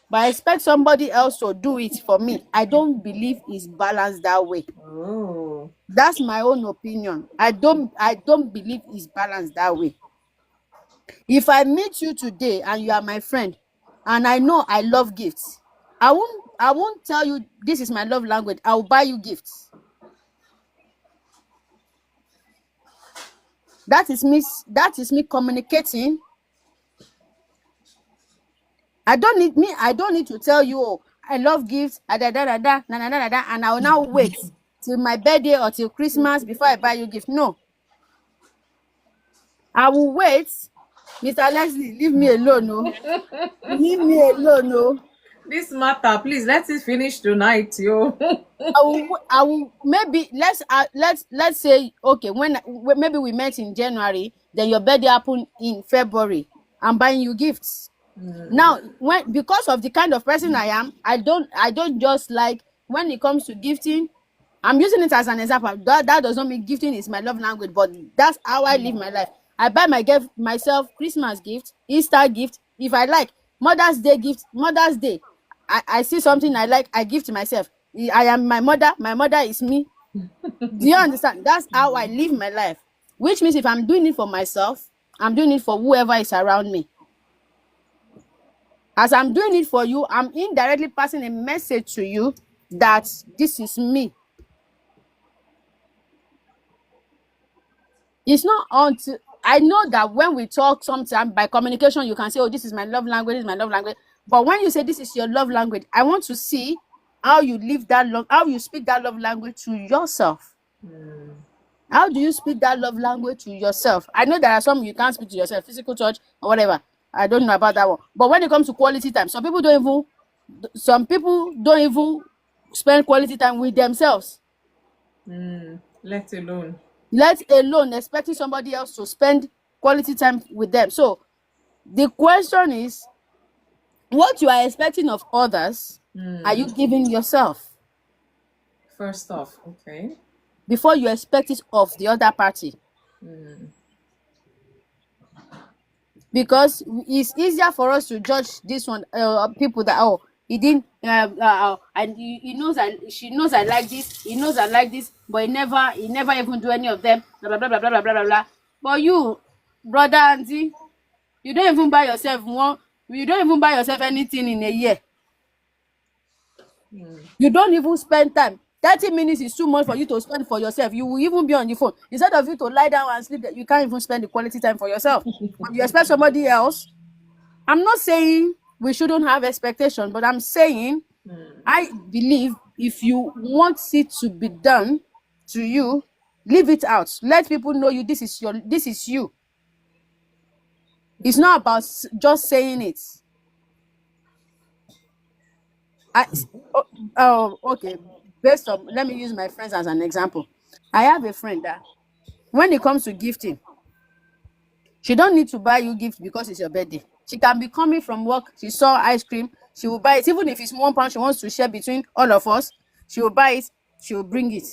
but I expect somebody else to do it for me. I don't believe it's balanced that way. Oh. That's my own opinion. I don't believe it's balanced that way. If I meet you today and you are my friend, and I know I love gifts, I won't tell you this is my love language. I will buy you gifts. That is me communicating. I don't need to tell you, oh, I love gifts, da da da da na na na na, and I will now wait till my birthday or till Christmas before I buy you gift. No, I will wait. Mr. Leslie, leave me alone, no. Leave me alone, no. This matter, please let it finish tonight, yo. I will maybe let's say, okay, when maybe we met in January, then your birthday happened in February. I'm buying you gifts. Now, because of the kind of person I am, I don't just like when it comes to gifting. I'm using it as an example. That does not mean gifting is my love language, but that's how I live my life. I buy myself Christmas gift, Easter gift, if I like, Mother's Day gift, Mother's Day. I see something I like, I give to myself. I am my mother is me. Do you understand? That's how I live my life. Which means if I'm doing it for myself, I'm doing it for whoever is around me. As I'm doing it for you, I'm indirectly passing a message to you that this is me. It's not until I know that when we talk sometimes by communication, you can say, oh, this is my love language, this is my love language. But when you say this is your love language, I want to see how you live that love, how you speak that love language to yourself. How do you speak that love language to yourself? I know there are some you can't speak to yourself, physical touch or whatever. I don't know about that one. But when it comes to quality time, some people don't even spend quality time with themselves, Let alone. let alone expecting somebody else to spend quality time with them. So the question is, what you are expecting of others, are you giving yourself First off, okay. before you expect it of the other party? Because it's easier for us to judge this one, people that, oh, he didn't and he knows she knows I like this, he knows I like this, but he never even do any of them, blah blah blah blah blah blah blah blah. But you, brother, auntie, you don't even buy yourself anything in a year. You don't even spend time. 30 minutes is too much for you to spend for yourself. You will even be on the phone. Instead of you to lie down and sleep, you can't even spend the quality time for yourself. But you expect somebody else. I'm not saying we shouldn't have expectation, but I'm saying I believe if you want it to be done to you, leave it out. Let people know you. This is you. It's not about just saying it. Okay. Let me use my friends as an example. I have a friend that when it comes to gifting, she don't need to buy you gift because it's your birthday. She can be coming from work, she saw ice cream, she will buy it. Even if it's £1 she wants to share between all of us, she will buy it, she will bring it.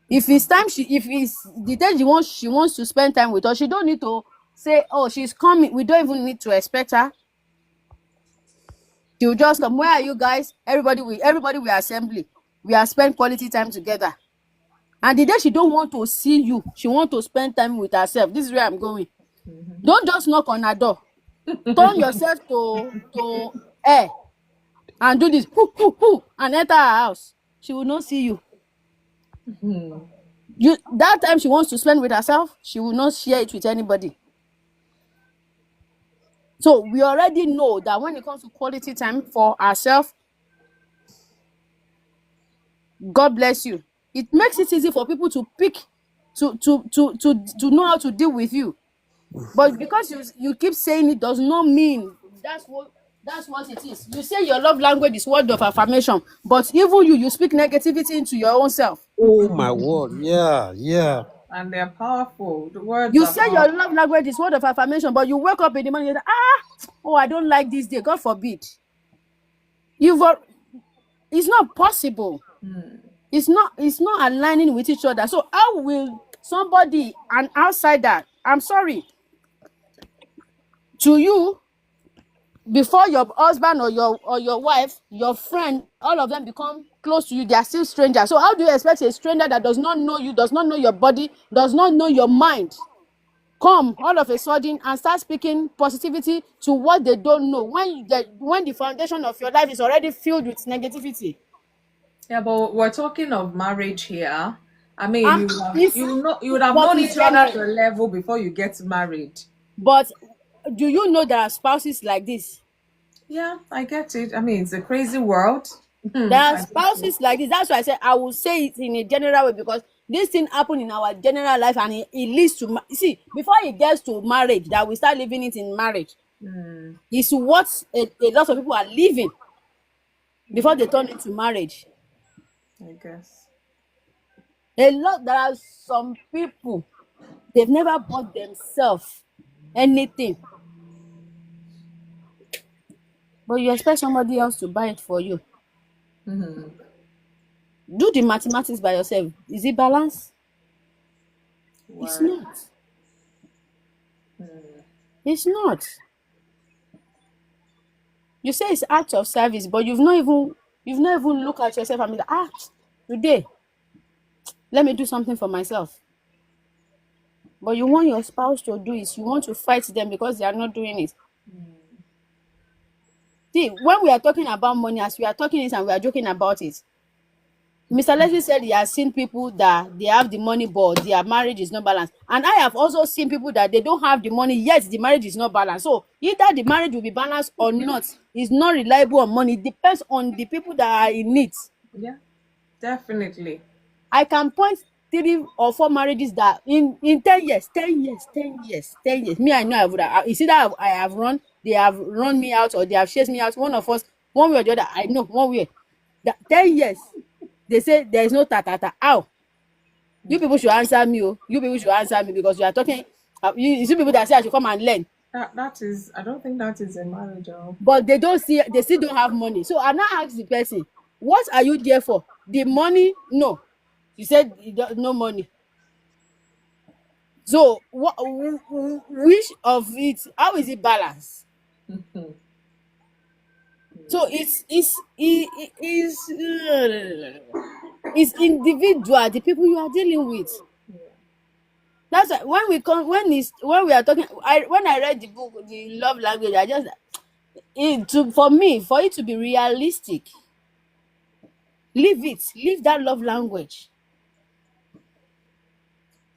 If it's the day she wants to spend time with us, she don't need to say, oh, she's coming. We don't even need to expect her. She will just come. Where are you guys? Everybody will assembly. We are spend quality time together. And the day she don't want to see you, she want to spend time with herself. This is where I'm going. Don't just knock on her door. Turn yourself to air and do this, and enter her house. She will not see you. That time she wants to spend with herself, she will not share it with anybody. So we already know that when it comes to quality time for ourselves, God bless you. It makes it easy for people to pick, to know how to deal with you. But because you keep saying it does not mean that's what it is. You say your love language is word of affirmation, but even you speak negativity into your own self. Oh my word. Yeah, yeah. And they're powerful. The words You are say your powerful. love language is word of affirmation, but you wake up in the morning and oh, I don't like this day. God forbid. You've al- it's not possible. It's not aligning with each other. So how will somebody, an outsider, I'm sorry, to you, before your husband or your wife, your friend, all of them become close to you, they are still strangers. So how do you expect a stranger that does not know you, does not know your body, does not know your mind, come all of a sudden and start speaking positivity to what they don't know, when the foundation of your life is already filled with negativity? Yeah, but we're talking of marriage here. I mean, And if you would have but known it's each other to general. a level before you get married. But do you know there are spouses like this? Yeah, I get it. I mean, it's a crazy world. There are I get it. spouses like this. That's why I said I will say it in a general way, because this thing happen in our general life, and it leads to see, before it gets to marriage, that we start living it in marriage. Is what a lot of people are living before they turn into marriage. I guess. There are some people, they've never bought themselves anything, but you expect somebody else to buy it for you. Do the mathematics by yourself. Is it balance? It's Word. not. It's not. You say it's act of service, but you've not even looked at yourself and be like, today, let me do something for myself. But you want your spouse to do it. You want to fight them because they are not doing it. See, when we are talking about money, as we are talking it and we are joking about it, Mr. Leslie said he has seen people that they have the money, but their marriage is not balanced. And I have also seen people that they don't have the money, yet the marriage is not balanced. So either the marriage will be balanced or not. It's not reliable on money. It depends on the people that are in it. Yeah, definitely. I can point 3 or 4 marriages that in 10 years, 10 years, 10 years, 10 years. Me, I know I would have. It's either I have run, they have run me out, or they have chased me out. One of us, one way or the other. I know one way. That 10 years, they say there is no ta. How? You people should answer me. Oh, you people should answer me, because you are talking. You see people that say I should come and learn, That is. I don't think that is a marriage. but they don't see. They still don't have money. So I now ask the person, what are you there for? The money? No. You said no money. So which of it? How is it balanced? So it's individual, the people you are dealing with. That's why when we come when we are talking. When I read the book, the love language, I just for me, for it to be realistic, leave that love language.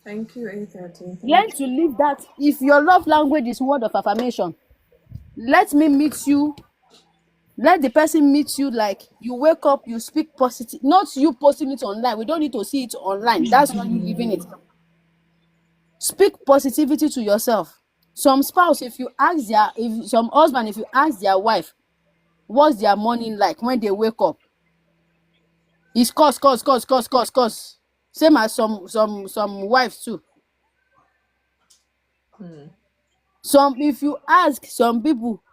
Thank you, 8:30. Learn Thank to live that. If your love language is word of affirmation, let me meet you. Let the person meet you, like you wake up, you speak positive, not you posting it online. We don't need to see it online. That's not you living it. Speak positivity to yourself. Some spouse, if some husband, if you ask their wife what's their morning like when they wake up, it's cause. Same as some wives too. If you ask some people,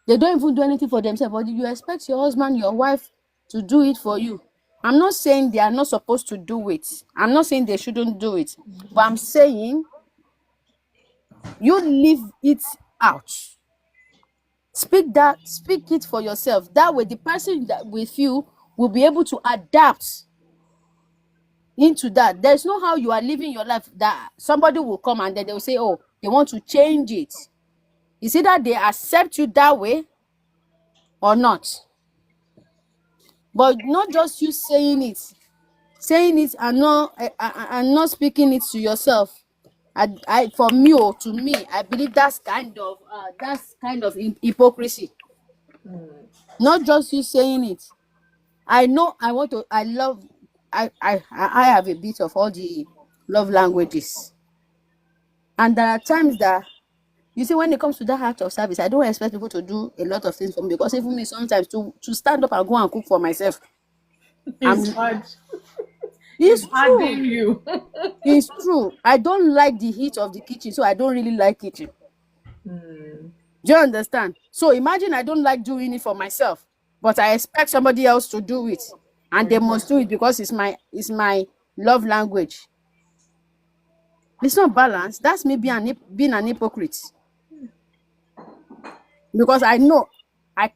they don't even do anything for themselves, but you expect your husband, your wife to do it for you. I'm not saying they are not supposed to do it. I'm not saying they shouldn't do it. But I'm saying you leave it out. Speak it for yourself. That way the person that with you will be able to adapt into that. There's no how you are living your life that somebody will come and then they will say, oh, they want to change it. It's either they accept you that way or not. But not just you saying it and not speaking it to yourself. For me, or to me, I believe that's kind of hypocrisy. Not just you saying it. I know I want to. I love. I have a bit of all the love languages, and there are times that you see when it comes to that act of service, I don't expect people to do a lot of things for me, because even me sometimes to stand up and go and cook for myself, I'm. It's hard. It's It's true. hardening you. It's true. I don't like the heat of the kitchen, so I don't really like kitchen. Do you understand? So imagine I don't like doing it for myself, but I expect somebody else to do it, and they must do it because it's my love language. It's not balanced. That's me being an hypocrite. Because I know I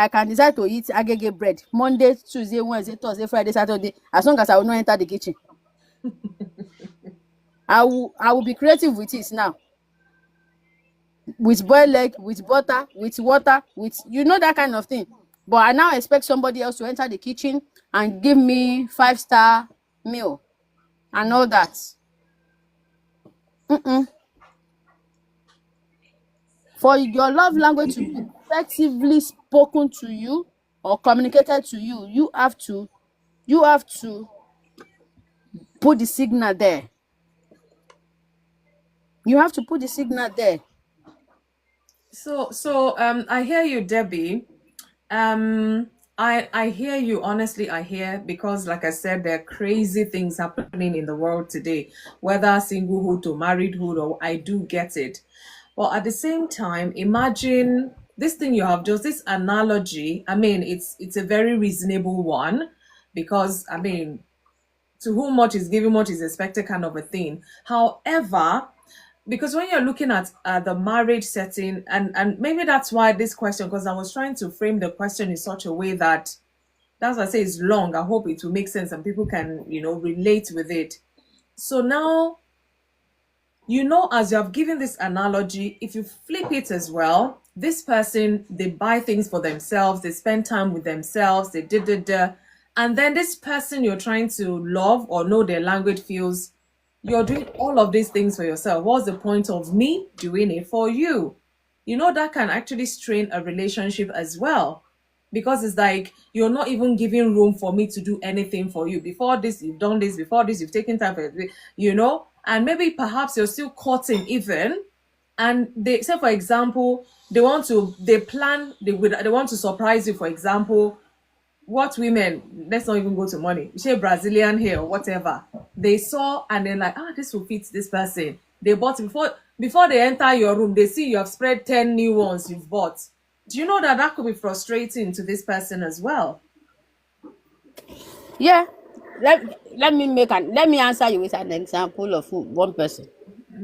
can decide to eat agege bread Monday, Tuesday, Wednesday, Thursday, Friday, Saturday, as long as I will not enter the kitchen. I will be creative with it now. With boiled egg, with butter, with water, with that kind of thing. But I now expect somebody else to enter the kitchen and give me 5-star meal and all that. For your love language to be effectively spoken to you or communicated to you, you have to put the signal there. You have to put the signal there. So I hear you, Debbie. I hear you, honestly. I hear, because like I said, there are crazy things happening in the world today, whether singlehood or marriedhood, or I do get it. But at the same time, imagine this thing you have, just this analogy. I mean, it's a very reasonable one, because I mean, to whom much is given, much is expected, kind of a thing. However, because when you're looking at the marriage setting, and maybe that's why this question, because I was trying to frame the question in such a way that, that's why I say it's long. I hope it will make sense and people can relate with it. So now, as you have given this analogy, if you flip it as well, this person, they buy things for themselves, they spend time with themselves, they did, and then this person you're trying to love or know their language feels you're doing all of these things for yourself. What's the point of me doing it for you? That can actually strain a relationship as well, because it's like you're not even giving room for me to do anything for you. Before this you've done this, before this you've taken time for it, and maybe perhaps you're still courting even, and they say, for example, they want to surprise you. For example, what women, let's not even go to money, say Brazilian hair or whatever, they saw and they're like, this will fit this person. They bought it before they enter your room, they see you have spread 10 new ones you've bought. Do you know that could be frustrating to this person as well? Yeah. Let me answer you with an example of one person.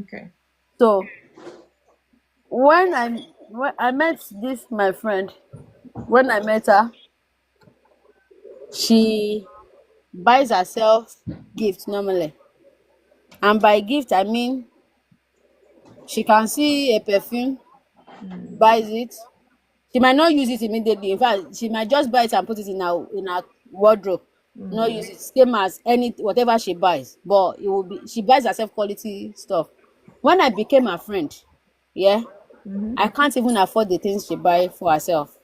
Okay. So when I met this my friend, when I met her, she buys herself gifts normally. And by gift I mean she can see a perfume, buys it. She might not use it immediately. In fact, she might just buy it and put it in her wardrobe. Not use it. Same as whatever she buys. But it will be she buys herself quality stuff. When I became her friend, yeah, I can't even afford the things she buy for herself.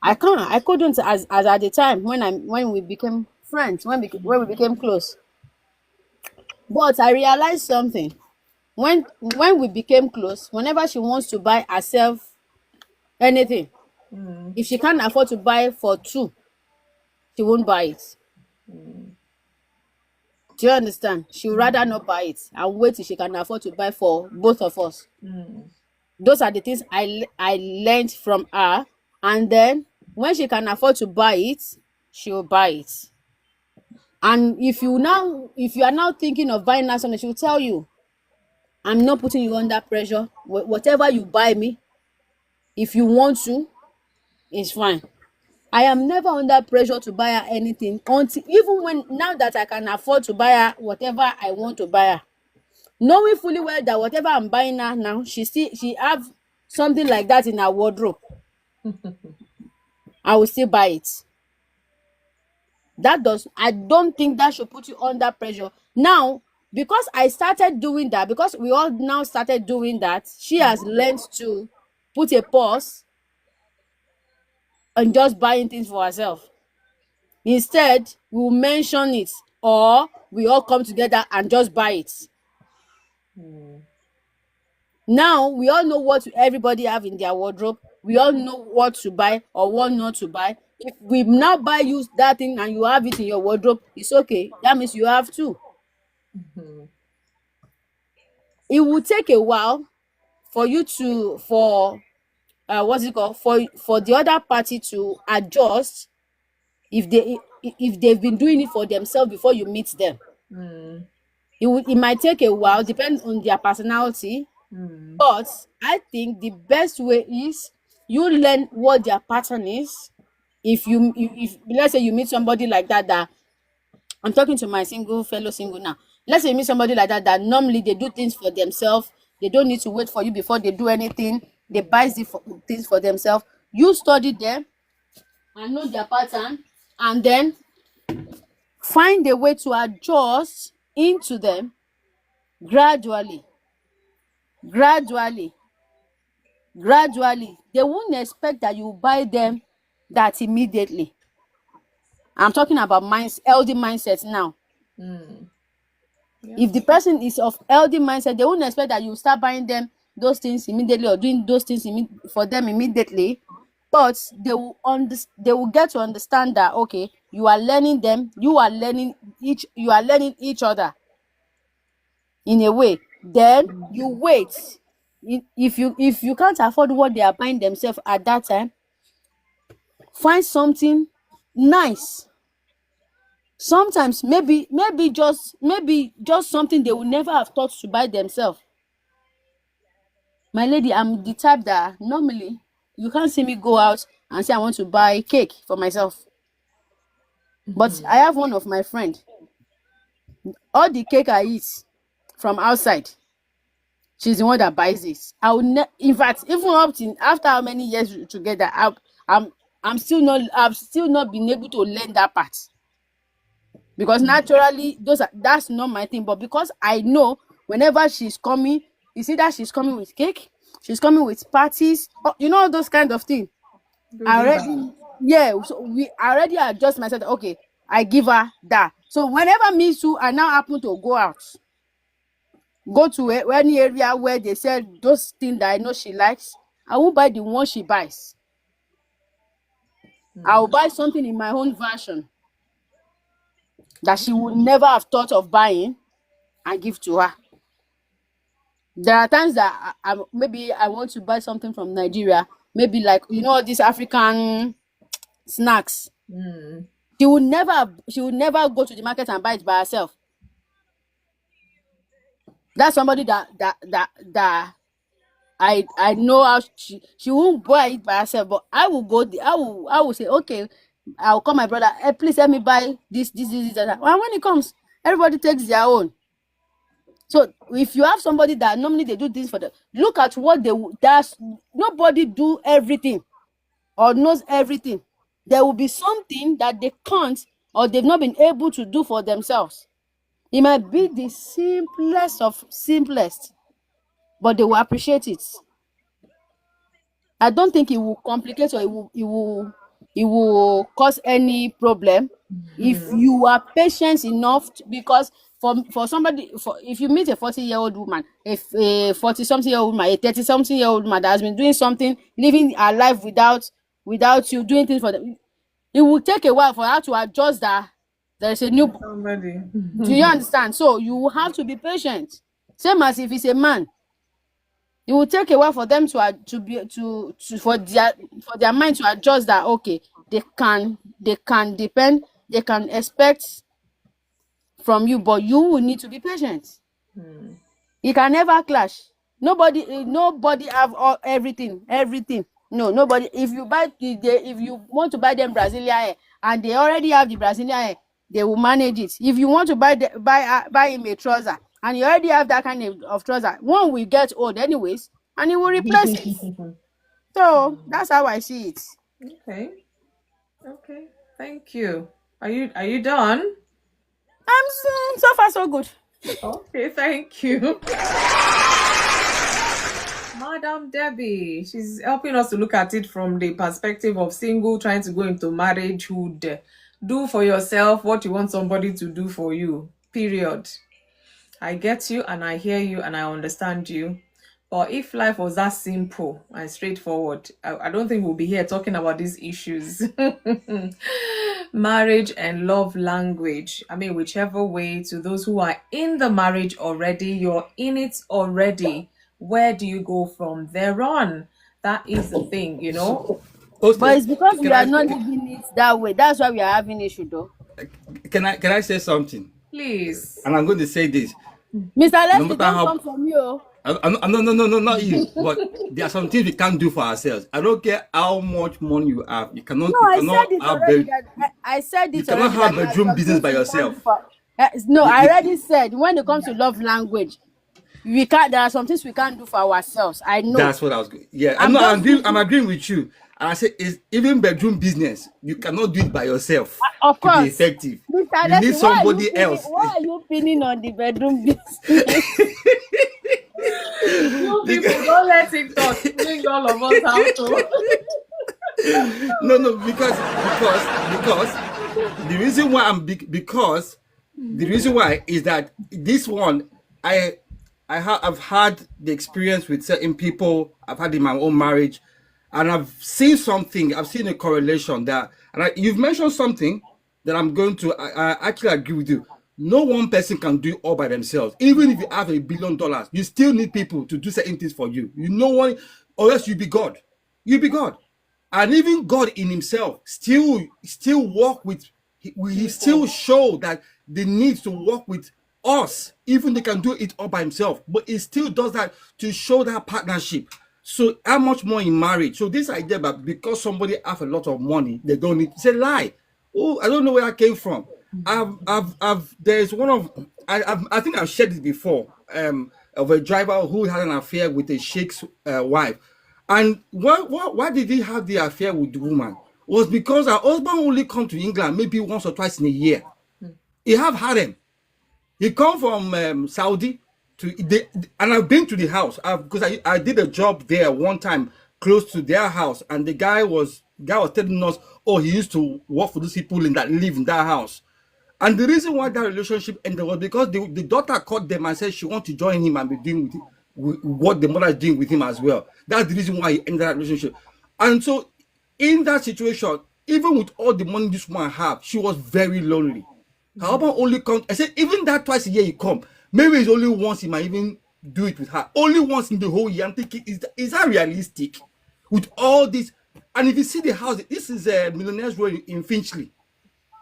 I can't. I couldn't as at the time when we became friends, when we became close. But I realized something. When we became close, whenever she wants to buy herself anything, if she can't afford to buy for two, she won't buy it. Do you understand? She would rather not buy it and wait till she can afford to buy for both of us. Those are the things I learned from her. And then when she can afford to buy it, she will buy it. And if you are now thinking of buying her something, she will tell you, I'm not putting you under pressure. Whatever you buy me, if you want to, it's fine. I am never under pressure to buy her anything, until even when now that I can afford to buy her whatever I want to buy her, knowing fully well that whatever I'm buying her now, she have something like that in her wardrobe. I will still buy it. I don't think that should put you under pressure. Now, because I started doing that, because we all now started doing that, she has learned to put a pause on just buying things for herself. Instead, we'll mention it, or we all come together and just buy it. Now we all know what everybody have in their wardrobe. We all know what to buy or what not to buy. If we now buy you that thing and you have it in your wardrobe, it's okay. That means you have two. It will take a while for you to what's it called, for the other party to adjust if they've been doing it for themselves before you meet them. It might take a while, depends on their personality. But I think the best way is you learn what their pattern is. If let's say you meet somebody like that I'm talking to my fellow single now. Let's say you meet somebody like that normally they do things for themselves. They don't need to wait for you before they do anything. They buy things for themselves. You study them and know their pattern, and then find a way to adjust into them gradually. Gradually. They won't expect that you buy them that immediately. I'm talking about healthy mindset now. If the person is of healthy mindset, they won't expect that you start buying them those things immediately or doing those things for them immediately. But they will get to understand that, okay, you are learning them, you are learning each other in a way. Then you wait. If you can't afford what they are buying themselves at that time, find something nice. Sometimes maybe just something they would never have thought to buy themselves. My lady, I'm the type that normally you can't see me go out and say I want to buy cake for myself. But I have one of my friend. All the cake I eat from outside, she's the one that buys it. In fact, even up to after how many years together, I've still not been able to learn that part. Because naturally that's not my thing, but because I know whenever she's coming, you see that she's coming with cake, she's coming with parties, all those kind of things. So we already adjust myself. Okay, I give her that. So whenever me too I now happen to go to any area where they sell those things that I know she likes, I won't buy the one she buys. I'll buy something in my own version that she would never have thought of buying and give to her. There are times that maybe I want to buy something from Nigeria, maybe like these African snacks. She would never go to the market and buy it by herself. That's somebody that I know how she won't buy it by herself, but I will go there. I will say, okay, I'll call my brother, hey, please help me buy this, that. And when it comes, everybody takes their own. So if you have somebody that normally they do things for them, look at what nobody do everything or knows everything. There will be something that they can't or they've not been able to do for themselves. It might be the simplest of simplest, but they will appreciate it. I don't think it will complicate or it will cause any problem if you are patient enough because for somebody, if you meet a 40-year-old woman, a 40-something-year-old woman, a 30-something-year-old woman that has been doing something, living her life without you doing things for them, it will take a while for her to adjust that there is a new Somebody. do you understand? So you have to be patient. Same as if it's a man, it will take a while for them for their mind to adjust that, okay, they can depend, they can expect from you, but you will need to be patient. It can never clash. Nobody have everything. No, nobody. If you want to buy them Brazilian hair and they already have the Brazilian hair, they will manage it. If you want to buy him a trouser and you already have that kind of trouser, one will get old anyways and he will replace it. So that's how I see it. Okay. Thank you. Are you done? I'm saying so far so good. Okay, thank you. Madam Debbie, she's helping us to look at it from the perspective of single trying to go into marriagehood. Do for yourself what you want somebody to do for you. Period. I get you and I hear you and I understand you. But if life was that simple and straightforward, I don't think we'll be here talking about these issues. Marriage and love language. I mean, whichever way, to those who are in the marriage already, you're in it already. Where do you go from there on? That is the thing, you know? But it's because we Can are I not living it that way. That's why we are having issue, though. can I say something? Please. And I'm going to say this. Mr. No Leslie, matter don't how come from you. no, not you. But there are some things we can't do for ourselves. I don't care how much money you have. You cannot No, you I said cannot it have already. That I said you it cannot already have that there are bedroom some business things by we can't do yourself. for. No, You, I you, already said when it comes to love language, we can't. There are some things we can't do for ourselves. I know. that's what I was going. Yeah, I'm just I'm giving. agreeing with you. And I say is even bedroom business, you cannot do it by yourself Of to be course, effective. Mr. You need Leslie, why are you somebody pinning? else. Why are you pinning on the bedroom business? You people Because don't let TikTok bring all of us out. no, because the reason why because the reason why is that this one I've had the experience with certain people. I've had in my own marriage, and I've seen something. I've seen a correlation that, and you've mentioned something that I'm going to. I actually agree with you. No one person can do it all by themselves. Even if you have $1 billion, you still need people to do certain things for you. You know what? Or else you be God. You be God. And even God in himself still walk with he still show that the need to work with us, even they can do it all by himself, but he still does that to show that partnership. So how much more in marriage? So this idea that because somebody have a lot of money, they don't need, it's a lie. Oh, I don't know where I came from. There's one of I think I've shared it before. Of a driver who had an affair with a sheikh's wife. And why did he have the affair with the woman? It was because her husband only come to England maybe once or twice in a year. He have harem. He come from Saudi and I've been to the house because I did a job there one time close to their house, and the guy was telling us, oh, he used to work for those people that live in that house. And the reason why that relationship ended was because the daughter called them and said she wants to join him and be doing with what the mother is doing with him as well. That's the reason why he ended that relationship. And so, in that situation, even with all the money this woman have, she was very lonely. Her husband only comes. I said, even that twice a year he come. Maybe it's only once he might even do it with her. Only once in the whole year. I'm thinking, is that realistic? With all this, and if you see the house, this is a millionaire's road in Finchley.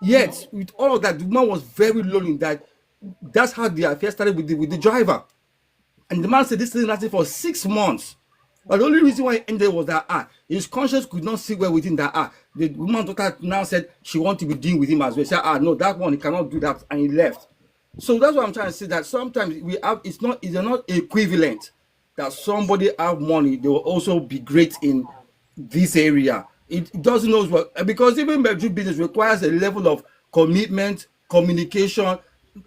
Yet, with all of that, the man was very lonely. That's how the affair started with the driver. And the man said this thing lasted for 6 months. But the only reason why it ended was that his conscience could not sit well within that the woman daughter now said she wanted to be dealing with him as well. He said, no, that one he cannot do that, and he left. So that's what I'm trying to say, that sometimes we have it's not equivalent that somebody have money, they will also be great in this area. It doesn't know what, because even bedroom business requires a level of commitment, communication.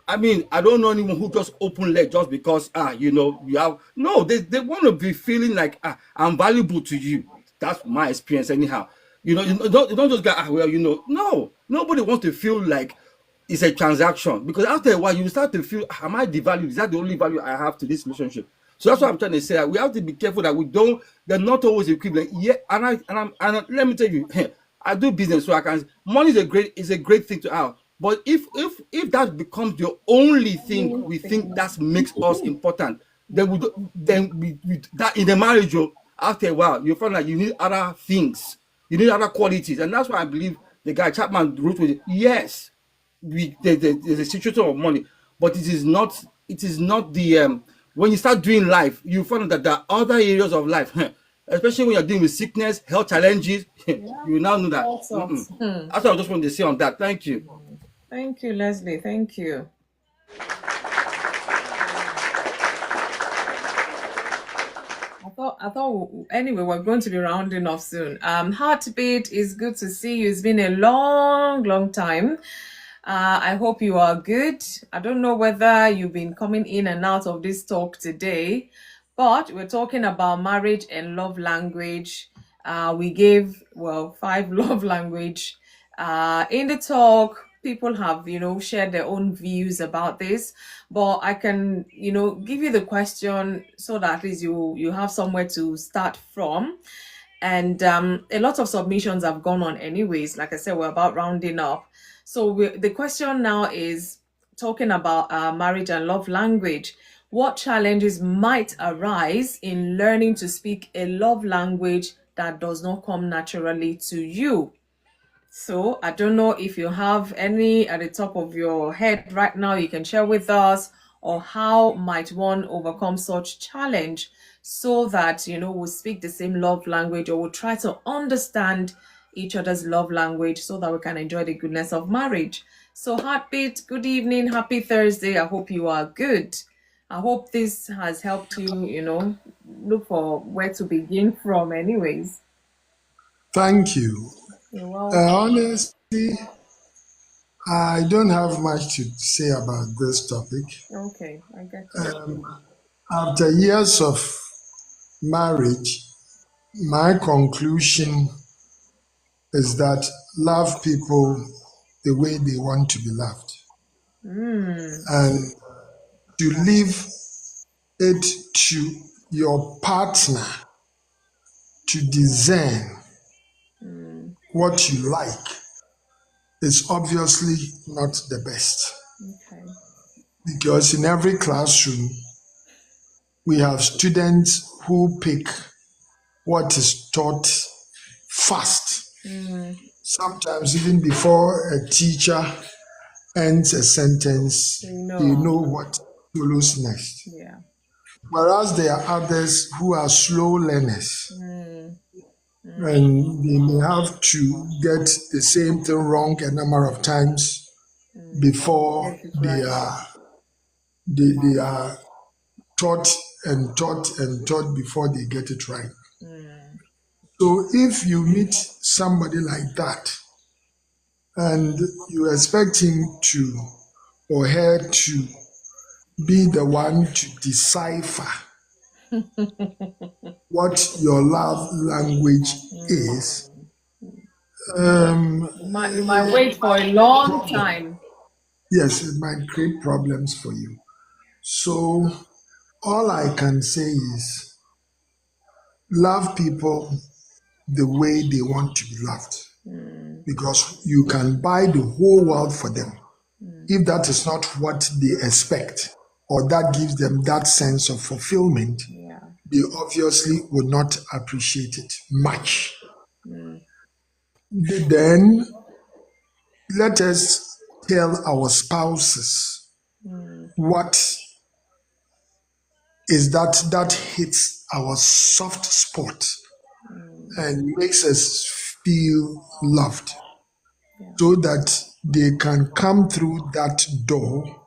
I mean, I don't know anyone who just open leg just because you have no. They want to be feeling like I'm valuable to you. That's my experience anyhow. You don't just go no, nobody wants to feel like it's a transaction, because after a while you start to feel, am I devalued? Is that the only value I have to this relationship? So that's what I'm trying to say. That we have to be careful that we don't. They're not always equivalent. Yeah, and let me tell you, I do business, so I can. Money is a great thing to have. But if that becomes the only thing we think that makes us important, then we that in the marriage, after a while you find that you need other things, you need other qualities, and that's why I believe the guy Chapman wrote with it. Yes, there's a situation of money, but it is not the when you start doing life, you find out that there are other areas of life, especially when you're dealing with sickness, health challenges. You now know that. All sorts. That's what I just wanted to say on that. Thank you. Thank you, Leslie. Thank you. Anyway, we're going to be rounding off soon. Heartbeat, is good to see you. It's been a long time. I hope you are good. I don't know whether you've been coming in and out of this talk today, but we're talking about marriage and love language. We gave, well, 5 love language. In the talk, people have, shared their own views about this, but I can, give you the question so that at least you have somewhere to start from. And a lot of submissions have gone on anyways. Like I said, we're about rounding up. So the question now is talking about marriage and love language. What challenges might arise in learning to speak a love language that does not come naturally to you? So I don't know if you have any at the top of your head right now you can share with us, or how might one overcome such challenge so that, we'll speak the same love language, or we'll try to understand each other's love language so that we can enjoy the goodness of marriage. So Heartbeat, good evening, happy Thursday. I hope you are good. I hope this has helped you, look for where to begin from anyways. Thank you. You're welcome. Honestly, I don't have much to say about this topic. Okay, I get it. After years of marriage, my conclusion is that love people the way they want to be loved. And to leave it to your partner to discern what you like is obviously not the best. Okay. Because in every classroom, we have students who pick what is taught fast. Sometimes even before a teacher ends a sentence, they know what follows next. Yeah. Whereas there are others who are slow learners, and they may have to get the same thing wrong a number of times before they are taught and taught and taught before they get it right. So if you meet somebody like that and you expect him to or her to be the one to decipher what your love language is, You might wait for a long time. yes, it might create problems for you. So all I can say is love people the way they want to be loved, because you can buy the whole world for them. If that is not what they expect, or that gives them that sense of fulfillment, they obviously would not appreciate it much. Then let us tell our spouses what is that hits our soft spot and makes us feel loved, so that they can come through that door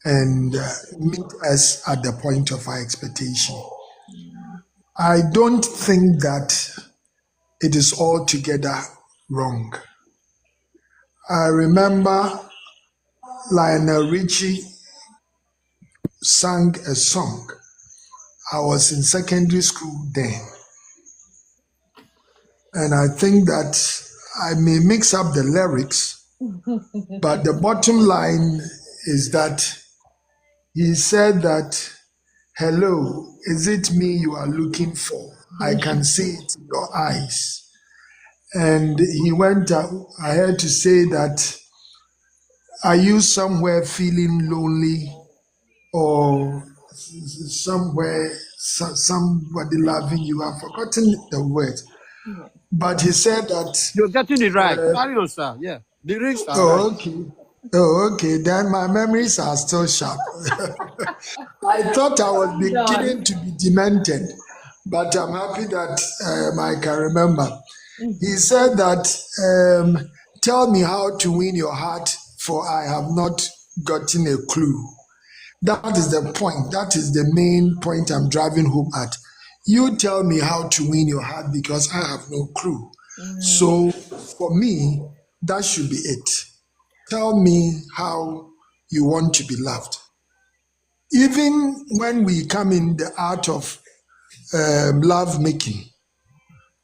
and meet us at the point of our expectation. I don't think that it is altogether wrong. I remember Lionel Richie sang a song. I was in secondary school then. And I think that I may mix up the lyrics, but the bottom line is that he said that, "Hello, is it me you are looking for? I can see it in your eyes." And he went ahead to say that, "Are you somewhere feeling lonely, or somewhere somebody loving you?" I've forgotten the word. But he said that, You're getting it right. Carry on, sir. Yeah. The lyrics are right. Okay. Then my memories are still sharp. I thought I was beginning to be demented, but I'm happy that I can remember. He said that, "Tell me how to win your heart, for I have not gotten a clue." That is the point. That is the main point I'm driving home at. You tell me how to win your heart, because I have no clue. So for me, that should be it. tell me how you want to be loved. Even when we come in the art of love making,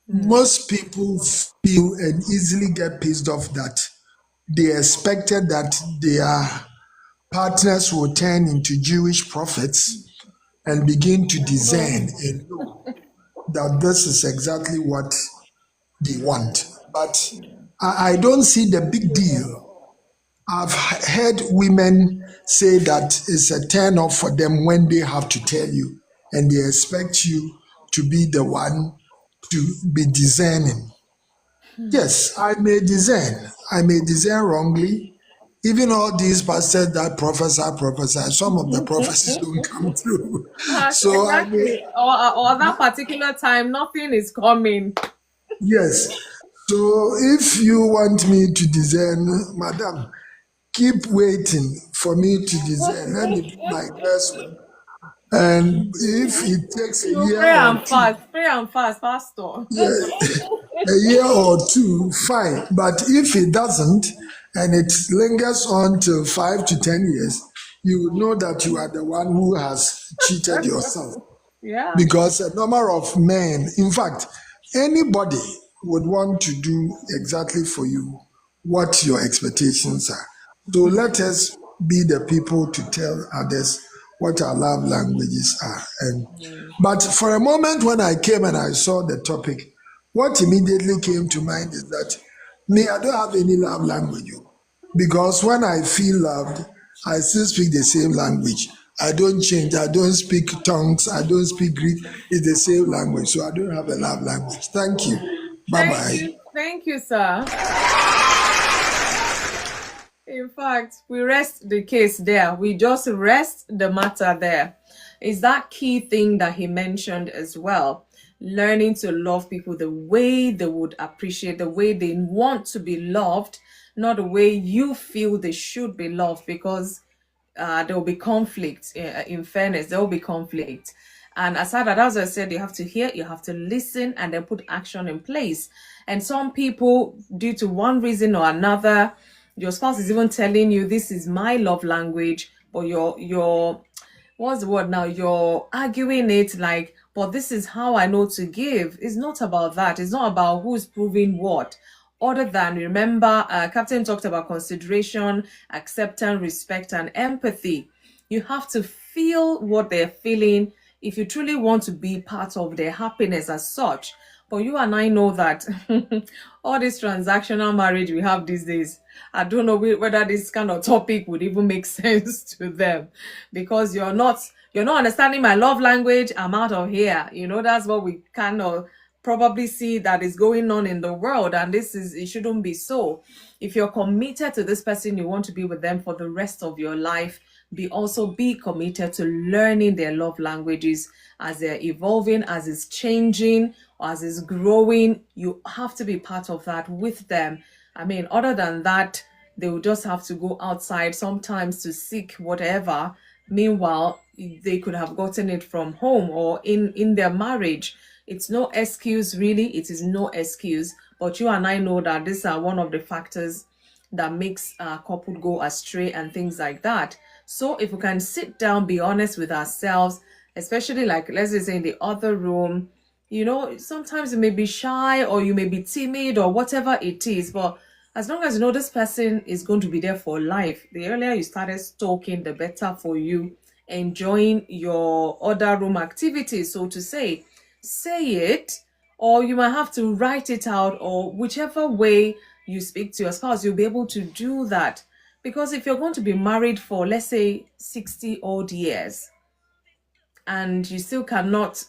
most people feel and easily get pissed off that they expected that their partners will turn into Jewish prophets and begin to discern and know that this is exactly what they want. But I don't see the big deal. I've heard women say that it's a turn off for them when they have to tell you and they expect you to be the one to be discerning. Yes, I may discern. I may discern wrongly. Even all these pastors that prophesy, some of the prophecies don't come through. So I may, Exactly. Or that particular time, nothing is coming. yes. So if you want me to discern, madam, keep waiting for me to discern. Let me do my best one. And if it takes a You year pray or and two, fast, Pastor. yeah, a year or two, fine. But if it doesn't, and it lingers on till 5 to 10 years, you will know that you are the one who has cheated yourself. Yeah. Because a number of men, in fact, anybody would want to do exactly for you what your expectations are. So let us be the people to tell others what our love languages are. And but for a moment when I came and I saw the topic, what immediately came to mind is that me, I don't have any love language. Because when I feel loved, I still speak the same language. I don't change. I don't speak tongues. I don't speak Greek. It's the same language. So I don't have a love language. Thank you. Bye bye. Thank you, sir. In fact, we rest the case there. We just rest the matter there. Is that key thing that he mentioned as well. Learning to love people the way they would appreciate, the way they want to be loved, not the way you feel they should be loved, because there will be conflict. In fairness, there will be conflict. And aside that, as I said, you have to hear, you have to listen, and then put action in place. And some people, due to one reason or another, your spouse is even telling you, this is my love language, but you're what's the word now? You're arguing it like, but this is how I know to give. It's not about that. It's not about who's proving what. Other than, remember, Captain talked about consideration, acceptance, respect, and empathy. You have to feel what they're feeling if you truly want to be part of their happiness as such. But you and I know that all this transactional marriage we have these days, I don't know whether this kind of topic would even make sense to them, because you're not understanding my love language. I'm out of here. That's what we kind of probably see that is going on in the world, and it shouldn't be so. If you're committed to this person, you want to be with them for the rest of your life, be committed to learning their love languages as they're evolving, as it's changing, as it's growing. You have to be part of that with them. I mean, other than that, they will just have to go outside sometimes to seek whatever. Meanwhile, they could have gotten it from home or in their marriage. It's no excuse, really. It is no excuse. But you and I know that these are one of the factors that makes a couple go astray and things like that. So if we can sit down, be honest with ourselves, especially like, let's just say in the other room, sometimes you may be shy or you may be timid or whatever it is, but as long as you know this person is going to be there for life, the earlier you started talking, the better for you, enjoying your other room activities, so to say it, or you might have to write it out, or whichever way you speak to your spouse, you'll be able to do that. Because if you're going to be married for, let's say, 60 odd years, and you still cannot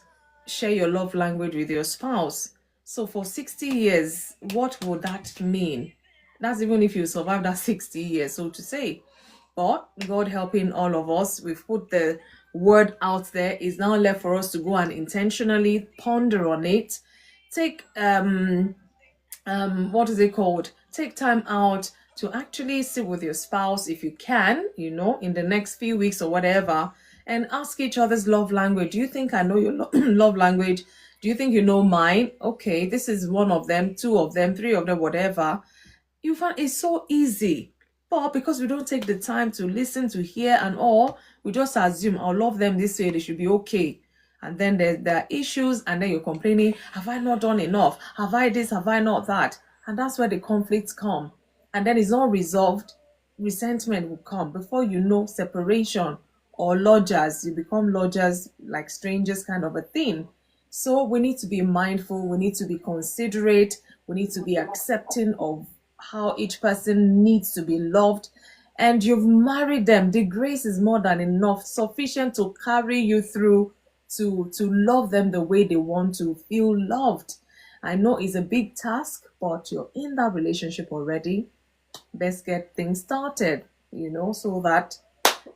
share your love language with your spouse, so for 60 years, what would that mean? That's even if you survive that 60 years, so to say. But God helping all of us, we've put the word out there. It's now left for us to go and intentionally ponder on it. Take what is it called? Take time out to actually sit with your spouse if you can, in the next few weeks or whatever, and ask each other's love language. Do you think I know your love language? Do you think you know mine? Okay, this is one of them, two of them, three of them, whatever. You find it's so easy. But because we don't take the time to listen, to hear, and all, we just assume, I'll love them this way, they should be okay. And then there are issues, and then you're complaining, have I not done enough? Have I this? Have I not that? And that's where the conflicts come. And then it's not resolved. Resentment will come. Before you know, separation or lodgers, you become lodgers, like strangers kind of a thing. So we need to be mindful, we need to be considerate, we need to be accepting of how each person needs to be loved. And you've married them. The grace is more than enough, sufficient to carry you through to love them the way they want to feel loved. I know it's a big task, but you're in that relationship already. Let's get things started, so that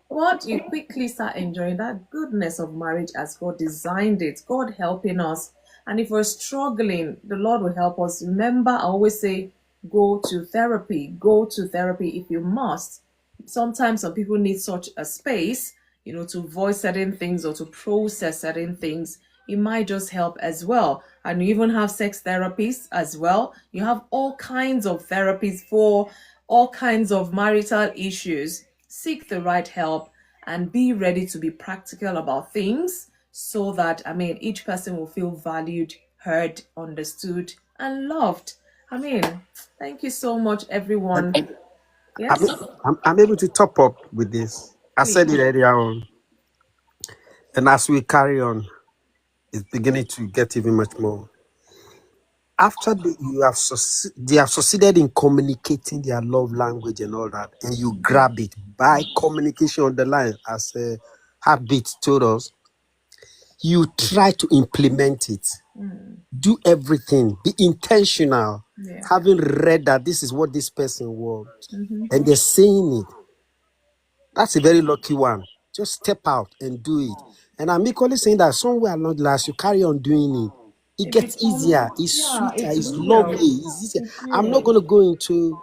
what you quickly start enjoying that goodness of marriage as God designed it, God helping us. And if we're struggling, the Lord will help us. Remember, I always say, go to therapy if you must. Sometimes some people need such a space, to voice certain things or to process certain things. It might just help as well. And you even have sex therapists as well. You have all kinds of therapies for all kinds of marital issues. Seek the right help and be ready to be practical about things so that, each person will feel valued, heard, understood, and loved. Thank you so much, everyone. Yes, I'm able to top up with this. I said it earlier on, and as we carry on, it's beginning to get even much more. After they have succeeded in communicating their love language and all that, and you grab it by communication on the line, as Heartbeat told us, you try to implement it. Do everything. Be intentional. Yeah. Having read that this is what this person wants, and they're saying it. That's a very lucky one. Just step out and do it. And I'm equally saying that somewhere along the line, you carry on doing it. It gets becomes, easier. It's sweeter. it's It's real. lovely. It's easier. It's I'm real. not going to go into.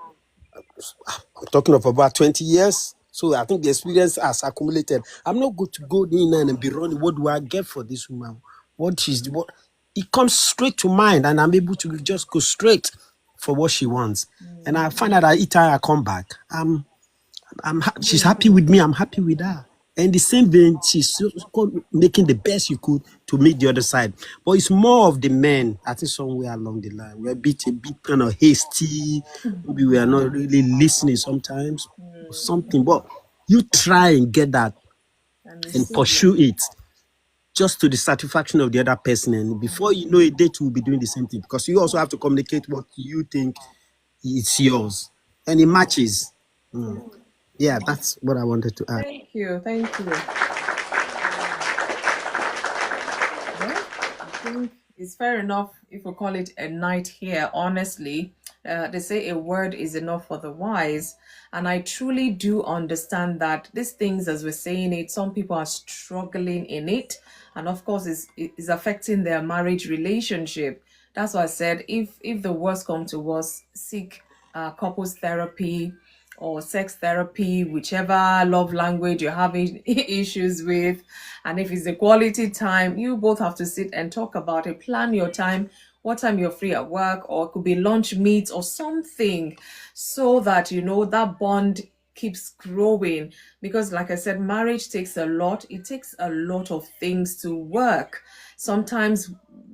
I'm talking of about 20 years. So I think the experience has accumulated. I'm not going to go in and be running. What do I get for this woman? What? It comes straight to mind, and I'm able to just go straight for what she wants. And I find out that each time I come back, she's happy with me. I'm happy with her. And the same vein, she's making the best you could to meet the other side. But it's more of the men. I think somewhere along the line, we're a bit kind of hasty. Maybe we are not really listening sometimes or something. But you try and get that and pursue it just to the satisfaction of the other person. And before you know it, they too will be doing the same thing, because you also have to communicate what you think is yours. And it matches. Yeah, that's what I wanted to add. Thank you. Well, I think it's fair enough if we call it a night here, honestly. They say a word is enough for the wise. And I truly do understand that these things, as we're saying it, some people are struggling in it. And of course, it's affecting their marriage relationship. That's why I said, if the worst come to worst, seek couples therapy or sex therapy, whichever love language you're having issues with. And if it's a quality time, you both have to sit and talk about it. Plan your time, what time you're free at work, or it could be lunch meet or something, so that that bond keeps growing. Because like I said, marriage takes a lot. It takes a lot of things to work. Sometimes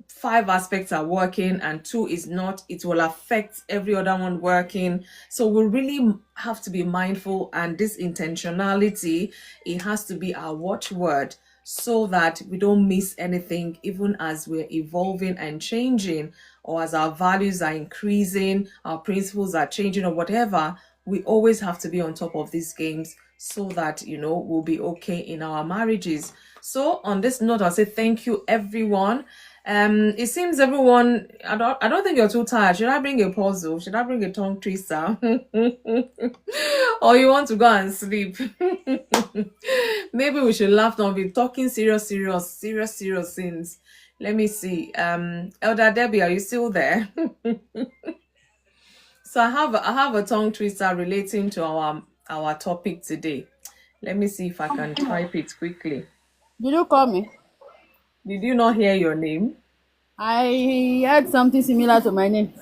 5 aspects are working and 2 is not. It will affect every other one working. So we really have to be mindful, and this intentionality, it has to be our watchword, so that we don't miss anything, even as we're evolving and changing, or as our values are increasing, our principles are changing, or whatever. We always have to be on top of these games, so that we'll be okay in our marriages. So on this note, I'll say thank you, everyone. It seems everyone, I don't think you're too tired. Should I bring a puzzle? Should I bring a tongue twister? Or you want to go and sleep? Maybe we should laugh. Don't be talking serious things. Let me see. Elder Debbie, are you still there? So I have a tongue twister relating to our topic today. Let me see if I can type it quickly. Did you call me? Did you not hear your name? I heard something similar to my name.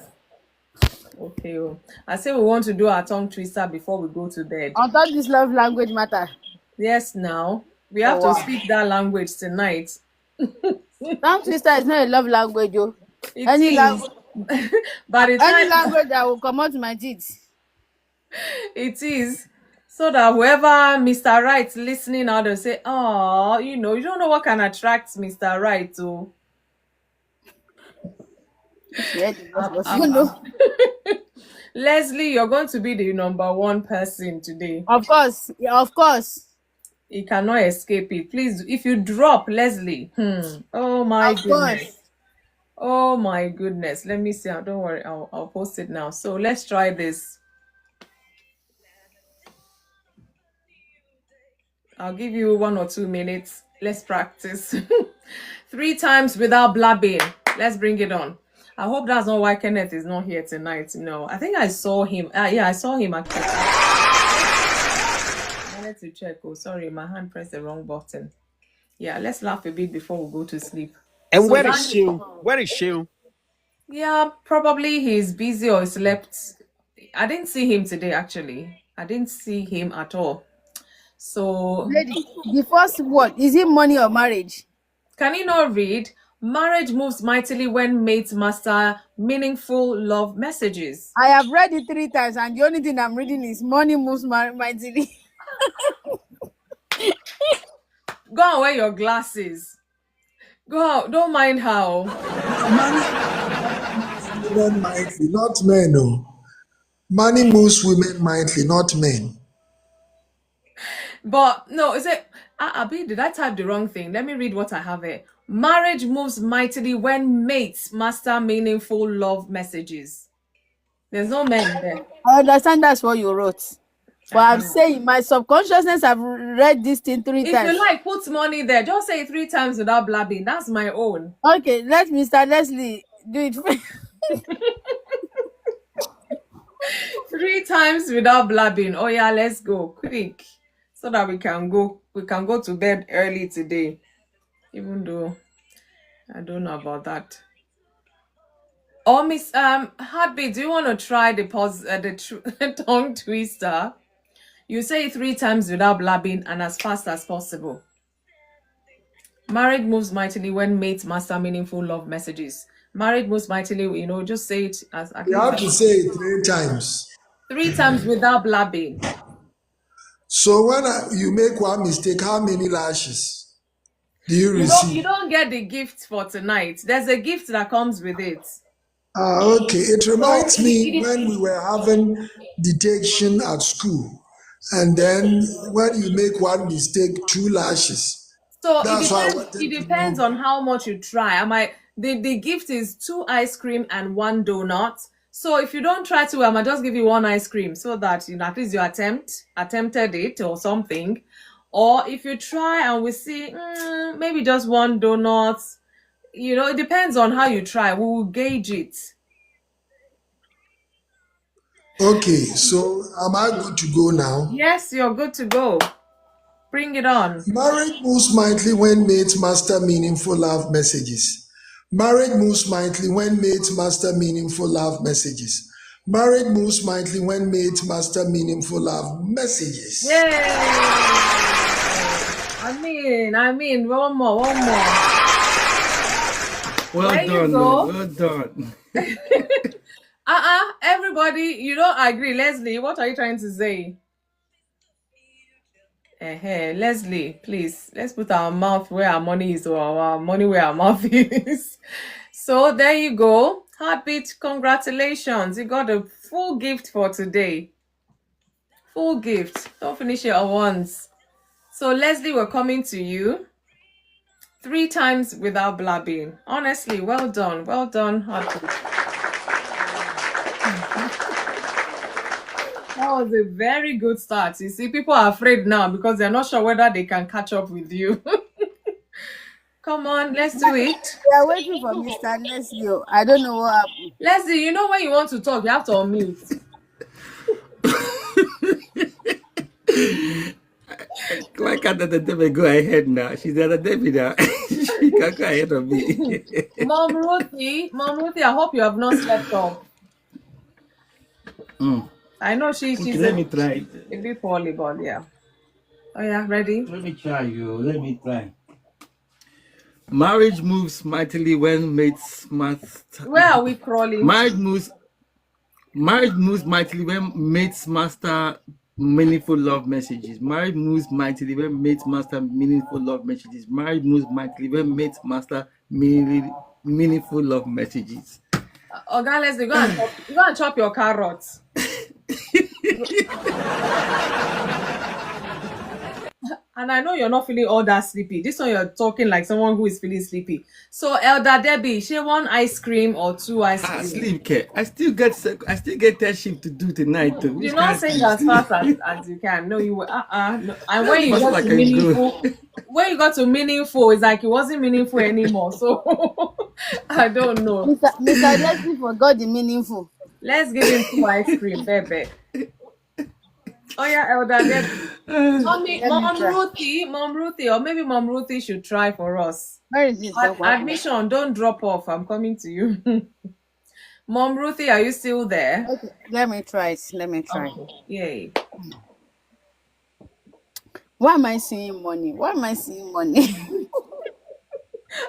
Okay. Oh. I say we want to do our tongue twister before we go to bed. On top this love language matter. Yes, now we Oh have to wow. speak that language tonight. Tongue twister is not a love language, yo. It Any is. language, By the any time language that will come out my teeth. it is, so that whoever Mr. Right listening out will say, oh, you don't know what can attract Mr. Right to. Yeah, but Um, you know. Leslie, you're going to be the number one person today. Of course, yeah, of course, You cannot escape it. Please, if you drop Leslie, oh my of goodness. course. Oh my goodness. Let me see. Don't worry, I'll post it now. So let's try this. I'll give you 1 or 2 minutes. Let's practice. 3 times without blabbing. Let's bring it on. I hope that's not why Kenneth is not here tonight. No, I think I saw him. Yeah, I saw him actually. I wanted to check. Oh, sorry, my hand pressed the wrong button. Yeah, let's laugh a bit before we go to sleep. And So where is she? Where is she? Yeah, probably he's busy or slept. I didn't see him today, actually. I didn't see him at all. So, Lady, the first word is it money or marriage? can you not read? Marriage moves mightily when mates master meaningful love messages. I have read it 3 times, and the only thing I'm reading is money moves mightily. Go and wear your glasses. Go out. Don't mind how. Women mindfully, not men. No. Money moves women mindfully, not men. But no, is it? Abi, did I type the wrong thing? Let me read what I have here. Marriage moves mightily when mates master meaningful love messages. There's no men there. I understand that's what you wrote. But I'm saying my subconsciousness have read this thing 3 If times. you like, put money there. Just say it 3 times without blabbing. That's my own. Okay, let Mr. Leslie do it. 3 times without blabbing. Oh yeah, let's go quick, so that we can go to bed early today. Even though I don't know about that. Oh, Miss Heartbeat, do you want to try the tongue twister? You say it 3 times without blabbing and as fast as possible. Marriage moves mightily when mates master meaningful love messages. Marriage moves mightily, just say it as You have to say it 3 times. 3 times without blabbing. So when you make one mistake, how many lashes do you receive? You don't get the gift for tonight. There's a gift that comes with it. Okay. It reminds me when we were having detection at school, and then when you make one mistake, 2 lashes. So That's why I it wanted depends. It to depends know. on how much you try. The gift is 2 ice cream and 1 donut. So if you don't try to, I might just give you 1 ice cream so that at least you attempted it or something. Or if you try and we see maybe just 1 donut, it depends on how you try. We will gauge it. Okay, so am I good to go now? Yes, you're good to go. Bring it on. Marriage moves mightily when mates master meaningful love messages. Marriage moves mightily when mates master meaningful love messages. Marriage moves mightily when mates master meaningful love messages. Yay! I mean, one more. Well There you done, go. well done. Everybody, you don't agree. Leslie, what are you trying to say? Leslie, please, let's put our mouth where our money is, or our money where our mouth is. So there you go. Heartbeat, congratulations. You got a full gift for today. Full gift. Don't finish it at once. So Leslie, we're coming to you. 3 times without blabbing. Honestly, well done. Well done, Heartbeat. That was a very good start. You see, people are afraid now because they're not sure whether they can catch up with you. Come on, let's do it. We are waiting for Mr. Leslie. I don't know what happened. Leslie, when you want to talk, you have to unmute. Why can't the devil go ahead now? She's the other devil now. She can't go ahead of me. Mom Ruthie, I hope you have not slept off. I know Okay, she's let me try. a bit poorly, but yeah. Oh yeah, ready? Let me try you. Let me try. Marriage moves mightily when mates master. Where are we crawling Marriage to? moves Marriage moves mightily when mates master meaningful love messages. Marriage moves mightily when mates master meaningful love messages. Marriage moves mightily when mates master meaningful love messages. Oga, let's go and chop your carrots. And I know you're not feeling all that sleepy. This one you're talking like someone who is feeling sleepy. So Elder Debbie, she want ice cream or 2 ice cream? Sleep care. I still get that shift to do tonight too. You're not saying as fast as you can. No, you no. And when you got to meaningful, when you got to meaningful, it's like it wasn't meaningful anymore. So I don't know. Mr. Leslie forgot the meaningful. Let's give him 2 ice cream, baby. Oh yeah, Elder Debbie. Mom Ruthie, or maybe Mom Ruthie should try for us. Where is it? Admission, don't drop off. I'm coming to you. Mom Ruthie, are you still there? Okay, let me try it. Let me try. Yay. Why am I seeing money? Why am I seeing money?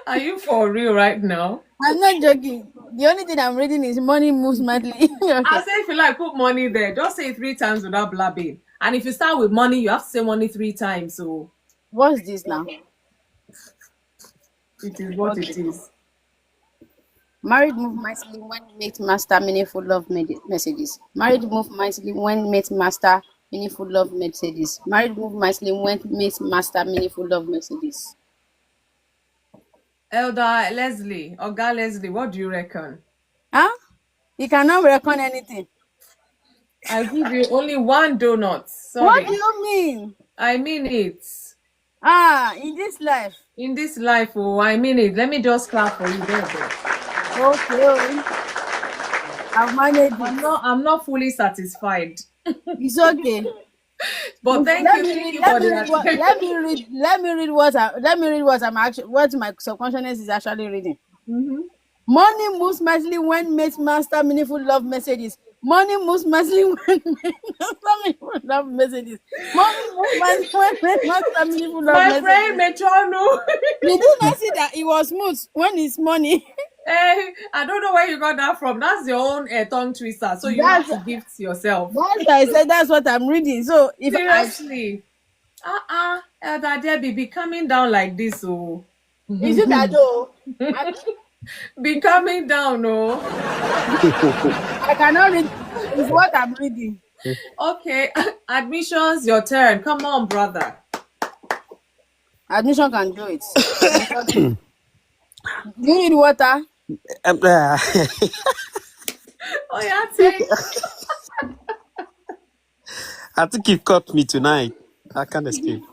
Are you for real right now? I'm not joking. The only thing I'm reading is money moves madly. Okay. I say if you like, put money there. Just say it 3 times without blabbing. And if you start with money, you have to say money 3 times. So What's this now? it is what it is. Married move mightily when mate master meaningful love messages. Married move mightily when mate master meaningful love messages. Married move mightily when mate master meaningful love messages. Elder Leslie, Oga Leslie, what do you reckon? Huh? You cannot reckon anything. I give you only 1 donut. Sorry. What do you mean? I mean it. In this life. In this life, oh, I mean it. Let me just clap for you there. Okay. I've managed it. I'm not fully satisfied. It's okay. But thank you for the let me read what my subconsciousness is actually reading. Mm-hmm. Money moves mightily when mates master meaningful love messages. Money moves mightily when mates master meaningful love messages. Money moves mightily when mates master meaningful love messages. My friend Metrono. You did not see that it was smooth when it's money. I don't know where you got that from. That's your own tongue twister. So you have to gift yourself. That's why I said that's what I'm reading. So if seriously, Elder Debbie, be coming down like this, oh. Is it that though? Be coming down, oh. I cannot read. It's what I'm reading. Okay, admissions, your turn. Come on, brother. Admission can do it. Do you need water? Oh yeah, take. I think you've caught me tonight. I can't escape.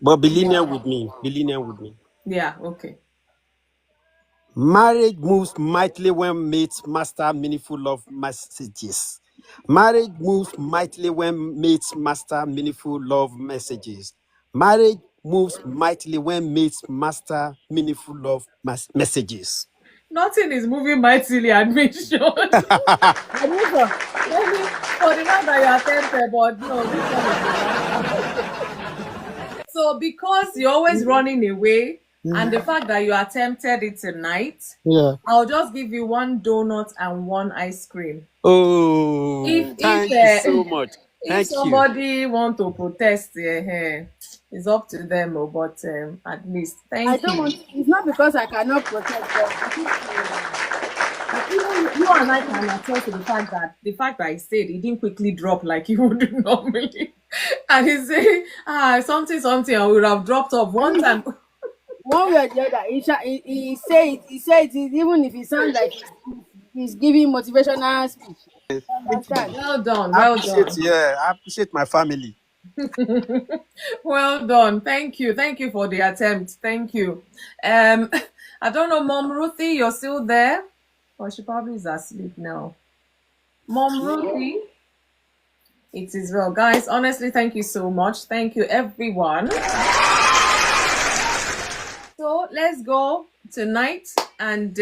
But be lenient with me. Be lenient with me. Yeah, okay. Marriage moves mightily when mates master meaningful love messages. Marriage moves mightily when mates master meaningful love messages. Marriage moves mightily when mates master meaningful love messages. Nothing is moving mightily, admission. Admission. For the one that you attempted, but no, this one is so because you're always running away, and the fact that you attempted it tonight, I'll just give you 1 donut and 1 ice cream. Oh, thank you so much. If somebody want to protest, it's up to them. But at least, thank you. It's not because I cannot protest. You and I can attest to the fact that I said it didn't quickly drop like you would do normally, and he say something, I would have dropped off one time. One way or the other, he say it even if it sounds like he's giving motivational speech. Well done. I appreciate my family. Well done. Thank you for the attempt. Thank you. I don't know, Mom Ruthie, you're still there? Or she probably is asleep now. Mom Ruthie. It is well. Guys, honestly, thank you so much. Thank you, everyone. So let's go tonight, and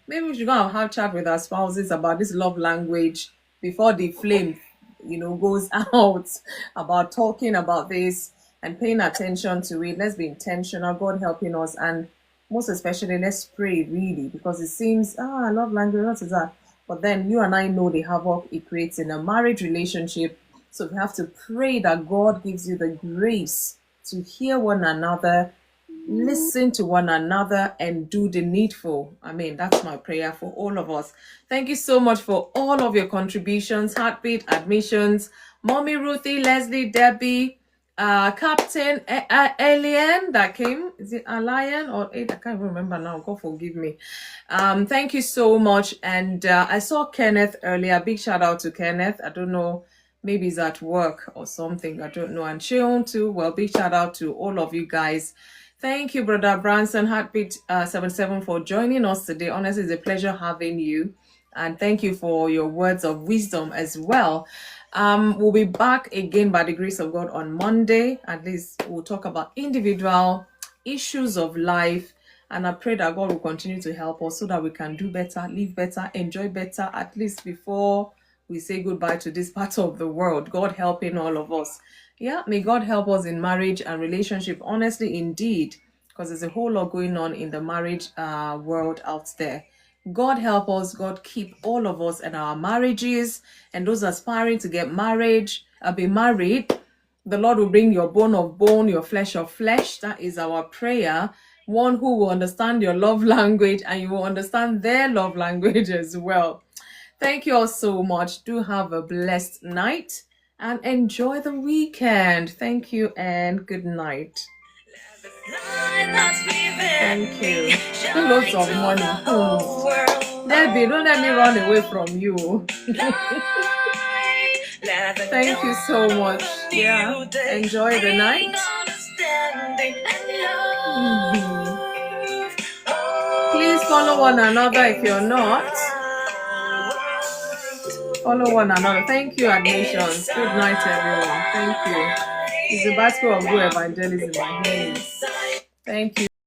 maybe we should go and have a chat with our spouses about this love language before the flame, goes out about talking about this and paying attention to it. Let's be intentional, God helping us, and most especially, let's pray really, because it seems, I love language, what is that? But then you and I know the havoc it creates in a marriage relationship. So we have to pray that God gives you the grace to hear one another, listen to one another, and do the needful. I mean, that's my prayer for all of us. Thank you so much for all of your contributions, heartbeat, admissions, Mommy Ruthie, Leslie, Debbie, Captain Alien that came. Is it a lion or eight? I can't even remember now. God forgive me. Thank you so much. And I saw Kenneth earlier. Big shout out to Kenneth. I don't know, maybe he's at work or something. I don't know. And Sheon too. Well, big shout out to all of you guys. Thank you, Brother Branson, Heartbeat 77, for joining us today. Honestly, it's a pleasure having you. And thank you for your words of wisdom as well. We'll be back again by the grace of God on Monday. At least we'll talk about individual issues of life. And I pray that God will continue to help us so that we can do better, live better, enjoy better, at least before we say goodbye to this part of the world. God helping all of us. Yeah, may God help us in marriage and relationship. Honestly, indeed, because there's a whole lot going on in the marriage world out there. God help us. God keep all of us in our marriages, and those aspiring to get married, be married. The Lord will bring your bone of bone, your flesh of flesh. That is our prayer. One who will understand your love language, and you will understand their love language as well. Thank you all so much. Do have a blessed night and enjoy the weekend. Thank you and good night. Thank you. Lots of money. Debbie, don't let me run away from you. Thank you so much. Yeah. Enjoy the night. Please follow one another if you're not. Follow one another. Thank you, admissions. Good night, everyone. Thank you. It's the Bible of Good Evangelism. Thank you.